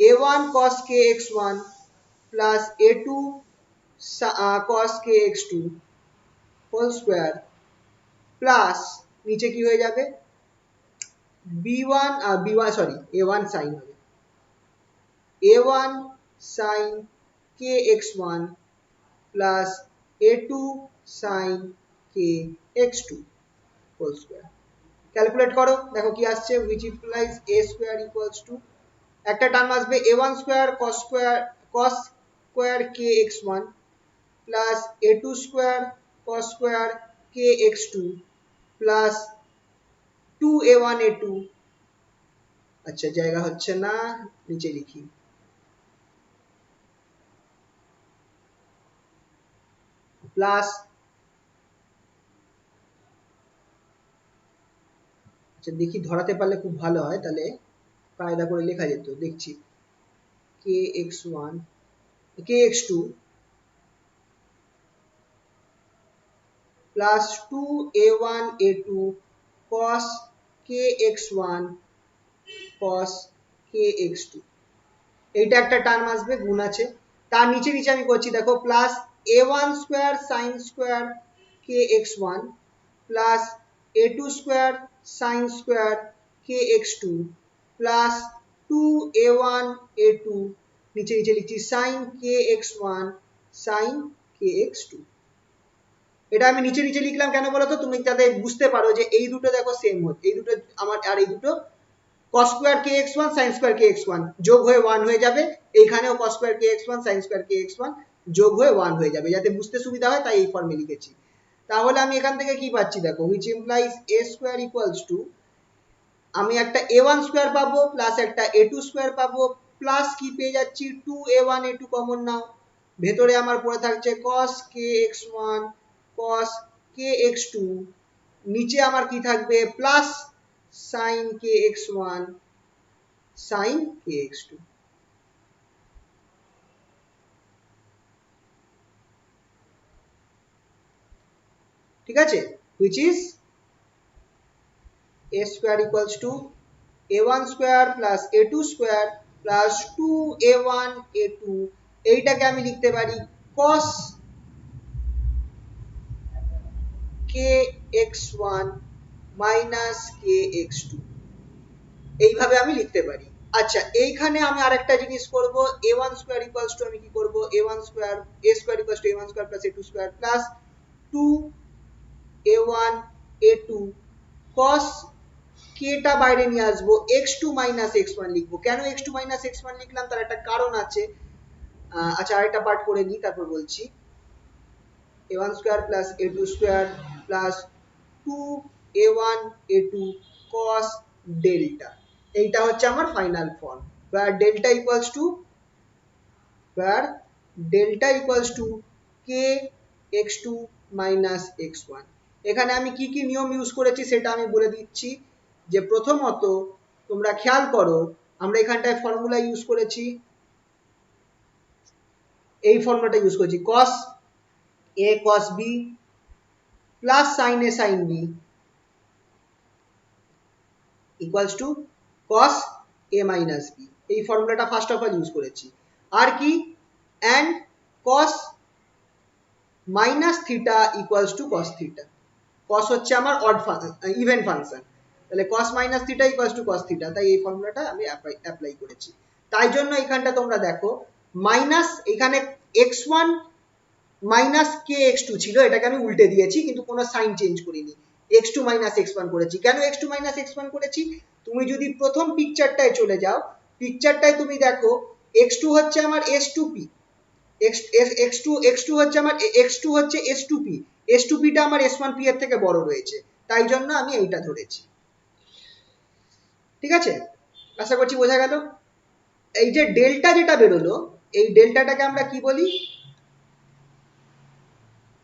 A one cos K X one plus A two cos kx2 whole square plus নিচে কি হয়ে যাবে b1 সরি a1 সাইন হবে, a1 sine kx1 plus a2 sine kx2 whole square. Calculate করো, দেখো কি আসছে, which implies a square equals to, একটা টার্ম আসবে a1 square cos square kx1 plus a2 square cos square kx2 plus 2a1 a2, আচ্ছা জায়গা হচ্ছে না, নিচে লিখি প্লাস, আচ্ছা দেখি ধরাতে পারলে খুব ভালো হয়, তাহলে কায়দা করে লেখা যেত, দেখছি kx1 kx2 plus 2a1 a2 cos kx1 cos kx2, এইটা একটা টার্ম আসবে, গুণ আছে, তার নিচে নিচে আমি করছি দেখো, plus a1 square sine square kx1 plus a2 square sine square kx2 plus 2a1 a2, নিচে নিচে লিখছি সাইন kx1 সাইন kx2। এটা আমি নিচে নিচে লিখলাম কেন বলো তো, তুমি যাতে বুঝতে পারো যে এই দুটো দেখো সেম হচ্ছে, এই দুটো আমার আর এই দুটো cos square kx1 sin square kx1 যোগ হয়ে 1 হয়ে যাবে, এইখানেও cos square kx1 sin square kx1 যোগ হয়ে 1 হয়ে যাবে, যাতে বুঝতে সুবিধা হয় তাই এই ফর্মে লিখেছি। তাহলে আমি এখান থেকে কি পাচ্ছি দেখো, which implies a square equals to, আমি একটা a1 স্কয়ার পাবো প্লাস একটা a2 স্কয়ার পাবো প্লাস কি পেয়ে যাচ্ছি 2a1 a2 কমন নাও, ভেতরে আমার পড়ে থাকছে cos kx1 cos kx2, নিচে আমার কি থাকবে plus sin kx1 sin kx2। ঠিক আছে, which is a square equals to a1 square plus a2 square plus 2a1 a2, এইটাকে আমি লিখতে পারি cos kx1 minus kx2, এইভাবে আমি লিখতে পারি। আচ্ছা এইখানে আমি আরেকটা জিনিস করব, a1 square equals to আমি কি করব, a1 square a square equals to a1 square plus a2 square plus 2a1 a2 cos টা বাইরে নিয়ে আসবো, x2 minus x1 লিখবো। কেন x2 minus x1 লিখলাম তার একটা কারণ আছে, আচ্ছা আরেকটা পার্ট করে নিই তারপর বলছি। a1 square plus a2 square plus 2a1 a2 cos delta, এইটা হচ্ছে আমার final form, where delta equals to k x2 minus x1। এখানে আমি কি কি নিয়ম ইউজ করেছি সেটা আমি বলে দিচ্ছি, যে প্রথমত তোমরা খেয়াল করো আমরা এখানটায় ফর্মুলা ইউজ করেছি, এই ফর্মুলাটা ইউজ করেছি cos a cos b plus sin a sin b equals to cos a minus B, এই ফর্মুলাটা ফার্স্ট অফ অল ইউজ করেছি। আর কি, and cos minus theta equals to cos theta. Cos হচ্ছে আমার অড ইভেন ফাংশন, তাহলে cos minus theta equals to cos theta, তাই এই ফর্মুলাটা আমি অ্যাপ্লাই করেছি। তাই জন্য এখানটা তোমরা দেখো মাইনাস, এখানে x1 মাইনাস কে এক্স টু ছিল, এটাকে আমি উল্টে দিয়েছি কিন্তু কোনো সাইন চেঞ্জ করিনি, x2 মাইনাস x1 করেছি। কেন x2 মাইনাস x1 করেছি, তুমি যদি প্রথম পিকচারটায় চলে যাও, পিকচারটায় তুমি দেখো x2 হচ্ছে আমার s2p, x2 হচ্ছে আমার x2 হচ্ছে s2p, s2p টা আমার s1p এর থেকে বড় রয়েছে, তাই জন্য আমি এইটা ধরেছি। ঠিক আছে, আশা করছি বোঝা গেল। এই যে ডেল্টা যেটা বেরোলো, এই ডেল্টাটাকে আমরা কি বলি,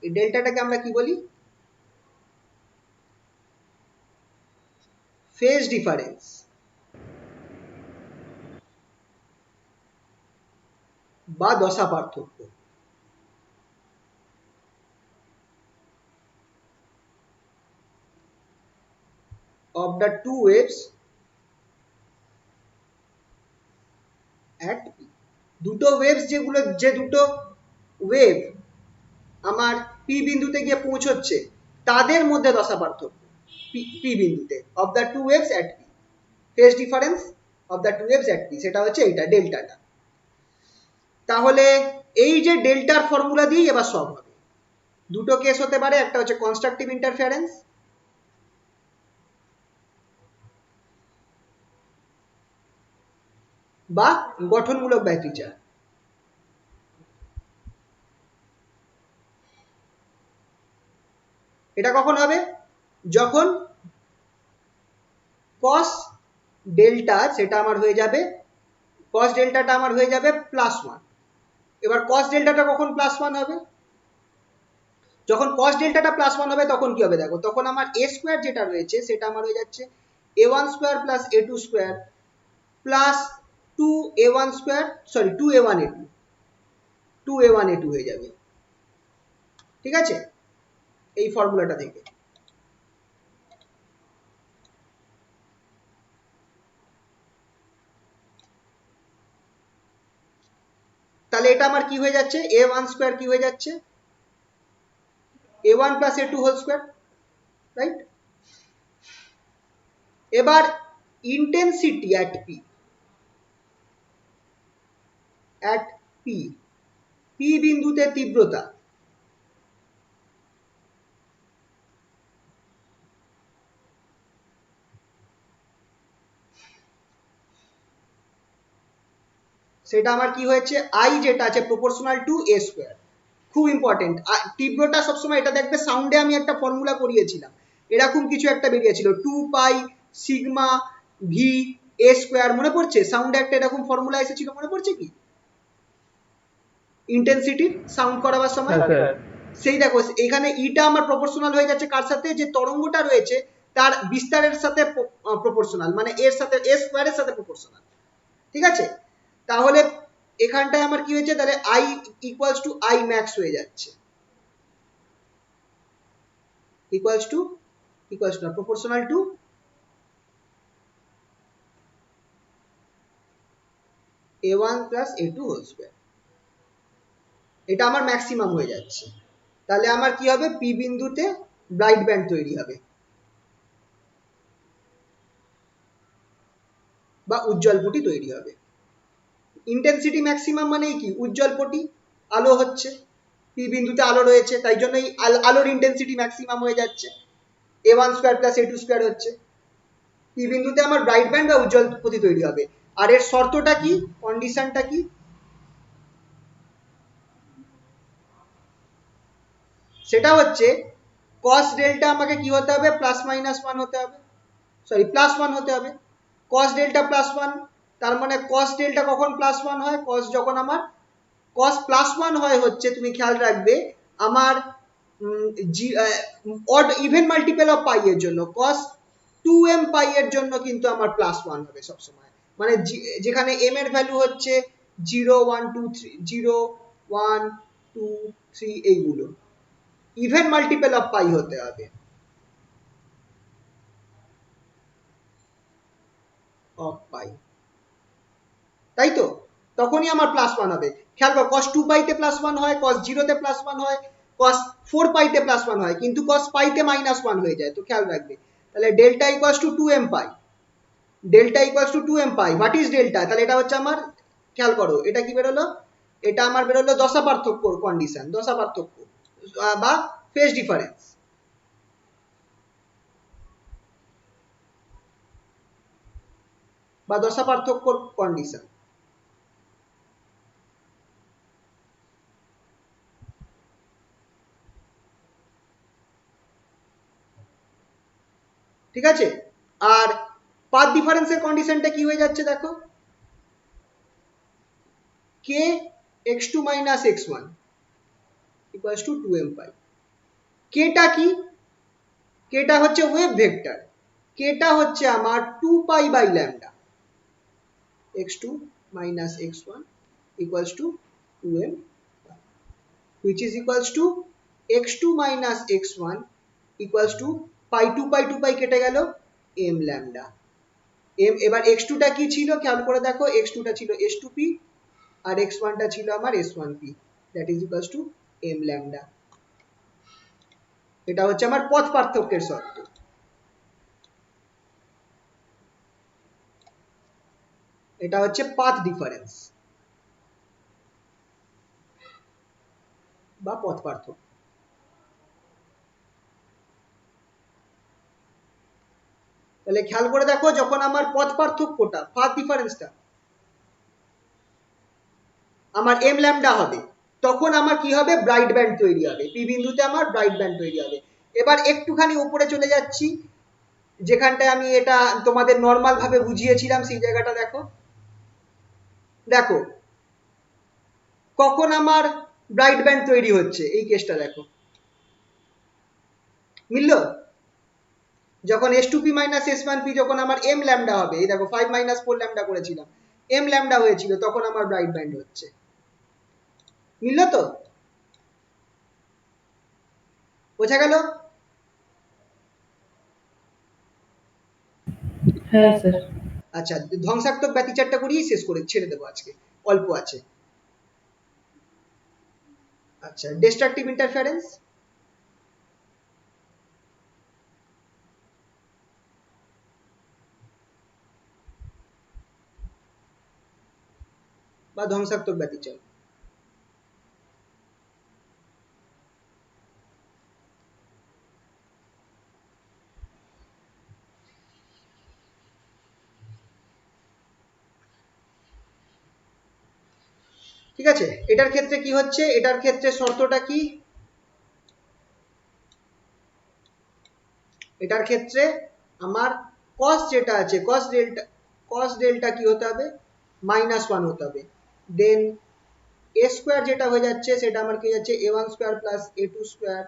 এই ডেল্টাটাকে আমরা কি বলি, ফেজ ডিফারেন্স বা দশা পার্থক্য। of the two waves at p, দুটো ওয়েভস যেগুলো, যে দুটো ওয়েভ আমার পি বিন্দুতে গিয়ে পৌঁছচ্ছে তাদের মধ্যে দশা পার্থক্য পি বিন্দুতে, of the two waves at P, phase difference of the two waves at P, সেটা হচ্ছে এইটা ডেল্টাটা। তাহলে এই যে ডেল্টার ফর্মুলা দিয়েই এবার সব হবে। দুটো কেস হতে পারে, একটা হচ্ছে কনস্ট্রাকটিভ ইন্টারফারেন্স বা গঠনমূলক ব্যতিচার। এটা কখন হবে, যখন cos ডেল্টা সেটা আমার হয়ে যাবে, cos ডেল্টাটা আমার হয়ে যাবে +1। এবার cos ডেল্টাটা কখন +1 হবে, যখন cos ডেল্টাটা +1 হবে তখন কি হবে দেখো, তখন আমার a স্কয়ার যেটা রয়েছে সেটা আমার হয়ে যাচ্ছে a1 square plus a2 square plus 2a1 square, sorry 2a1 a2, 2a1 a2 হয়ে যাবে। ঠিক আছে, এই ফর্মুলাটা থেকে। তাহলে এটা আমার কি হয়ে যাচ্ছে, a1 স্কয়ার কি হয়ে যাচ্ছে a1 plus a2 whole square, right. এবার intensity at P, at P, P বিন্দুতে তীব্রতা, সেটা আমার কি হয়েছে, আই যেটা আছে প্রপোর্শনাল টু এ স্কয়ার। খুব ইম্পর্টেন্ট, তীব্রতা সবসময়, এটা দেখবে সাউন্ডে আমি একটা ফর্মুলা করিয়েছিলাম, এরকম কিছু একটা বেরিয়েছিল 2 পাই সিগমা ভি এ স্কয়ার, মনে পড়ছে, সাউন্ডে একটা এরকম ফর্মুলা এসেছিল, মনে পড়ছে কি, ইন্টেন্সিটির সাউন্ড করাবার সময়। সেই দেখো এখানে ইটা আমার প্রপোর্শনাল হয়ে যাচ্ছে কার সাথে, যে তরঙ্গটা রয়েছে তার বিস্তারের সাথে প্রপোর্শনাল, মানে এর সাথে এ স্কয়ারের সাথে প্রপোর্শনাল। ঠিক আছে, তাহলে এখানটায় আমার কি হয়েছে, তাহলে I equals to I max হয়ে যাচ্ছে, ইকুয়ালস টু না proportional to a1 plus a2 whole square, এটা আমার ম্যাক্সিমাম হয়ে যাচ্ছে। তাহলে আমার কি হবে, পি বিন্দুতে ব্রাইট ব্যান্ড তৈরি হবে বা উজ্জ্বল পটি তৈরি হবে। ইন্টেন্সিটি ম্যাক্সিমাম মানেই কি, উজ্জ্বল পটি, আলো হচ্ছে, পি বিন্দুতে আলো রয়েছে, তাই জন্য এই আলোর ইন্টেন্সিটি ম্যাক্সিমাম হয়ে যাচ্ছে, a1 square plus a2 square হচ্ছে। পি বিন্দুতে আমার ব্রাইট ব্যান্ড বা উজ্জ্বল পটি তৈরি হবে। আর এর শর্তটা কি, কন্ডিশনটা কি, সেটা হচ্ছে cos ডেল্টা আমাকে কি হতে হবে, +-1 হতে হবে, সরি +1 হতে হবে। cos ডেল্টা +1, তার মানে cos ডেল্টা কখন +1 হয়, cos যখন আমার cos +1 হয় হচ্ছে, তুমি খেয়াল রাখবে আমার অড ইভেন মাল্টিপল অফ পাই এর জন্য, cos 2m পাই এর জন্য কিন্তু আমার +1 হবে সবসময়, মানে যেখানে m এর ভ্যালু হচ্ছে 0 1 2 3, 0 1 2 3, এইগুলো ইভেন মাল্টিপল অফ পাই হতে হবে, অফ পাই। তাই তো? তখনই আমার প্লাস ওয়ান হবে। খেয়াল করো, cos 2 পাইতে প্লাস ওয়ান হয়, cos 0 তে প্লাস ওয়ান হয়, cos 4 পাইতে প্লাস ওয়ান হয়, কিন্তু cos পাইতে মাইনাস ওয়ান হয়ে যায়। তো খেয়াল রাখবে, তাহলে delta equals to 2m pi, delta equals to 2m pi. What is delta? তাহলে এটা হচ্ছে আমার, খেয়াল করো এটা কি বেরোলো, এটা আমার বেরোলো দশা পার্থক্য কন্ডিশন, দশা পার্থক্য বা ফেজ ডিফারেন্স, বা দশা পার্থক্য কন্ডিশন। ঠিক আছে? আর পাথ ডিফারেন্সের কন্ডিশনটা কি হয়ে যাচ্ছে দেখো, k x2 minus x1 equals to 2m pi। কেটা কি? কেটা হচ্ছে ওয়েভ ভেক্টর, কেটা হচ্ছে আমার 2 pi by lambda, x2 minus x1 equals to 2m pi, which is equals to x2 minus x1 equals to pi 2 pi 2 pi কেটে গেল m lambda। এবার x2 টা কি ছিল খেয়াল করে দেখো, x2 টা ছিল s2p আর x1 টা ছিল আমার s1p, that is equals to m lambda। এটা হচ্ছে আমার পথ পার্থক্যের শর্ত। এটা হচ্ছে পাথ ডিফারেন্স বা পথ পার্থক্য। তাহলে খেয়াল করে দেখো, যখন আমার পথ পার্থক্যটা, পাথ ডিফারেন্সটা আমার m ল্যামডা হবে, তখন আমার কি হবে, ব্রাইট ব্যান্ড তৈরি হবে, পি বিন্দুতে আমার ব্রাইট ব্যান্ড তৈরি হবে। এবার একটুখানি উপরে চলে যাচ্ছি, যেখানটায় আমি এটা তোমাদের নর্মাল ভাবে বুঝিয়েছিলাম, সেই জায়গাটা দেখো। দেখো কখন আমার ব্রাইট ব্যান্ড তৈরি হচ্ছে, এই কেসটা দেখো, মিলল? যখন s2p minus s1p যখন আমার m ল্যামডা হবে, এই দেখো 5 minus 4 ল্যামডা করেছিলাম, m ল্যামডা হয়েছিল, তখন আমার ব্রাইট ব্যান্ড হচ্ছে। মিলল তো? বোঝা গেল? হ্যাঁ স্যার। আচ্ছা, ধ্বংসাত্মক ব্যতিচারটা করিয়ে শেষ করে ছেড়ে দেবো আজকে, অল্প আছে। আচ্ছা, ডিস্ট্রাকটিভ ইন্টারফারেন্স। বা ধ্বংসাত্মক ব্যতিচার। ঠিক আছে, এটার ক্ষেত্রে কি হচ্ছে, এটার ক্ষেত্রে শর্তটা কি, এটার ক্ষেত্রে আমার cos যেটা আছে, cos ডেল্টা কি হতে হবে, -1 হতে হবে। দেন a স্কয়ার যেটা হয়ে যাচ্ছে, সেটা আমার কি যাচ্ছে a1 square plus a2 square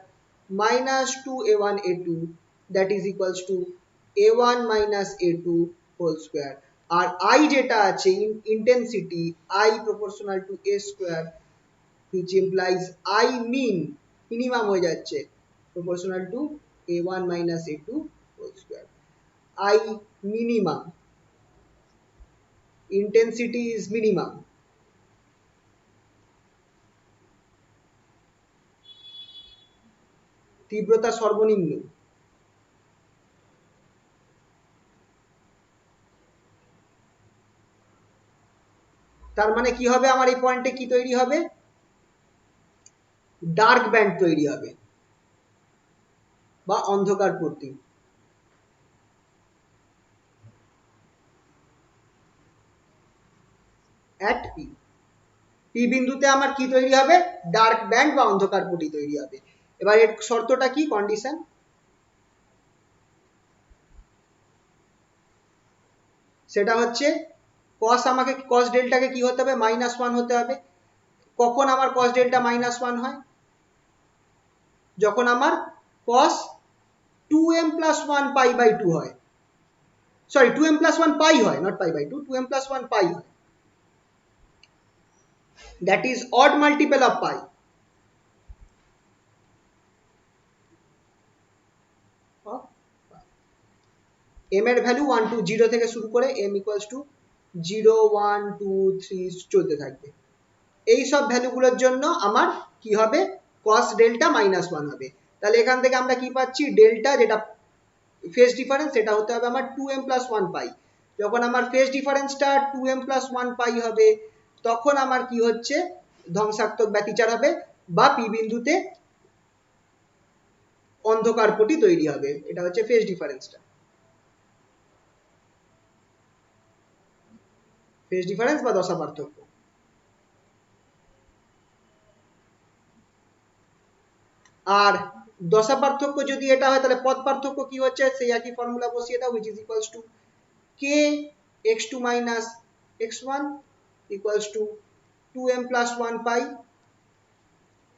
minus 2a1 a2, that is equals to a1 minus a2 whole square. আর i যেটা আছে, intensity i proportional to a square, which implies I mean minimum হয়ে যাচ্ছে proportional to a1 minus a2 whole square। I minimum, intensity is minimum, তীব্রতা সর্বনিম্ন। তার মানে কি হবে, আমার এই পয়েন্টে কি তৈরি হবে, ডার্ক ব্যান্ড তৈরি হবে বা অন্ধকার পট্টি। at p, পি বিন্দুতে আমার কি তৈরি হবে, ডার্ক ব্যান্ড বা অন্ধকার পট্টি তৈরি হবে। এবার এর শর্তটা কি, কন্ডিশন, সেটা হচ্ছে আমাকে cos ডেল্টাকে কি হতে হবে, -1 হতে হবে। কখন আমার cos ডেল্টা -1 হয়, যখন আমার cos 2m plus 1 pi by 2 হয়, সরি 2m plus 1 pi হয়, not pi by 2, 2m plus 1 pi হয়, that is odd multiple of pi। m এর ভ্যালু 1 to 0 থেকে শুরু করে m equals to 0 1 2 3 চলতে থাকবে। এই সব ভ্যালুগুলোর জন্য আমার কি হবে, cos ডেল্টা -1 হবে। তাহলে এখান থেকে আমরা কি পাচ্ছি, ডেল্টা যেটা ফেজ ডিফারেন্স সেটা হতে হবে আমার 2m + 1 পাই। যখন আমার ফেজ ডিফারেন্সটা 2m + 1 পাই হবে, তখন আমার কি হচ্ছে, ধ্বংসাত্মক ব্যতিচার হবে বা পি বিন্দুতে অন্ধকার পটি তৈরি হবে। এটা হচ্ছে ফেজ ডিফারেন্সটা, ফেজ ডিফারেন্স বা দশা পার্থক্য। আর দশা পার্থক্য যদি এটা হয়, তাহলে পথ পার্থক্য কি হচ্ছে, সেই একই ফর্মুলা বসিয়ে দাও, which is equals to k x2 - x1 equals to 2m + 1 pi.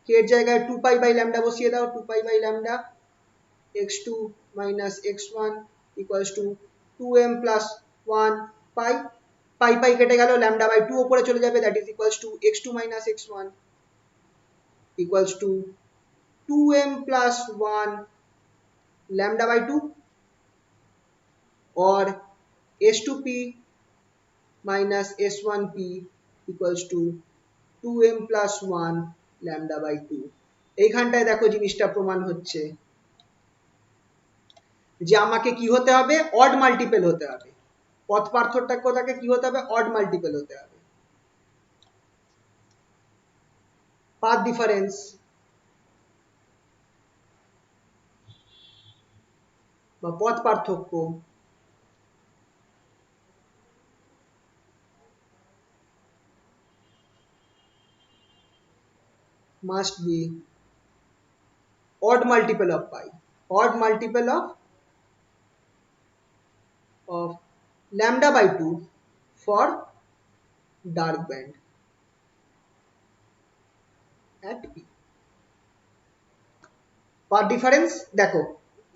k এর জায়গায় 2 পাই বাই ল্যামডা বসিয়ে দাও, 2 pi by lambda x2 - x1 equals to 2m + 1 pi. Pi pi কেটে গেল, ল্যামডা বাই 2 উপরে চলে যাবে, that is equals to x2 - x1 equals to 2m + 1 lambda by 2 or s2p minus s1p equals to 2m + 1 lambda by 2। এইখানটায় দেখো জিনিসটা প্রমাণ হচ্ছে যে আমাকে কি হতে হবে, অড মাল্টিপল হতে হবে। পথ পার্থক্যটাকে কি হতে হবে, অড মাল্টিপল হতে হবে। পাথ ডিফারেন্স বা পথ পার্থক্য must be odd multiple of pi, odd multiple of lambda by 2 for dark band at p। Path difference দেখো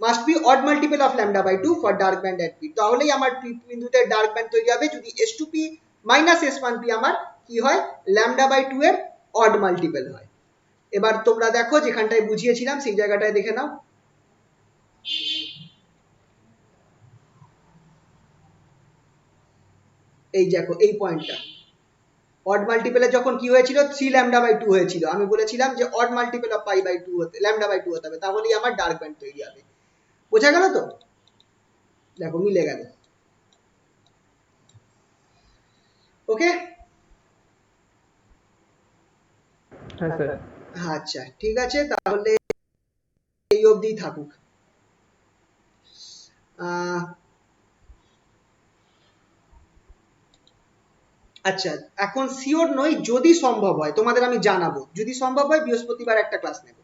must be odd multiple of lambda by 2 for dark band at P, তাহলেই আমার P বিন্দুতে dark band তৈরি হবে যদি s2p - s1p আমার কি হয়, ল্যামডা বাই 2 এর অড মাল্টিপল হয়। এবার তোমরা দেখো যেখানটায় বুঝিয়েছিলাম সেই জায়গাটায় দেখে নাও, এই দেখো এই পয়েন্টটা অড মাল্টিপলে যখন কি হয়েছিল 3 ল্যামডা বাই 2 হয়েছিল, আমি বলেছিলাম যে odd multiple of pi by 2 হতে ল্যামডা বাই 2 হতে হবে, তাহলেই আমার ডার্ক ব্যান্ড তৈরি হবে। বোঝা গেল তো, দেখো মিলে গেল। ওকে, হ্যাঁ স্যার। আচ্ছা ঠিক আছে, তাহলে এই অবধি থাকুক। আচ্ছা এখন শিওর নই, যদি সম্ভব হয় তোমাদের আমি জানাবো, যদি সম্ভব হয় বৃহস্পতিবার একটা ক্লাস নেব।